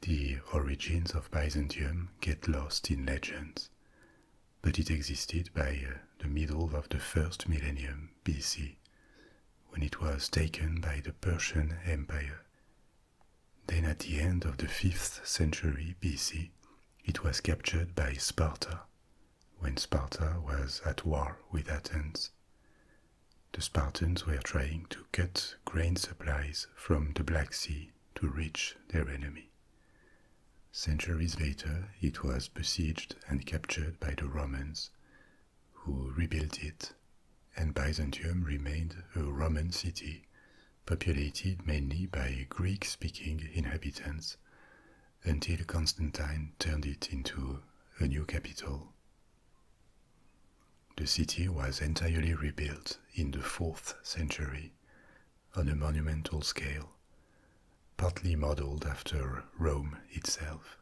The origins of Byzantium get lost in legends, but it existed by the middle of the 1st millennium BC, when it was taken by the Persian Empire. Then at the end of the 5th century BC, it was captured by Sparta, when Sparta was at war with Athens. The Spartans were trying to cut grain supplies from the Black Sea to reach their enemy. Centuries later, it was besieged and captured by the Romans, who rebuilt it, and Byzantium remained a Roman city, populated mainly by Greek-speaking inhabitants, until Constantine turned it into a new capital. The city was entirely rebuilt in the 4th century on a monumental scale, partly modeled after Rome itself.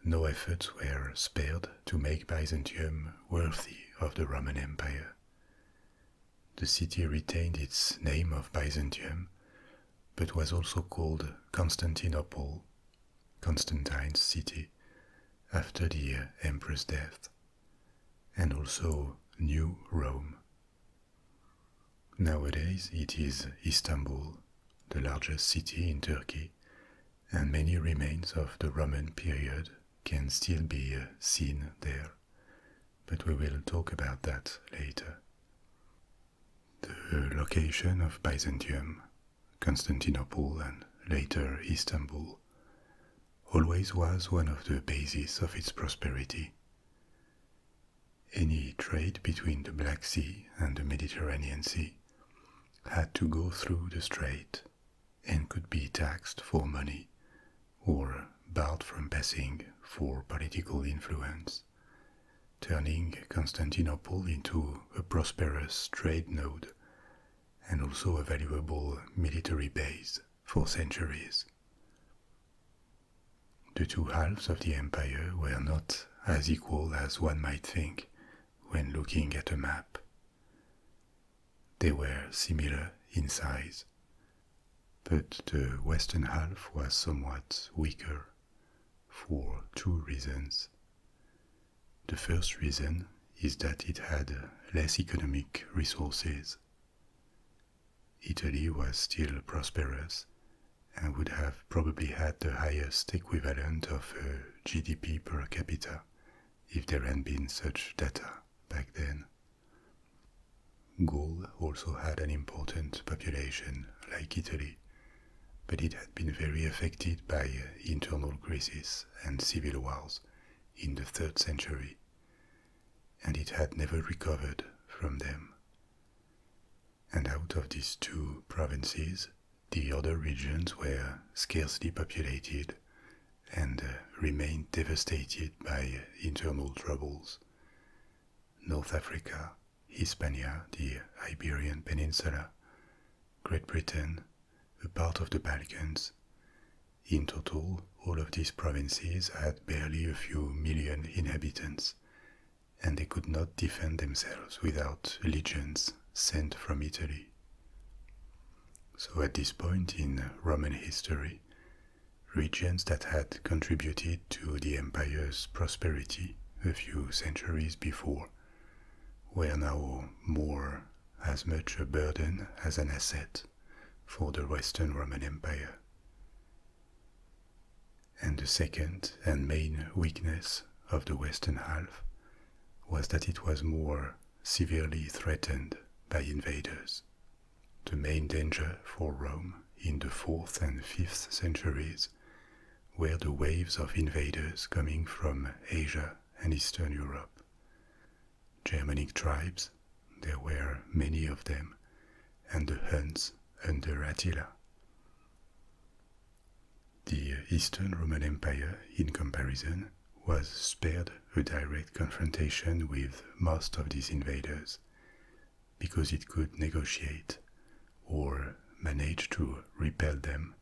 No efforts were spared to make Byzantium worthy of the Roman Empire. The city retained its name of Byzantium, but was also called Constantinople, Constantine's city, after the emperor's death, and also New Rome. Nowadays it is Istanbul, the largest city in Turkey, and many remains of the Roman period can still be seen there, but we will talk about that later. The location of Byzantium, Constantinople, and later Istanbul always was one of the bases of its prosperity. Any trade between the Black Sea and the Mediterranean Sea had to go through the strait and could be taxed for money or barred from passing for political influence, turning Constantinople into a prosperous trade node and also a valuable military base for centuries. The two halves of the empire were not as equal as one might think when looking at a map. They were similar in size, but the western half was somewhat weaker for two reasons. The first reason is that it had less economic resources. Italy was still prosperous and would have probably had the highest equivalent of a GDP per capita if there had been such data back then. Gaul also had an important population like Italy, but it had been very affected by internal crises and civil wars in the 3rd century, and it had never recovered from them. And out of these two provinces, the other regions were scarcely populated and remained devastated by internal troubles. North Africa, Hispania, the Iberian Peninsula, Great Britain, a part of the Balkans. In total, all of these provinces had barely a few million inhabitants, and they could not defend themselves without legions sent from Italy. So at this point in Roman history, regions that had contributed to the empire's prosperity a few centuries before were now more as much a burden as an asset for the Western Roman Empire. And the second and main weakness of the Western half was that it was more severely threatened by invaders. The main danger for Rome in the 4th and 5th centuries were the waves of invaders coming from Asia and Eastern Europe. Germanic tribes, there were many of them, and the Huns under Attila. The Eastern Roman Empire, in comparison, was spared a direct confrontation with most of these invaders, because it could negotiate or manage to repel them,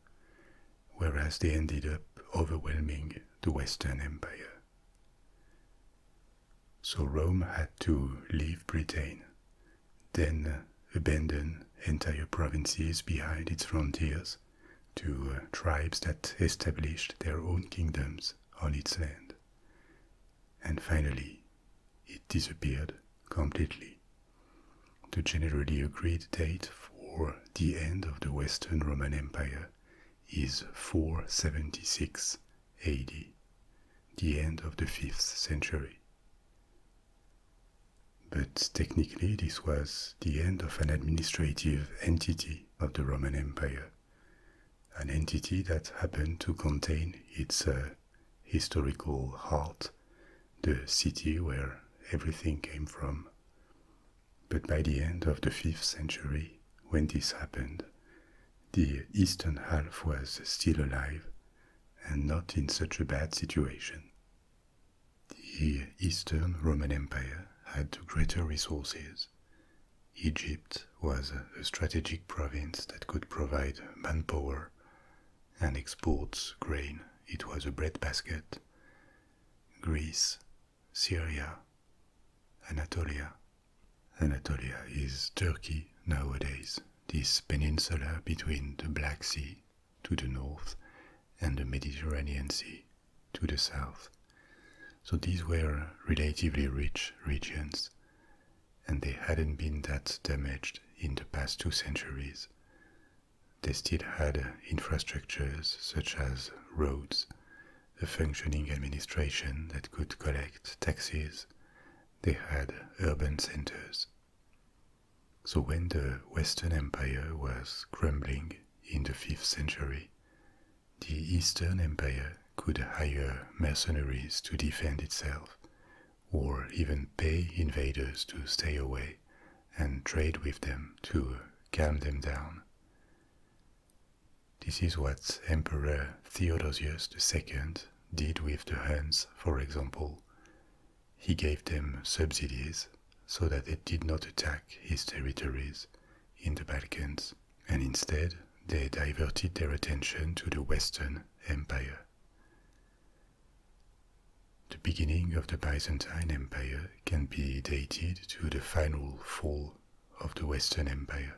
whereas they ended up overwhelming the Western Empire. So Rome had to leave Britain, then abandon entire provinces behind its frontiers to tribes that established their own kingdoms on its land. And finally, it disappeared completely. The generally agreed date for the end of the Western Roman Empire is 476 AD, the end of the 5th century. But technically this was the end of an administrative entity of the Roman Empire, an entity that happened to contain its historical heart, the city where everything came from. But by the end of the 5th century, when this happened, the eastern half was still alive and not in such a bad situation. The Eastern Roman Empire had greater resources. Egypt was a strategic province that could provide manpower and export grain. It was a breadbasket. Greece, Syria, Anatolia. Anatolia is Turkey nowadays, this peninsula between the Black Sea to the north and the Mediterranean Sea to the south. So these were relatively rich regions, and they hadn't been that damaged in the past 2 centuries. They still had infrastructures such as roads, a functioning administration that could collect taxes. They had urban centers. So when the Western Empire was crumbling in the 5th century, the Eastern Empire could hire mercenaries to defend itself, or even pay invaders to stay away and trade with them to calm them down. This is what Emperor Theodosius II did with the Huns, for example. He gave them subsidies so that they did not attack his territories in the Balkans, and instead they diverted their attention to the Western Empire. The beginning of the Byzantine Empire can be dated to the final fall of the Western Empire.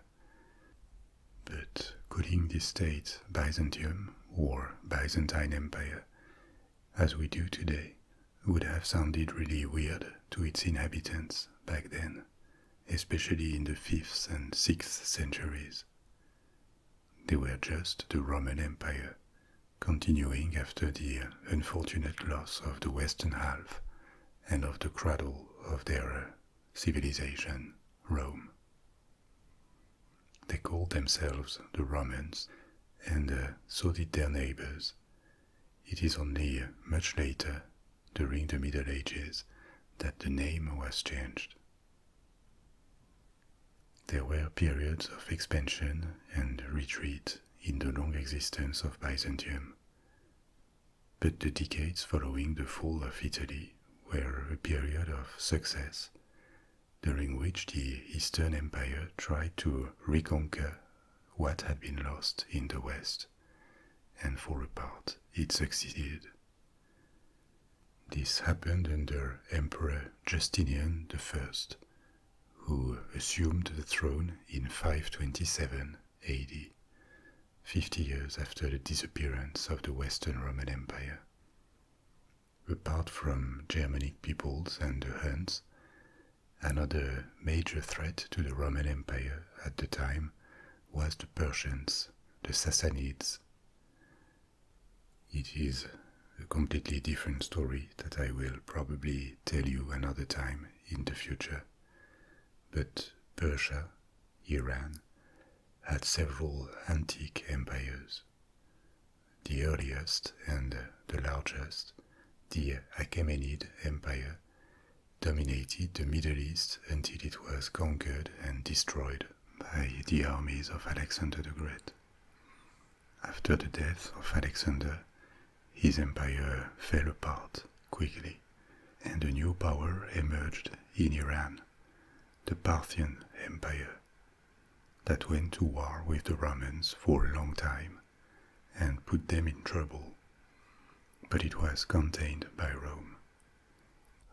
But calling this state Byzantium or Byzantine Empire, as we do today, would have sounded really weird to its inhabitants back then, especially in the 5th and 6th centuries. They were just the Roman Empire, continuing after the unfortunate loss of the Western half and of the cradle of their civilization, Rome. They called themselves the Romans, and so did their neighbors. It is only much later, during the Middle Ages, that the name was changed. There were periods of expansion and retreat in the long existence of Byzantium, but the decades following the fall of Italy were a period of success, during which the Eastern Empire tried to reconquer what had been lost in the West, and for a part it succeeded. This happened under Emperor Justinian I, who assumed the throne in 527 AD, 50 years after the disappearance of the Western Roman Empire. Apart from Germanic peoples and the Huns, another major threat to the Roman Empire at the time was the Persians, the Sassanids. It is a completely different story that I will probably tell you another time in the future. But Persia, Iran, had several antique empires. The earliest and the largest, the Achaemenid Empire, dominated the Middle East until it was conquered and destroyed by the armies of Alexander the Great. After the death of Alexander, his empire fell apart quickly, and a new power emerged in Iran, the Parthian Empire, that went to war with the Romans for a long time and put them in trouble, but it was contained by Rome.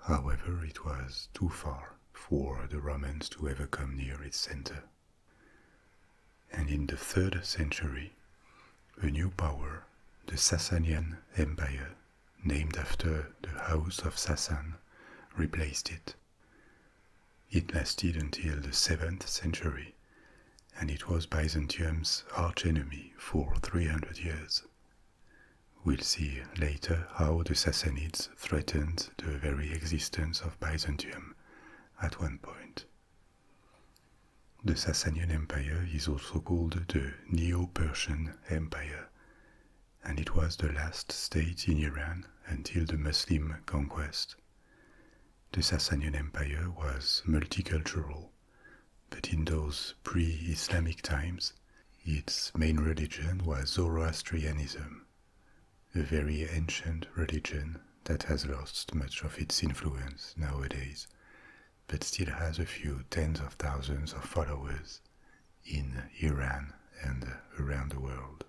However, it was too far for the Romans to ever come near its center. And in the 3rd century, a new power, the Sasanian Empire, named after the House of Sassan, replaced it. It lasted until the 7th century, and it was Byzantium's archenemy for 300 years. We'll see later how the Sassanids threatened the very existence of Byzantium at one point. The Sasanian Empire is also called the Neo-Persian Empire, and it was the last state in Iran until the Muslim conquest. The Sasanian Empire was multicultural, but in those pre-Islamic times, its main religion was Zoroastrianism, a very ancient religion that has lost much of its influence nowadays, but still has a few tens of thousands of followers in Iran and around the world.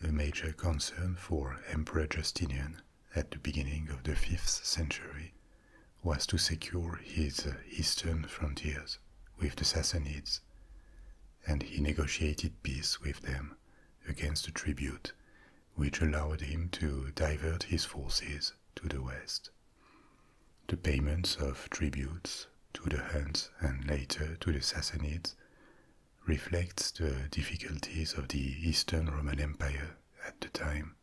A major concern for Emperor Justinian at the beginning of the 5th century was to secure his eastern frontiers with the Sassanids, and he negotiated peace with them against a tribute which allowed him to divert his forces to the west. The payments of tributes to the Huns and later to the Sassanids reflects the difficulties of the Eastern Roman Empire at the time.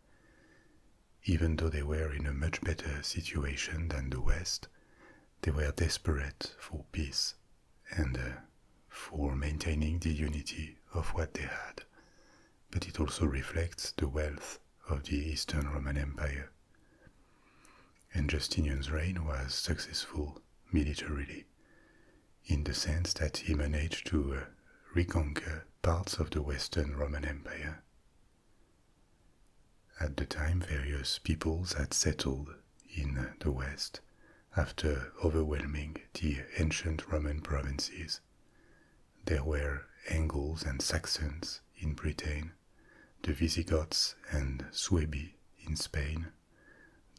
Even though they were in a much better situation than the West, they were desperate for peace and for maintaining the unity of what they had. But it also reflects the wealth of the Eastern Roman Empire. And Justinian's reign was successful militarily, in the sense that he managed to reconquer parts of the Western Roman Empire. At the time, various peoples had settled in the West after overwhelming the ancient Roman provinces. There were Angles and Saxons in Britain, the Visigoths and Suebi in Spain,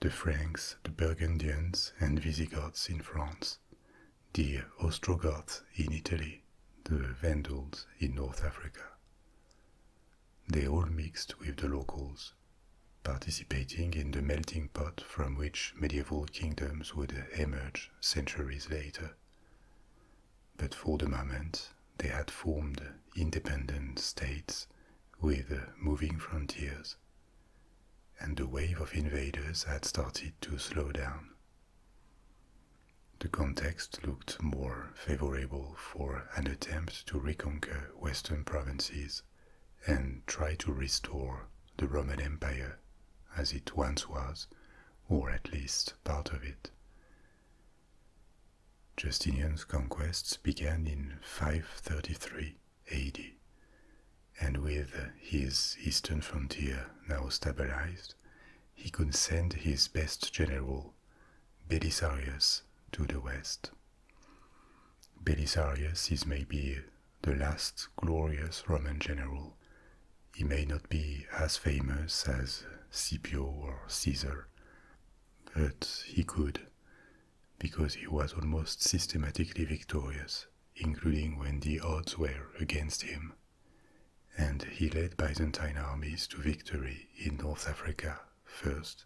the Franks, the Burgundians and Visigoths in France, the Ostrogoths in Italy, the Vandals in North Africa. They all mixed with the locals, participating in the melting pot from which medieval kingdoms would emerge centuries later. But for the moment, they had formed independent states with moving frontiers, and the wave of invaders had started to slow down. The context looked more favorable for an attempt to reconquer Western provinces and try to restore the Roman Empire as it once was, or at least part of it. Justinian's conquests began in 533 AD, and with his eastern frontier now stabilized, he could send his best general, Belisarius, to the west. Belisarius is maybe the last glorious Roman general. He may not be as famous as Scipio or Caesar, but he could, because he was almost systematically victorious, including when the odds were against him, and he led Byzantine armies to victory in North Africa first,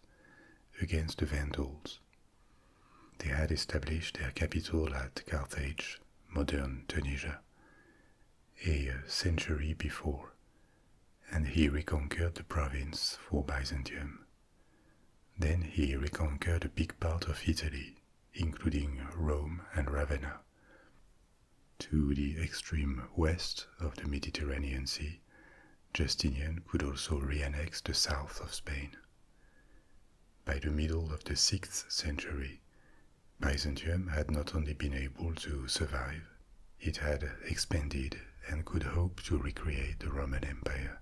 against the Vandals. They had established their capital at Carthage, modern Tunisia, a century before, and he reconquered the province for Byzantium. Then he reconquered a big part of Italy, including Rome and Ravenna. To the extreme west of the Mediterranean Sea, Justinian could also re-annex the south of Spain. By the middle of the 6th century, Byzantium had not only been able to survive, it had expanded and could hope to recreate the Roman Empire.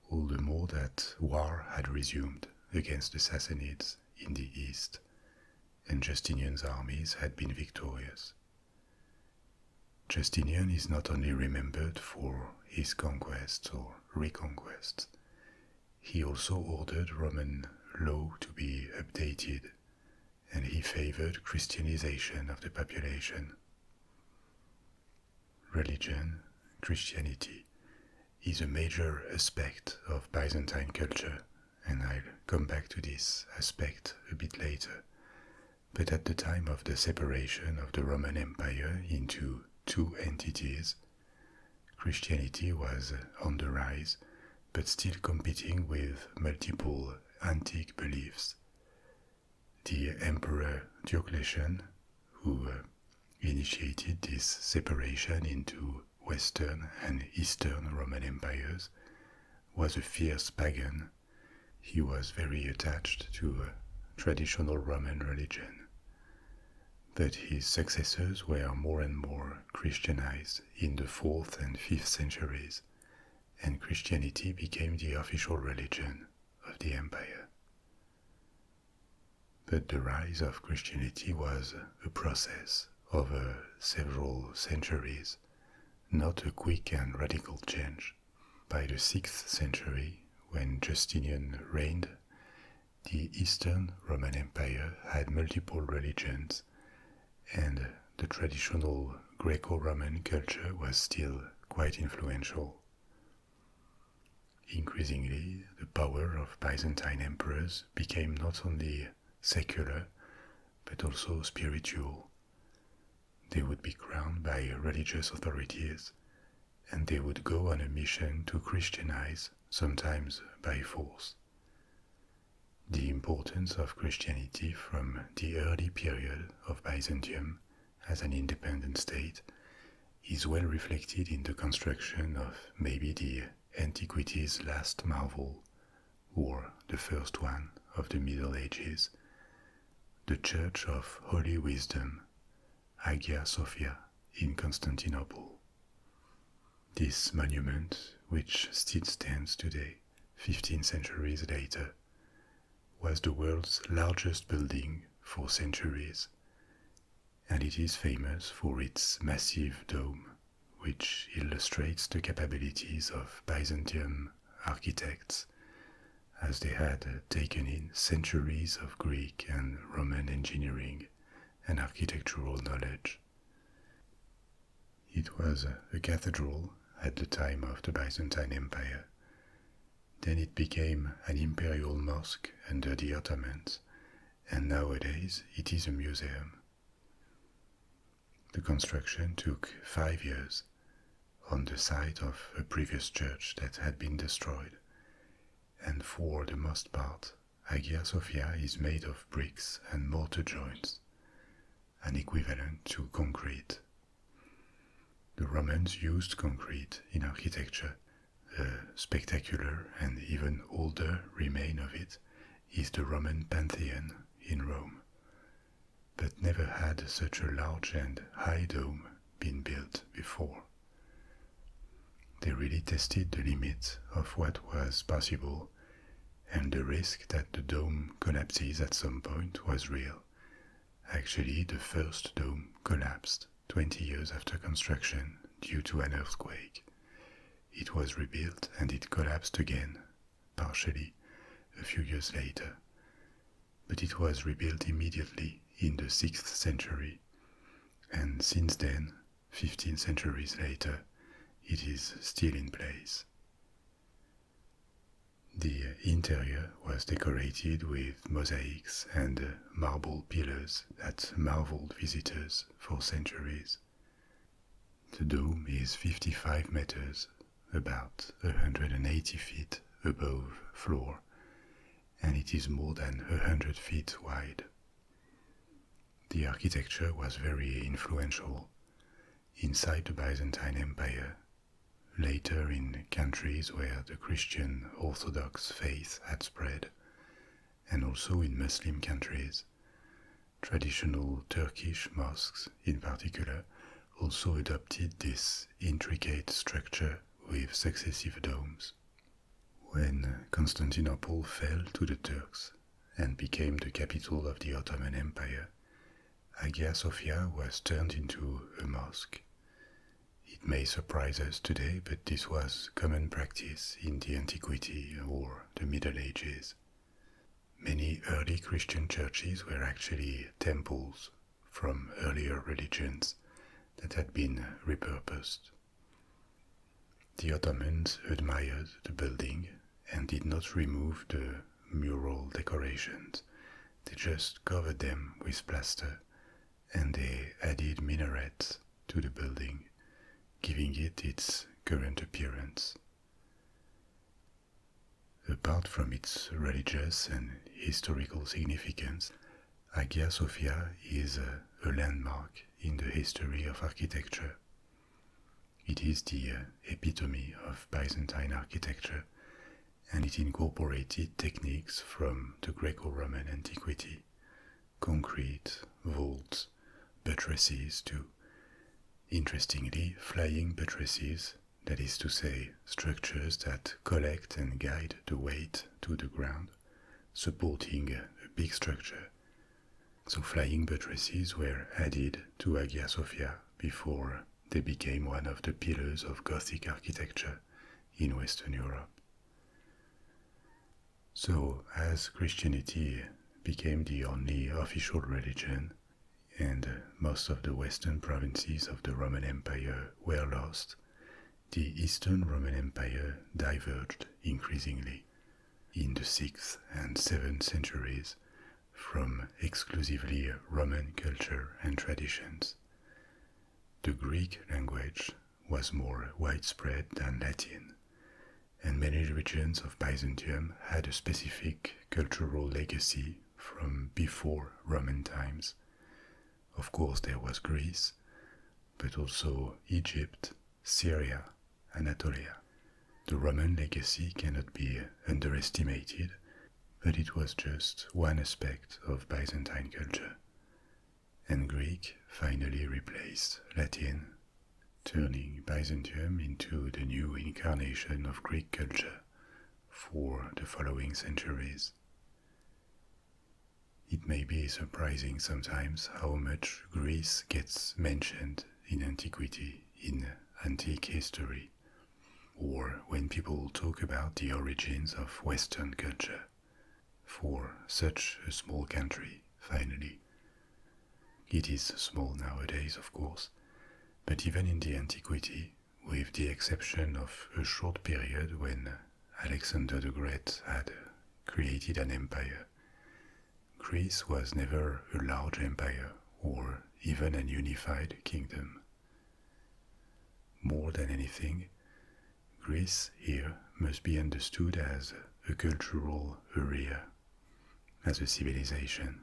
All the more that war had resumed against the Sassanids in the east, and Justinian's armies had been victorious. Justinian is not only remembered for his conquests or reconquests, he also ordered Roman law to be updated, and he favored Christianization of the population. Religion, Christianity, is a major aspect of Byzantine culture, and I'll come back to this aspect a bit later. But at the time of the separation of the Roman Empire into two entities, Christianity was on the rise, but still competing with multiple antique beliefs. The Emperor Diocletian, who initiated this separation into Western and Eastern Roman empires, was a fierce pagan. He was very attached to traditional Roman religion. But his successors were more and more Christianized in the 4th and 5th centuries, and Christianity became the official religion of the empire. But the rise of Christianity was a process over several centuries, not a quick and radical change. By the 6th century, when Justinian reigned, the Eastern Roman Empire had multiple religions, and the traditional Greco-Roman culture was still quite influential. Increasingly, the power of Byzantine emperors became not only secular, but also spiritual. They would be crowned by religious authorities, and they would go on a mission to Christianize, sometimes by force. The importance of Christianity from the early period of Byzantium as an independent state is well reflected in the construction of maybe the antiquity's last marvel, or the first one of the Middle Ages, the Church of Holy Wisdom, Hagia Sophia, in Constantinople. This monument, which still stands today, 15 centuries later, was the world's largest building for centuries, and it is famous for its massive dome, which illustrates the capabilities of Byzantium architects, as they had taken in centuries of Greek and Roman engineering and architectural knowledge. It was a cathedral at the time of the Byzantine Empire. Then it became an imperial mosque under the Ottomans, and nowadays it is a museum. The construction took 5 years on the site of a previous church that had been destroyed, and for the most part, Hagia Sophia is made of bricks and mortar joints, an equivalent to concrete. The Romans used concrete in architecture. A spectacular and even older remain of it is the Roman Pantheon in Rome, but never had such a large and high dome been built before. They really tested the limit of what was possible, and the risk that the dome collapses at some point was real. Actually, the first dome collapsed 20 years after construction due to an earthquake. It was rebuilt and it collapsed again, partially, a few years later. But it was rebuilt immediately in the 6th century, and since then, 15 centuries later, it is still in place. The interior was decorated with mosaics and marble pillars that marveled visitors for centuries. The dome is 55 meters, about 180 feet above floor, and it is more than 100 feet wide. The architecture was very influential inside the Byzantine Empire, later in countries where the Christian Orthodox faith had spread, and also in Muslim countries. Traditional Turkish mosques, in particular, also adopted this intricate structure with successive domes. When Constantinople fell to the Turks and became the capital of the Ottoman Empire, Hagia Sophia was turned into a mosque. It may surprise us today, but this was common practice in the antiquity or the Middle Ages. Many early Christian churches were actually temples from earlier religions that had been repurposed. The Ottomans admired the building and did not remove the mural decorations. They just covered them with plaster, and they added minarets to the building, giving it its current appearance. Apart from its religious and historical significance, Hagia Sophia is a landmark in the history of architecture. It is the epitome of Byzantine architecture, and it incorporated techniques from the Greco-Roman antiquity, concrete, vaults, buttresses too. Interestingly, flying buttresses, that is to say, structures that collect and guide the weight to the ground, supporting a big structure. So flying buttresses were added to Hagia Sophia before they became one of the pillars of Gothic architecture in Western Europe. So, as Christianity became the only official religion, and most of the western provinces of the Roman Empire were lost, the Eastern Roman Empire diverged increasingly in the 6th and 7th centuries from exclusively Roman culture and traditions. The Greek language was more widespread than Latin, and many regions of Byzantium had a specific cultural legacy from before Roman times. Of course, there was Greece, but also Egypt, Syria, Anatolia. The Roman legacy cannot be underestimated, but it was just one aspect of Byzantine culture. And Greek finally replaced Latin, turning Byzantium into the new incarnation of Greek culture for the following centuries. It may be surprising sometimes how much Greece gets mentioned in antiquity, in antique history, or when people talk about the origins of Western culture, for such a small country, finally. It is small nowadays, of course, but even in the antiquity, with the exception of a short period when Alexander the Great had created an empire, Greece was never a large empire or even an unified kingdom. More than anything, Greece here must be understood as a cultural area, as a civilization.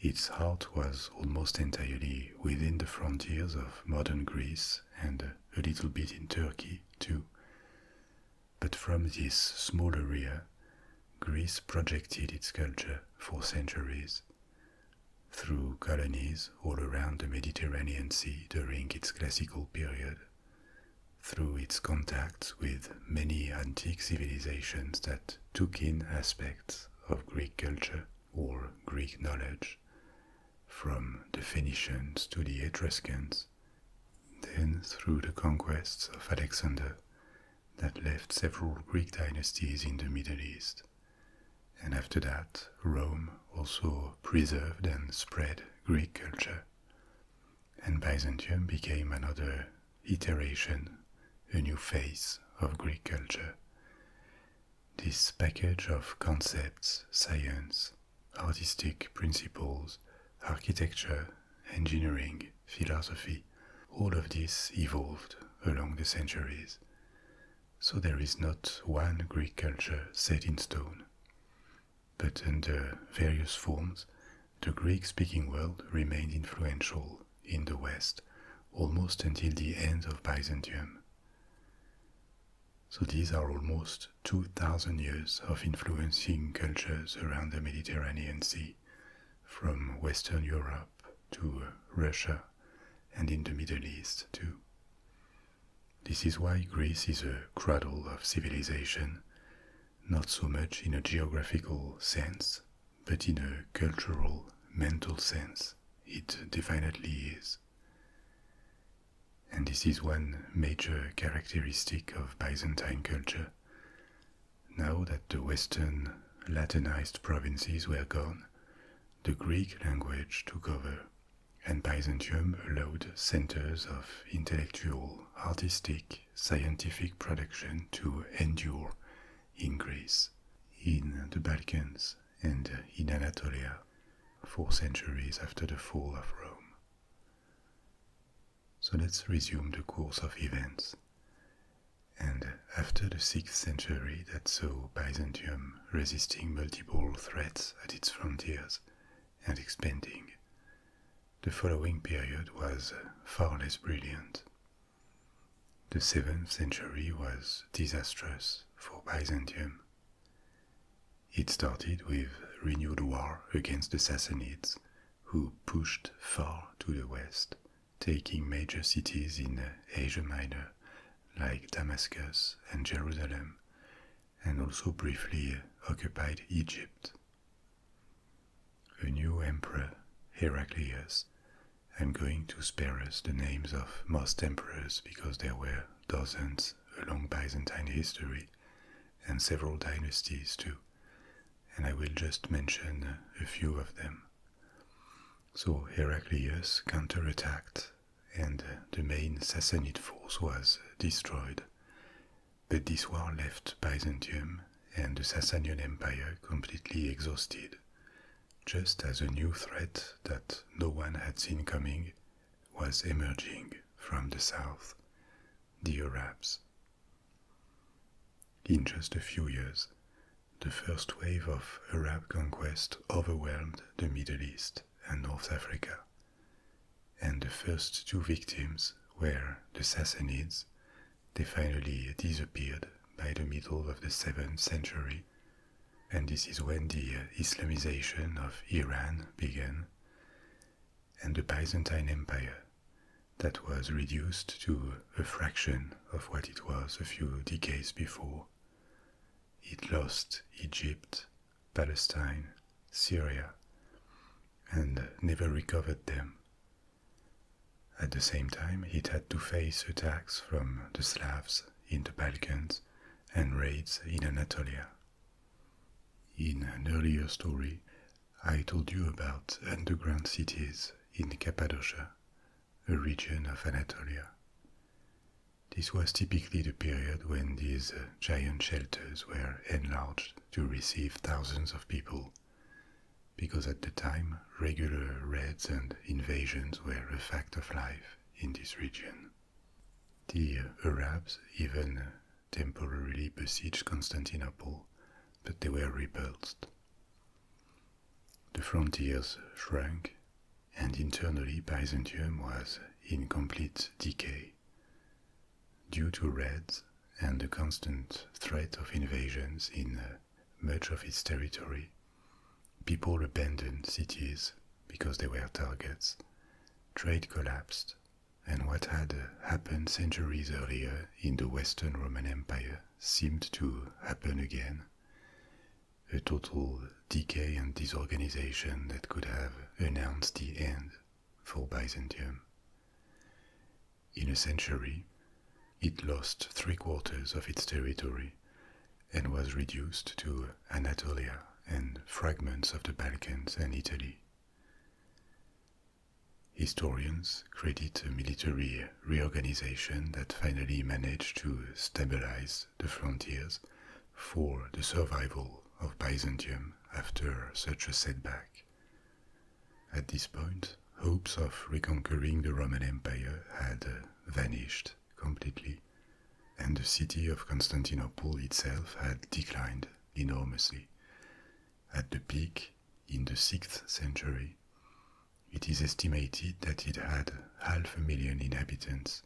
Its heart was almost entirely within the frontiers of modern Greece and a little bit in Turkey too. But from this small area, Greece projected its culture for centuries, through colonies all around the Mediterranean Sea during its classical period, through its contacts with many antique civilizations that took in aspects of Greek culture or Greek knowledge, from the Phoenicians to the Etruscans, then through the conquests of Alexander that left several Greek dynasties in the Middle East. And after that, Rome also preserved and spread Greek culture. And Byzantium became another iteration, a new phase of Greek culture. This package of concepts, science, artistic principles, architecture, engineering, philosophy, all of this evolved along the centuries. So there is not one Greek culture set in stone. But under various forms, the Greek-speaking world remained influential in the West almost until the end of Byzantium. So these are almost 2,000 years of influencing cultures around the Mediterranean Sea, from Western Europe to Russia and in the Middle East too. This is why Greece is a cradle of civilization, not so much in a geographical sense, but in a cultural, mental sense. It definitely is. And this is one major characteristic of Byzantine culture. Now that the Western Latinized provinces were gone, the Greek language took over, and Byzantium allowed centers of intellectual, artistic, scientific production to endure in Greece, in the Balkans, and in Anatolia 4 centuries after the fall of Rome. So let's resume the course of events. And after the 6th century that saw Byzantium resisting multiple threats at its frontiers and expanding, the following period was far less brilliant. The 7th century was disastrous for Byzantium. It started with renewed war against the Sassanids, who pushed far to the west, taking major cities in Asia Minor like Damascus and Jerusalem, and also briefly occupied Egypt. A new emperor, Heraclius, I'm going to spare us the names of most emperors because there were dozens along Byzantine history and several dynasties too, and I will just mention a few of them. So Heraclius counterattacked and the main Sassanid force was destroyed, but this war left Byzantium and the Sasanian Empire completely exhausted, just as a new threat that no one had seen coming was emerging from the south, the Arabs. In just a few years, the first wave of Arab conquest overwhelmed the Middle East and North Africa, and the first 2 victims were the Sassanids. They finally disappeared by the middle of the 7th century, and this is when the Islamization of Iran began, and the Byzantine Empire, that was reduced to a fraction of what it was a few decades before. It lost Egypt, Palestine, Syria, and never recovered them. At the same time, it had to face attacks from the Slavs in the Balkans and raids in Anatolia. In an earlier story, I told you about underground cities in Cappadocia, a region of Anatolia. This was typically the period when these giant shelters were enlarged to receive thousands of people, because at the time regular raids and invasions were a fact of life in this region. The Arabs even temporarily besieged Constantinople, but they were repulsed. The frontiers shrank, and internally Byzantium was in complete decay. Due to raids and the constant threat of invasions in much of its territory, people abandoned cities because they were targets, trade collapsed, and what had happened centuries earlier in the Western Roman Empire seemed to happen again. a total decay and disorganization that could have announced the end for Byzantium. In a century, it lost 3/4 of its territory and was reduced to Anatolia and fragments of the Balkans and Italy. Historians credit a military reorganization that finally managed to stabilize the frontiers for the survival of Byzantium after such a setback. At this point, hopes of reconquering the Roman Empire had vanished completely, and the city of Constantinople itself had declined enormously. At the peak, in the 6th century, it is estimated that it had 500,000 inhabitants,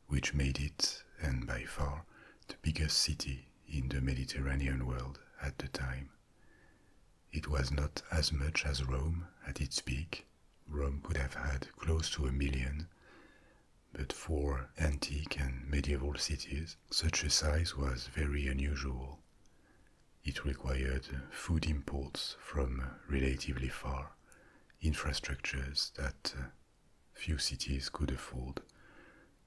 which made it, and by far, the biggest city in the Mediterranean world at the time. It was not as much as Rome at its peak. Rome could have had close to 1 million, but for antique and medieval cities, such a size was very unusual. It required food imports from relatively far, infrastructures that few cities could afford,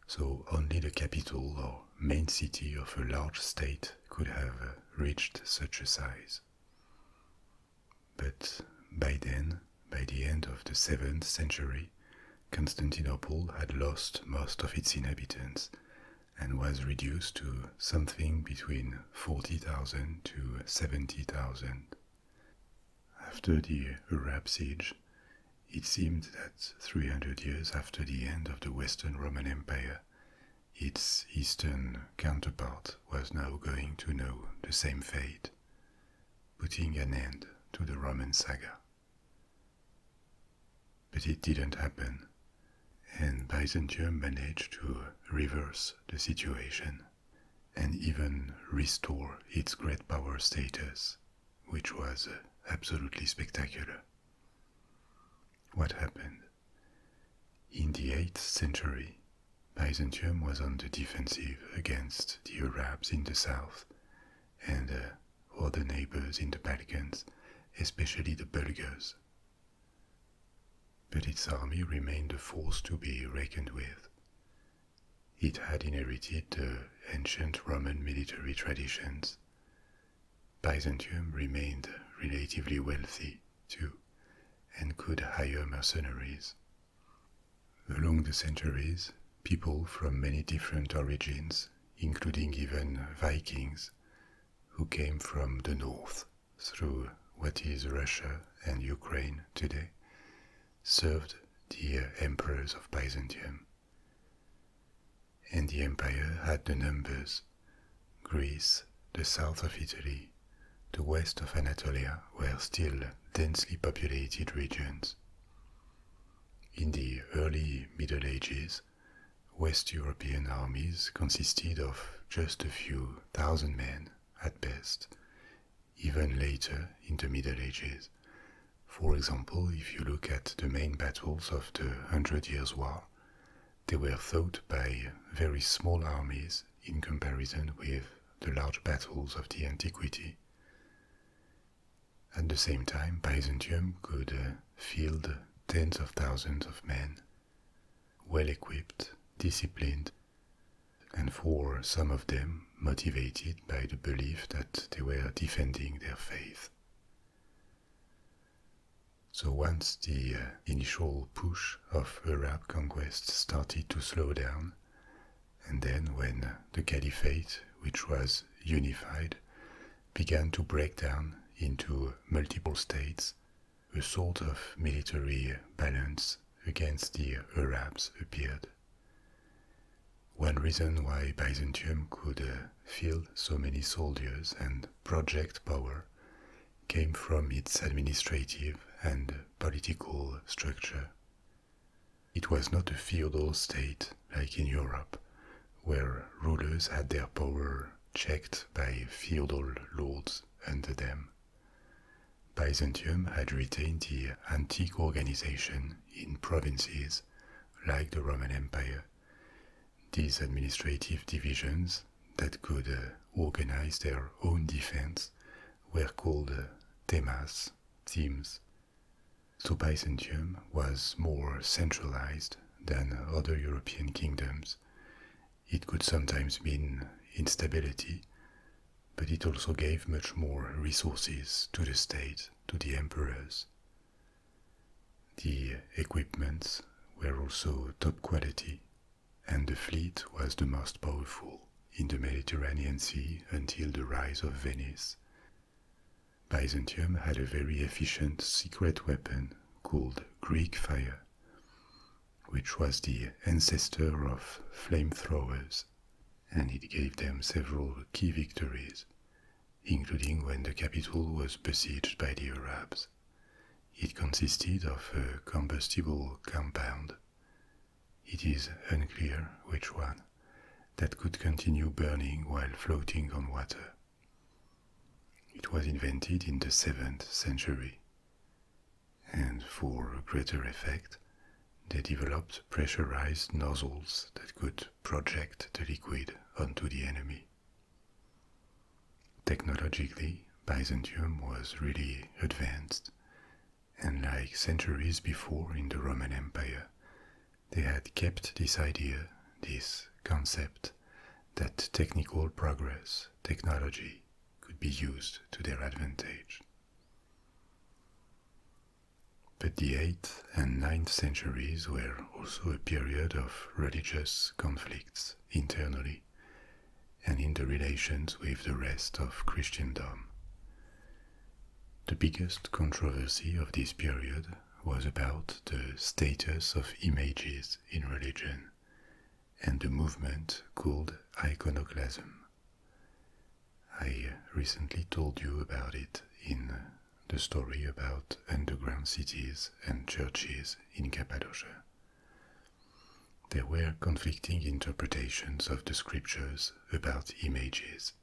so only the capital or main city of a large state could have reached such a size. But by then, by the end of the 7th century, Constantinople had lost most of its inhabitants and was reduced to something between 40,000 to 70,000. After the Arab siege, it seemed that 300 years after the end of the Western Roman Empire, its eastern counterpart was now going to know the same fate, putting an end to the Roman saga. But it didn't happen, and Byzantium managed to reverse the situation and even restore its great power status, which was absolutely spectacular. What happened? In the 8th century, Byzantium was on the defensive against the Arabs in the south and other neighbors in the Balkans, especially the Bulgars. But its army remained a force to be reckoned with. It had inherited the ancient Roman military traditions. Byzantium remained relatively wealthy, too, and could hire mercenaries. Along the centuries, people from many different origins, including even Vikings, who came from the north through what is Russia and Ukraine today, served the emperors of Byzantium. And the empire had the numbers. Greece, the south of Italy, the west of Anatolia were still densely populated regions. In the early Middle Ages, West European armies consisted of just a few thousand men at best. Even later in the Middle Ages, for example, if you look at the main battles of the 100 Years' War, they were fought by very small armies in comparison with the large battles of the antiquity. At the same time, Byzantium could field tens of thousands of men, well equipped, disciplined, and for some of them motivated by the belief that they were defending their faith. So once the initial push of Arab conquest started to slow down, and then when the caliphate, which was unified, began to break down into multiple states, a sort of military balance against the Arabs appeared. One reason why Byzantium could field so many soldiers and project power came from its administrative and political structure. It was not a feudal state like in Europe, where rulers had their power checked by feudal lords under them. Byzantium had retained the antique organization in provinces like the Roman Empire. These administrative divisions that could organize their own defense were called themas, themes. So Byzantium was more centralized than other European kingdoms. It could sometimes mean instability, but it also gave much more resources to the state, to the emperors. The equipments were also top quality, and the fleet was the most powerful in the Mediterranean Sea until the rise of Venice. Byzantium had a very efficient secret weapon called Greek fire, which was the ancestor of flamethrowers, and it gave them several key victories, including when the capital was besieged by the Arabs. It consisted of a combustible compound. It is unclear which one, that could continue burning while floating on water. It was invented in the 7th century, and for greater effect, they developed pressurized nozzles that could project the liquid onto the enemy. Technologically, Byzantium was really advanced, and like centuries before in the Roman Empire, they had kept this idea, this concept, that technical progress, technology, could be used to their advantage. But the 8th and 9th centuries were also a period of religious conflicts internally and in the relations with the rest of Christendom. The biggest controversy of this period was about the status of images in religion and the movement called iconoclasm. I recently told you about it in the story about underground cities and churches in Cappadocia. There were conflicting interpretations of the scriptures about images.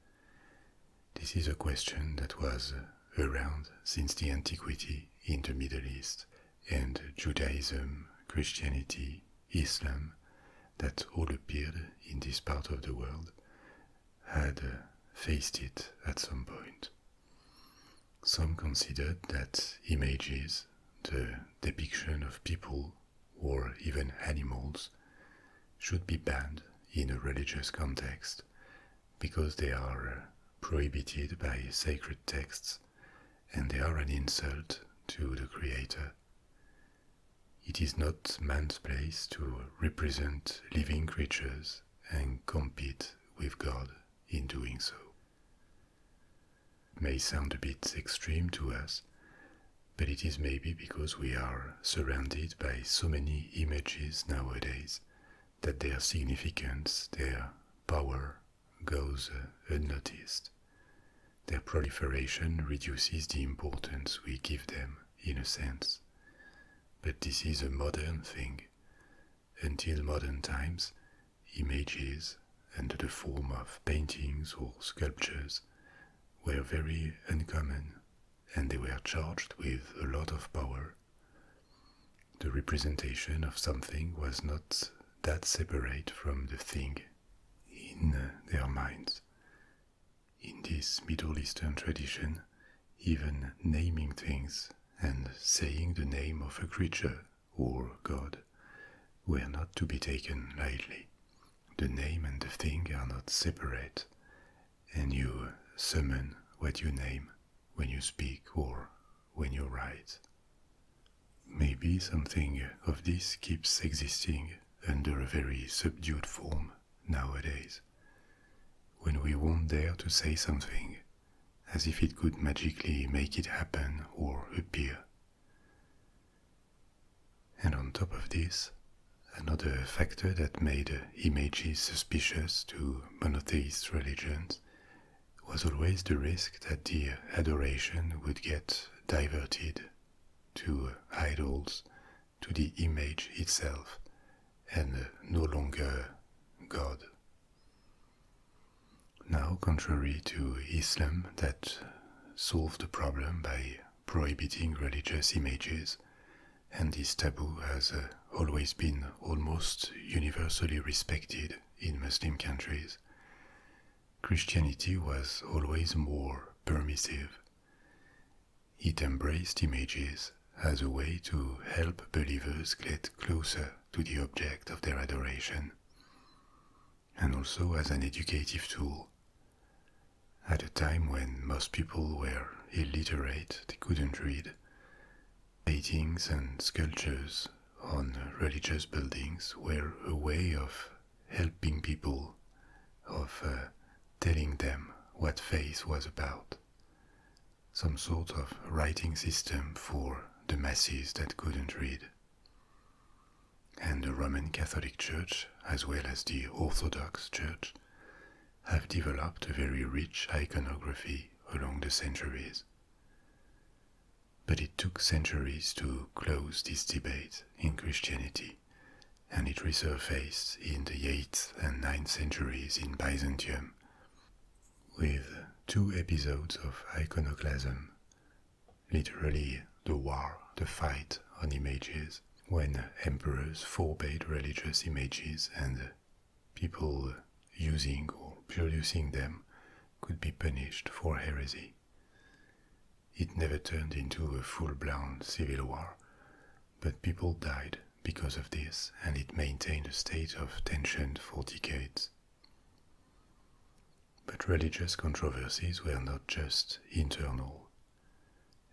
This is a question that was around since the antiquity in the Middle East, and Judaism, Christianity, Islam, that all appeared in this part of the world, had faced it at some point. Some considered that images, the depiction of people or even animals, should be banned in a religious context because they are prohibited by sacred texts and they are an insult to the Creator. It is not man's place to represent living creatures and compete with God in doing so. It may sound a bit extreme to us, but it is maybe because we are surrounded by so many images nowadays that their significance, their power goes unnoticed. Their proliferation reduces the importance we give them, in a sense. But this is a modern thing. Until modern times, images, under the form of paintings or sculptures, were very uncommon, and they were charged with a lot of power. The representation of something was not that separate from the thing in their minds. In this Middle Eastern tradition, even naming things and saying the name of a creature or god were not to be taken lightly. The name and the thing are not separate, and you summon what you name when you speak or when you write. Maybe something of this keeps existing under a very subdued form nowadays, when we won't dare to say something as if it could magically make it happen or appear. And on top of this, another factor that made images suspicious to monotheist religions was always the risk that the adoration would get diverted to idols, to the image itself, and no longer God. Now, contrary to Islam that solved the problem by prohibiting religious images, and this taboo has always been almost universally respected in Muslim countries, Christianity was always more permissive, It embraced images as a way to help believers get closer to the object of their adoration, and also as an educative tool. At a time when most people were illiterate, they couldn't read, paintings and sculptures on religious buildings were a way of helping people, of telling them what faith was about. Some sort of writing system for the masses that couldn't read. And the Roman Catholic Church, as well as the Orthodox Church, have developed a very rich iconography along the centuries. But it took centuries to close this debate in Christianity, and it resurfaced in the 8th and 9th centuries in Byzantium, with 2 episodes of iconoclasm, literally the war, the fight on images, when emperors forbade religious images and people using or producing them could be punished for heresy. It never turned into a full-blown civil war, but people died because of this, and it maintained a state of tension for decades. But religious controversies were not just internal,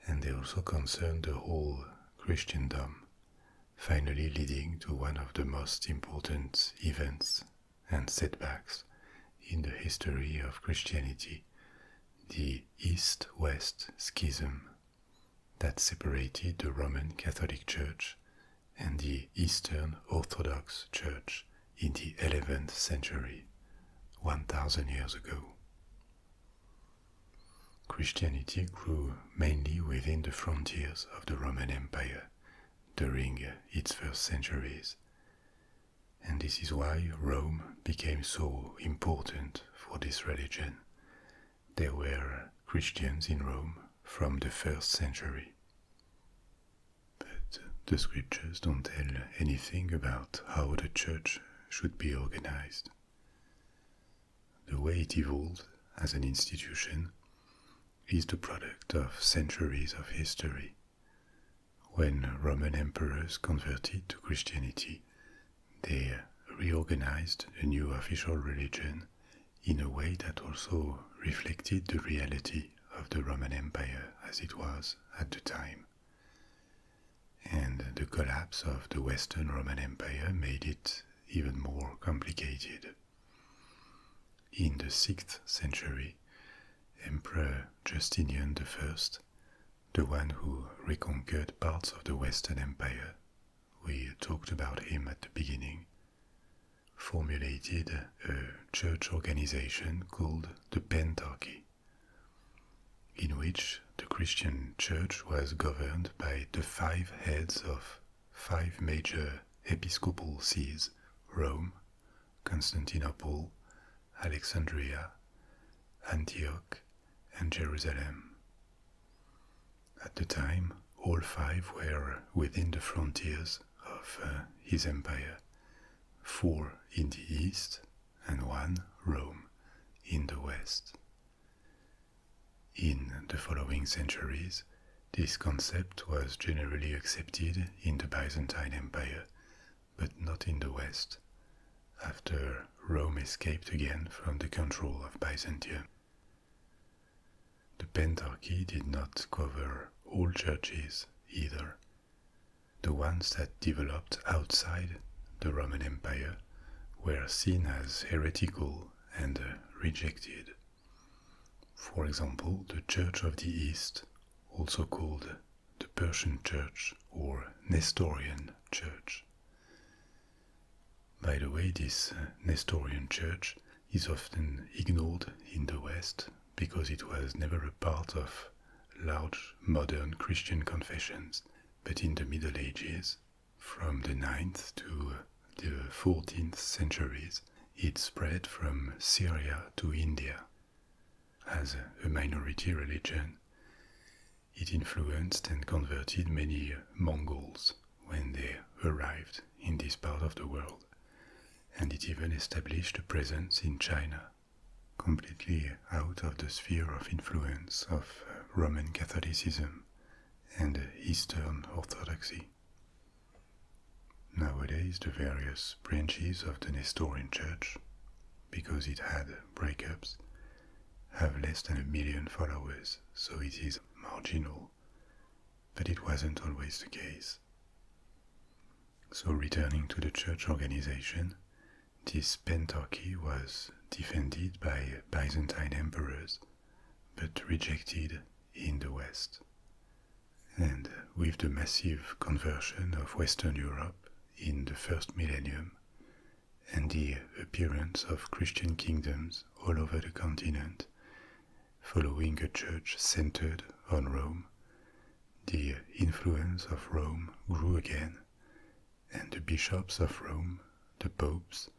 and they also concerned the whole Christendom, finally leading to one of the most important events and setbacks in the history of Christianity, the East-West Schism that separated the Roman Catholic Church and the Eastern Orthodox Church in the 11th century, 1,000 years ago. Christianity grew mainly within the frontiers of the Roman Empire during its first centuries, and this is why Rome became so important for this religion. There were Christians in Rome from the 1st century. But the scriptures don't tell anything about how the church should be organized. The way it evolved as an institution is the product of centuries of history. When Roman emperors converted to Christianity, they reorganized a new official religion in a way that also reflected the reality of the Roman Empire as it was at the time. And the collapse of the Western Roman Empire made it even more complicated. In the 6th century, Emperor Justinian I, the one who reconquered parts of the Western Empire, we talked about him at the beginning, formulated a church organization called the Pentarchy, in which the Christian church was governed by the 5 heads of 5 major episcopal sees: Rome, Constantinople, Alexandria, Antioch, and Jerusalem. At the time, all 5 were within the frontiers of his empire, 4 in the east and 1, Rome, in the west. In the following centuries, this concept was generally accepted in the Byzantine Empire, but not in the west, after Rome escaped again from the control of Byzantium. The Pentarchy did not cover all churches either. The ones that developed outside the Roman Empire were seen as heretical and rejected. For example, the Church of the East, also called the Persian Church or Nestorian Church. By the way, this Nestorian Church is often ignored in the West because it was never a part of large modern Christian confessions, but in the Middle Ages, from the 9th to the 14th centuries, it spread from Syria to India. As a minority religion, it influenced and converted many Mongols when they arrived in this part of the world, and it even established a presence in China, completely out of the sphere of influence of Roman Catholicism and Eastern Orthodoxy. Nowadays, the various branches of the Nestorian Church, because it had breakups, have less than 1 million followers, so it is marginal, but it wasn't always the case. So returning to the church organization, this pentarchy was defended by Byzantine emperors, but rejected in the West. And with the massive conversion of Western Europe in the first millennium, and the appearance of Christian kingdoms all over the continent, following a church centered on Rome, the influence of Rome grew again, and the bishops of Rome, the popes,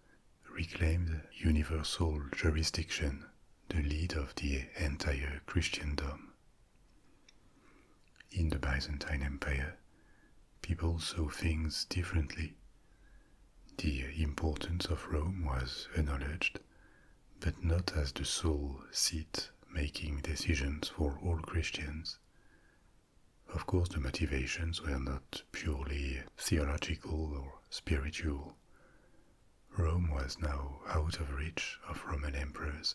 reclaimed universal jurisdiction, the lead of the entire Christendom. In the Byzantine Empire, people saw things differently. The importance of Rome was acknowledged, but not as the sole seat making decisions for all Christians. Of course, the motivations were not purely theological or spiritual. Rome was now out of reach of Roman emperors,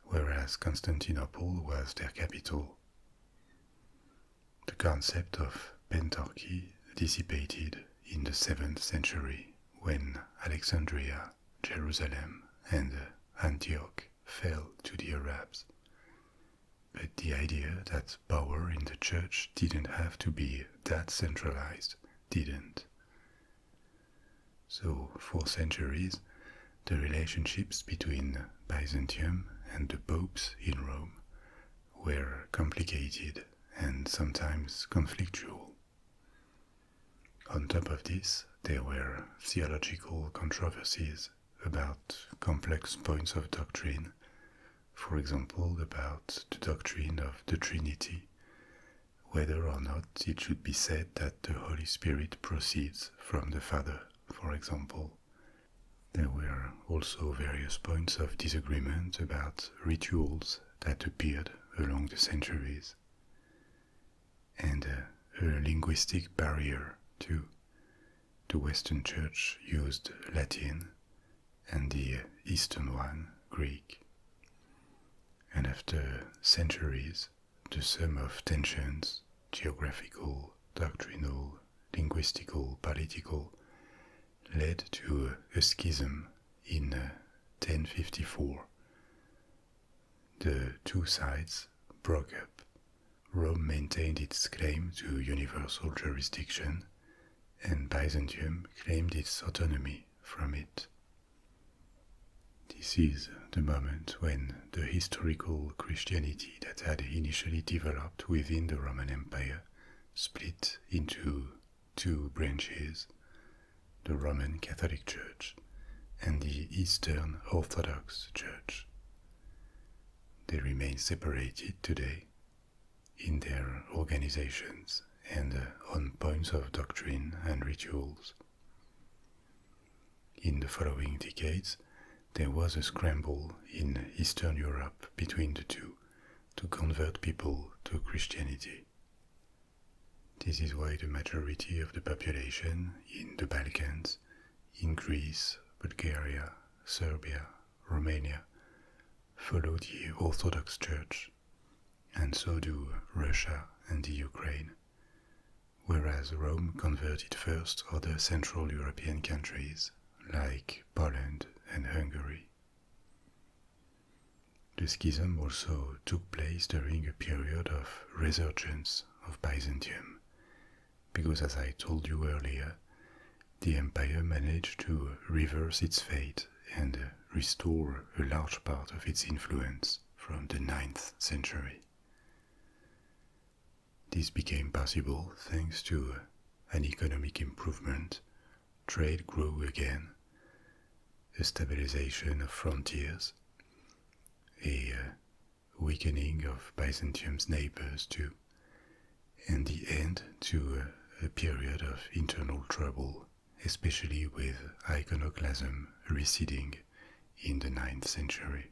whereas Constantinople was their capital. The concept of pentarchy dissipated in the 7th century when Alexandria, Jerusalem, and Antioch fell to the Arabs. But the idea that power in the church didn't have to be that centralized didn't. So, for centuries, the relationships between Byzantium and the popes in Rome were complicated and sometimes conflictual. On top of this, there were theological controversies about complex points of doctrine, for example about the doctrine of the Trinity, whether or not it should be said that the Holy Spirit proceeds from the Father, for example. There were also various points of disagreement about rituals that appeared along the centuries, and a linguistic barrier too. The Western Church used Latin, and the Eastern one Greek. And after centuries, the sum of tensions, geographical, doctrinal, linguistical, political, led to a schism in 1054. The two sides broke up. Rome maintained its claim to universal jurisdiction, and Byzantium claimed its autonomy from it. This is the moment when the historical Christianity that had initially developed within the Roman Empire split into two branches, the Roman Catholic Church and the Eastern Orthodox Church. They remain separated today in their organizations and on points of doctrine and rituals. In the following decades, there was a scramble in Eastern Europe between the two to convert people to Christianity. This is why the majority of the population in the Balkans, in Greece, Bulgaria, Serbia, Romania, follow the Orthodox Church, and so do Russia and the Ukraine, whereas Rome converted first other Central European countries like Poland and Hungary. The schism also took place during a period of resurgence of Byzantium, because as I told you earlier, the empire managed to reverse its fate and restore a large part of its influence from the 9th century. This became possible thanks to an economic improvement, trade grew again, a stabilization of frontiers, a weakening of Byzantium's neighbors too, and the end to a period of internal trouble, especially with iconoclasm receding in the 9th century.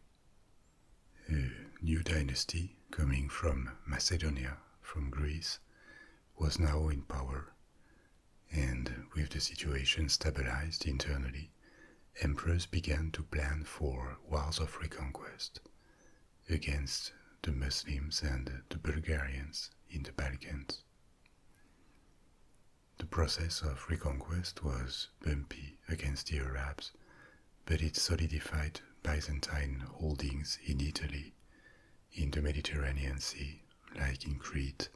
A new dynasty coming from Macedonia, from Greece, was now in power, and with the situation stabilized internally, emperors began to plan for wars of reconquest against the Muslims and the Bulgarians in the Balkans. The process of reconquest was bumpy against the Arabs, but it solidified Byzantine holdings in Italy, in the Mediterranean Sea, like in Crete,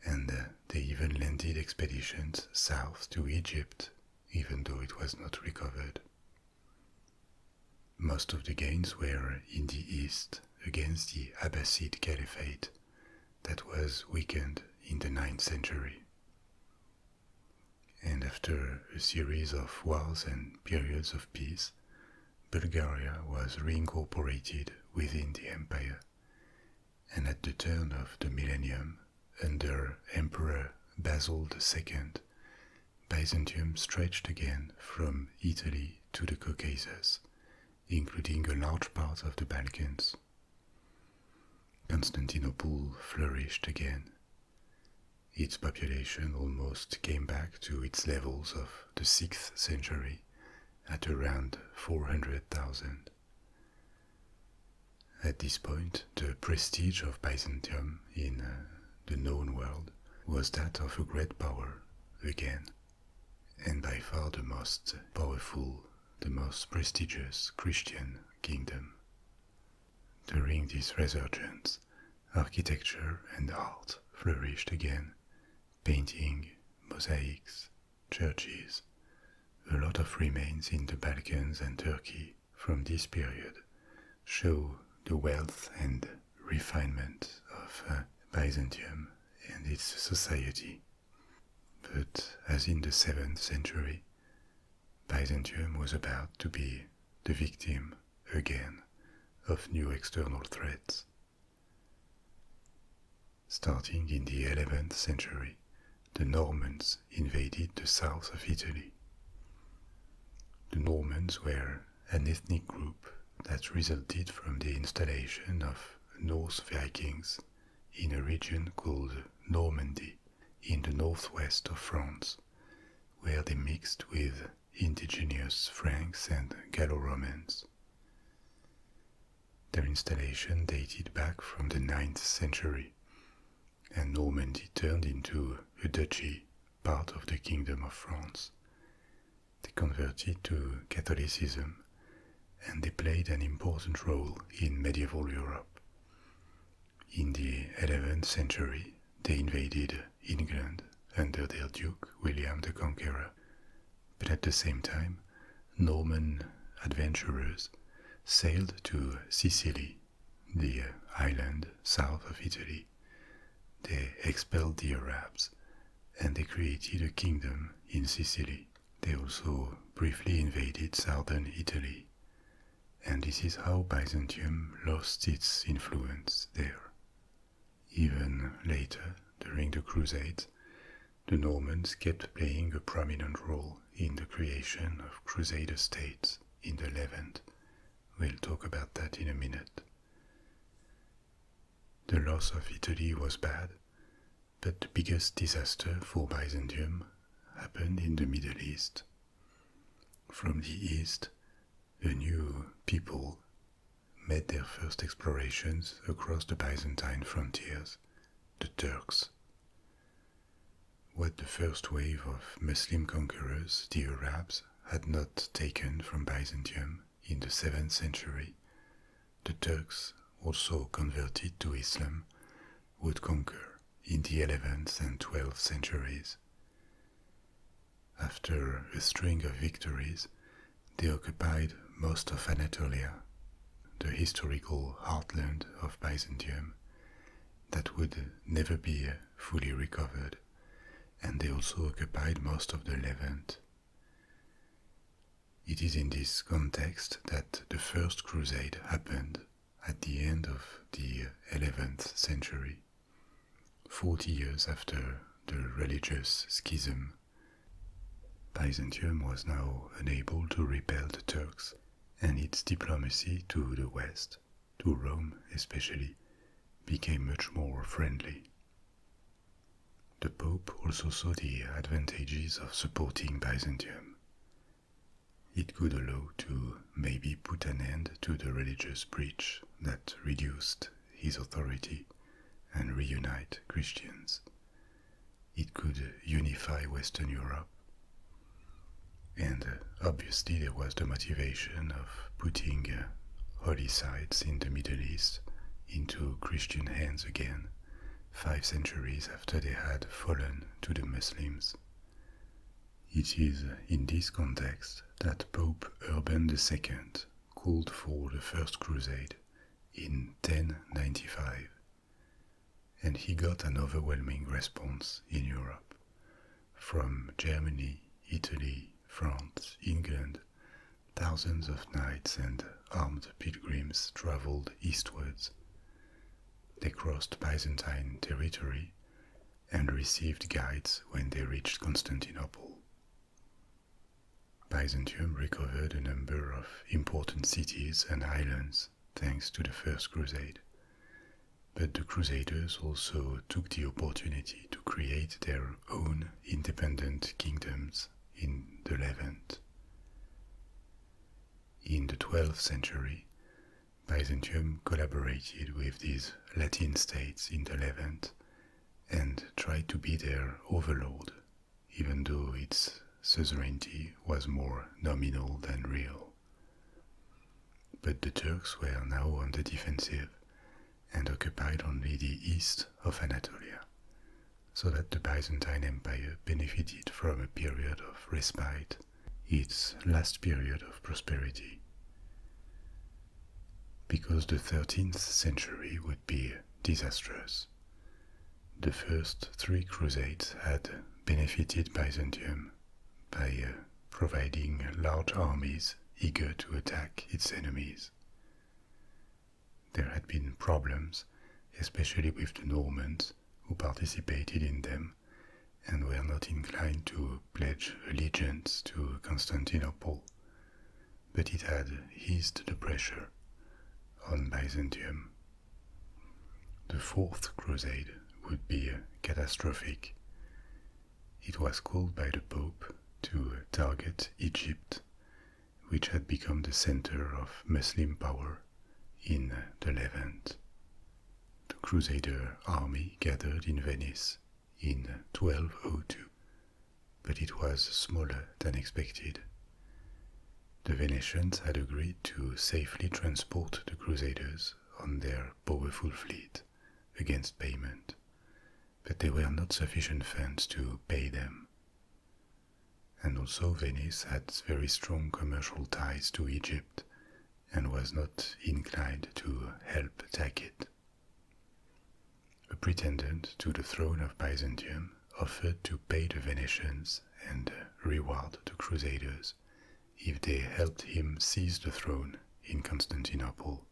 and they even landed expeditions south to Egypt, even though it was not recovered. Most of the gains were in the east against the Abbasid Caliphate that was weakened in the 9th century. And after a series of wars and periods of peace, Bulgaria was reincorporated within the empire, and at the turn of the millennium, under Emperor Basil II, Byzantium stretched again from Italy to the Caucasus, including a large part of the Balkans. Constantinople flourished again. Its population almost came back to its levels of the 6th century at around 400,000. At this point, the prestige of Byzantium in the known world was that of a great power again, and by far the most powerful, the most prestigious Christian kingdom. During this resurgence, architecture and art flourished again. Painting, mosaics, churches, a lot of remains in the Balkans and Turkey from this period show the wealth and refinement of Byzantium and its society. But as in the 7th century, Byzantium was about to be the victim again of new external threats. Starting in the 11th century, the Normans invaded the south of Italy. The Normans were an ethnic group that resulted from the installation of Norse Vikings in a region called Normandy in the northwest of France, where they mixed with indigenous Franks and Gallo-Romans. Their installation dated back from the 9th century, and Normandy turned into a duchy, part of the Kingdom of France. They converted to Catholicism, and they played an important role in medieval Europe. In the 11th century, they invaded England under their Duke William the Conqueror, but at the same time, Norman adventurers sailed to Sicily, the island south of Italy. They expelled the Arabs, and they created a kingdom in Sicily. They also briefly invaded southern Italy, and this is how Byzantium lost its influence there. Even later, during the Crusades, the Normans kept playing a prominent role in the creation of Crusader states in the Levant. We'll talk about that in a minute. The loss of Italy was bad, but the biggest disaster for Byzantium happened in the Middle East. From the east, a new people made their first explorations across the Byzantine frontiers, the Turks. What the first wave of Muslim conquerors, the Arabs, had not taken from Byzantium in the 7th century, the Turks, also converted to Islam, would conquer in the 11th and 12th centuries. After a string of victories, they occupied most of Anatolia, the historical heartland of Byzantium, that would never be fully recovered, and they also occupied most of the Levant. It is in this context that the First Crusade happened at the end of the 11th century, 40 years after the religious schism. Byzantium was now unable to repel the Turks, and its diplomacy to the west, to Rome especially, became much more friendly. the Pope also saw the advantages of supporting Byzantium. It could allow to maybe put an end to the religious breach that reduced his authority and reunite Christians. It could unify Western Europe. And obviously there was the motivation of putting holy sites in the Middle East into Christian hands again, 5 centuries after they had fallen to the Muslims. It is in this context that Pope Urban II called for the First Crusade in 1095, and he got an overwhelming response in Europe, from Germany, Italy, France, England. Thousands of knights and armed pilgrims traveled eastwards. They crossed Byzantine territory and received guides when they reached Constantinople. Byzantium recovered a number of important cities and islands thanks to the First Crusade. But the Crusaders also took the opportunity to create their own independent kingdoms in the Levant. In the 12th century, Byzantium collaborated with these Latin states in the Levant and tried to be their overlord, even though its suzerainty was more nominal than real. But the Turks were now on the defensive and occupied only the east of Anatolia, so that the Byzantine Empire benefited from a period of respite, its last period of prosperity. Because the 13th century would be disastrous. The first 3 crusades had benefited Byzantium by providing large armies eager to attack its enemies. There had been problems, especially with the Normans, who participated in them and were not inclined to pledge allegiance to Constantinople, but it had eased the pressure on Byzantium. The 4th Crusade would be catastrophic. It was called by the Pope to target Egypt, which had become the center of Muslim power in the Levant. The Crusader army gathered in Venice in 1202, but it was smaller than expected. The Venetians had agreed to safely transport the Crusaders on their powerful fleet against payment, but there were not sufficient funds to pay them. And also Venice had very strong commercial ties to Egypt and was not inclined to help attack it. A pretendant to the throne of Byzantium offered to pay the Venetians and reward the Crusaders if they helped him seize the throne in Constantinople.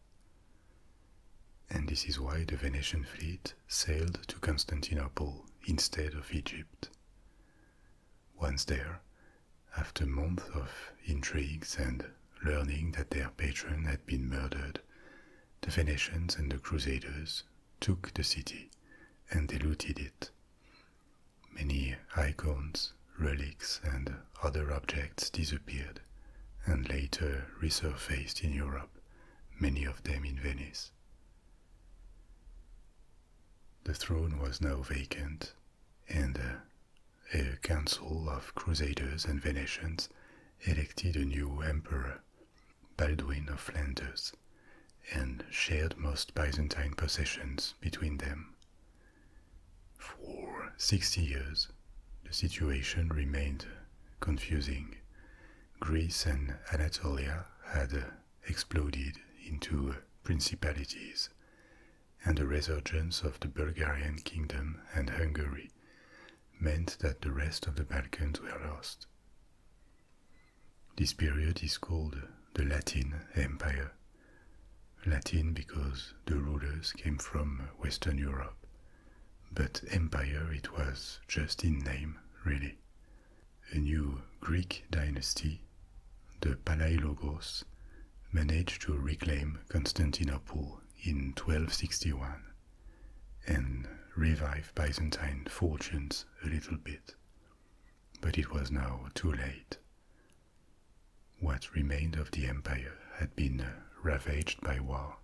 And this is why the Venetian fleet sailed to Constantinople instead of Egypt. Once there, after months of intrigues and learning that their patron had been murdered, the Venetians and the Crusaders took the city and they looted it. Many icons, relics, and other objects disappeared and later resurfaced in Europe, many of them in Venice. The throne was now vacant, and a council of Crusaders and Venetians elected a new emperor, Baldwin of Flanders, and shared most Byzantine possessions between them. For 60 years, the situation remained confusing. Greece and Anatolia had exploded into principalities, and the resurgence of the Bulgarian kingdom and Hungary meant that the rest of the Balkans were lost. This period is called the Latin Empire. Latin because the rulers came from Western Europe, but empire it was just in name, really. A new Greek dynasty, the Palaiologos, managed to reclaim Constantinople in 1261 and revive Byzantine fortunes a little bit, but it was now too late. What remained of the empire had been ravaged by war,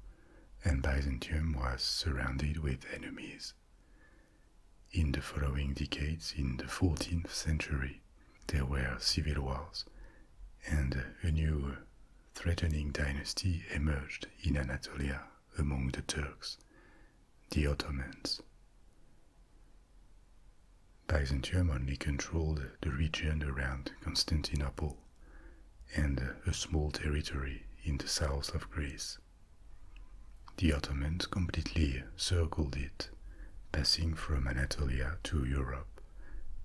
and Byzantium was surrounded with enemies. In the following decades, in the 14th century, there were civil wars, and a new threatening dynasty emerged in Anatolia among the Turks, the Ottomans. Byzantium only controlled the region around Constantinople and a small territory in the south of Greece. The Ottomans completely circled it, passing from Anatolia to Europe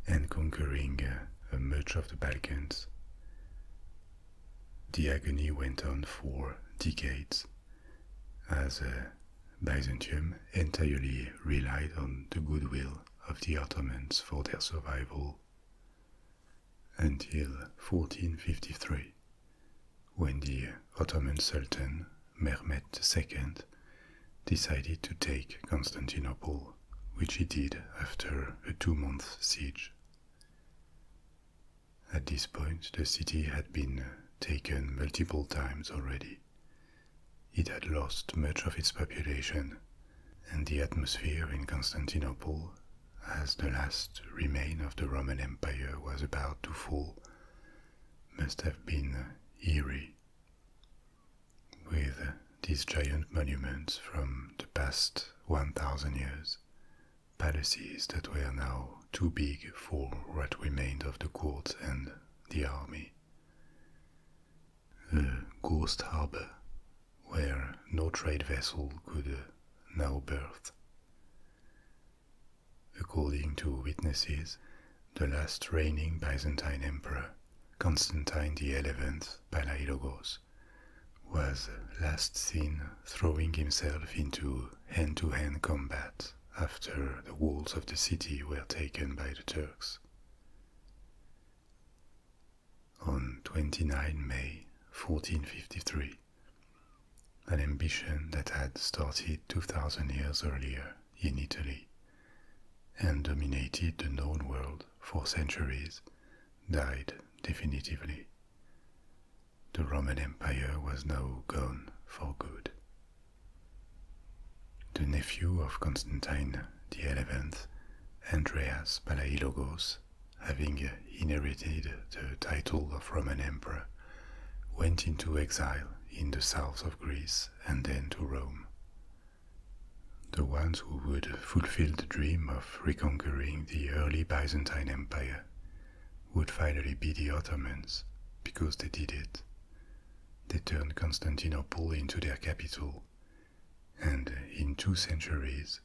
and conquering much of the Balkans. The agony went on for decades, as Byzantium entirely relied on the goodwill of the Ottomans for their survival, until 1453, when the Ottoman Sultan Mehmed II decided to take Constantinople, which he did after a 2-month siege. At this point, the city had been taken multiple times already. It had lost much of its population, and the atmosphere in Constantinople, as the last remain of the Roman Empire was about to fall, must have been eerie, with these giant monuments from the past 1,000 years, palaces that were now too big for what remained of the court and the army. A ghost harbor where no trade vessel could now berth. According to witnesses, the last reigning Byzantine emperor, Constantine XI Palaiologos, was last seen throwing himself into hand-to-hand combat after the walls of the city were taken by the Turks. On 29 May 1453, an ambition that had started 2,000 years earlier in Italy and dominated the known world for centuries, died definitively. The Roman Empire was now gone for good. The nephew of Constantine XI, Andreas Palaiologos, having inherited the title of Roman Emperor, went into exile in the south of Greece and then to Rome. The ones who would fulfill the dream of reconquering the early Byzantine Empire would finally be the Ottomans, because they did it. They turned Constantinople into their capital, and in 2 centuries,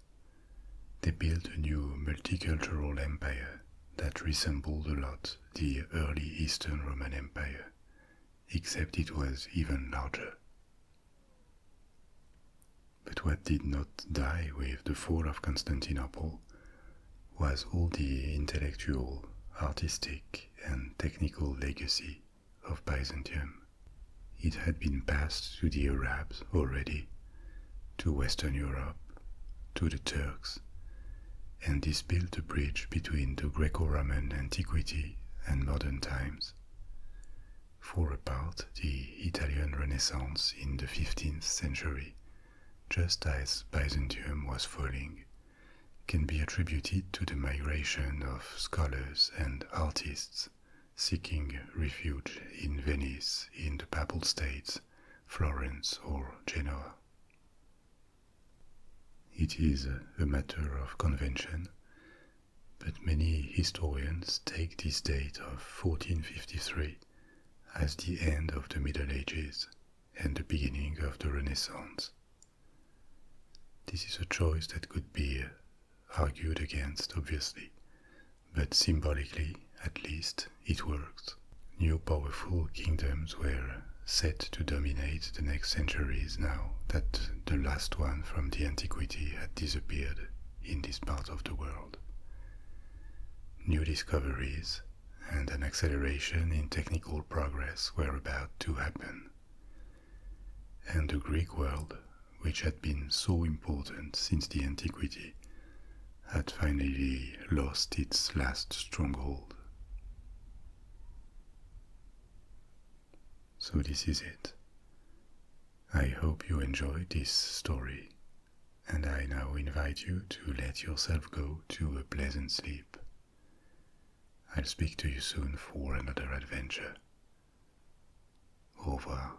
they built a new multicultural empire that resembled a lot the early Eastern Roman Empire, except it was even larger. But what did not die with the fall of Constantinople was all the intellectual, artistic, and technical legacy of Byzantium. It had been passed to the Arabs already, to Western Europe, to the Turks, and this built a bridge between the Greco-Roman antiquity and modern times. For a part, the Italian Renaissance in the 15th century, just as Byzantium was falling, can be attributed to the migration of scholars and artists seeking refuge in Venice, in the Papal States, Florence or Genoa. It is a matter of convention, but many historians take this date of 1453 as the end of the Middle Ages and the beginning of the Renaissance. This is a choice that could be argued against, obviously, but symbolically, at least, it works. New powerful kingdoms were set to dominate the next centuries now that the last one from the antiquity had disappeared in this part of the world. New discoveries and an acceleration in technical progress were about to happen. And the Greek world, which had been so important since the antiquity, had finally lost its last stronghold. So this is it. I hope you enjoyed this story, and I now invite you to let yourself go to a pleasant sleep. I'll speak to you soon for another adventure. Au revoir.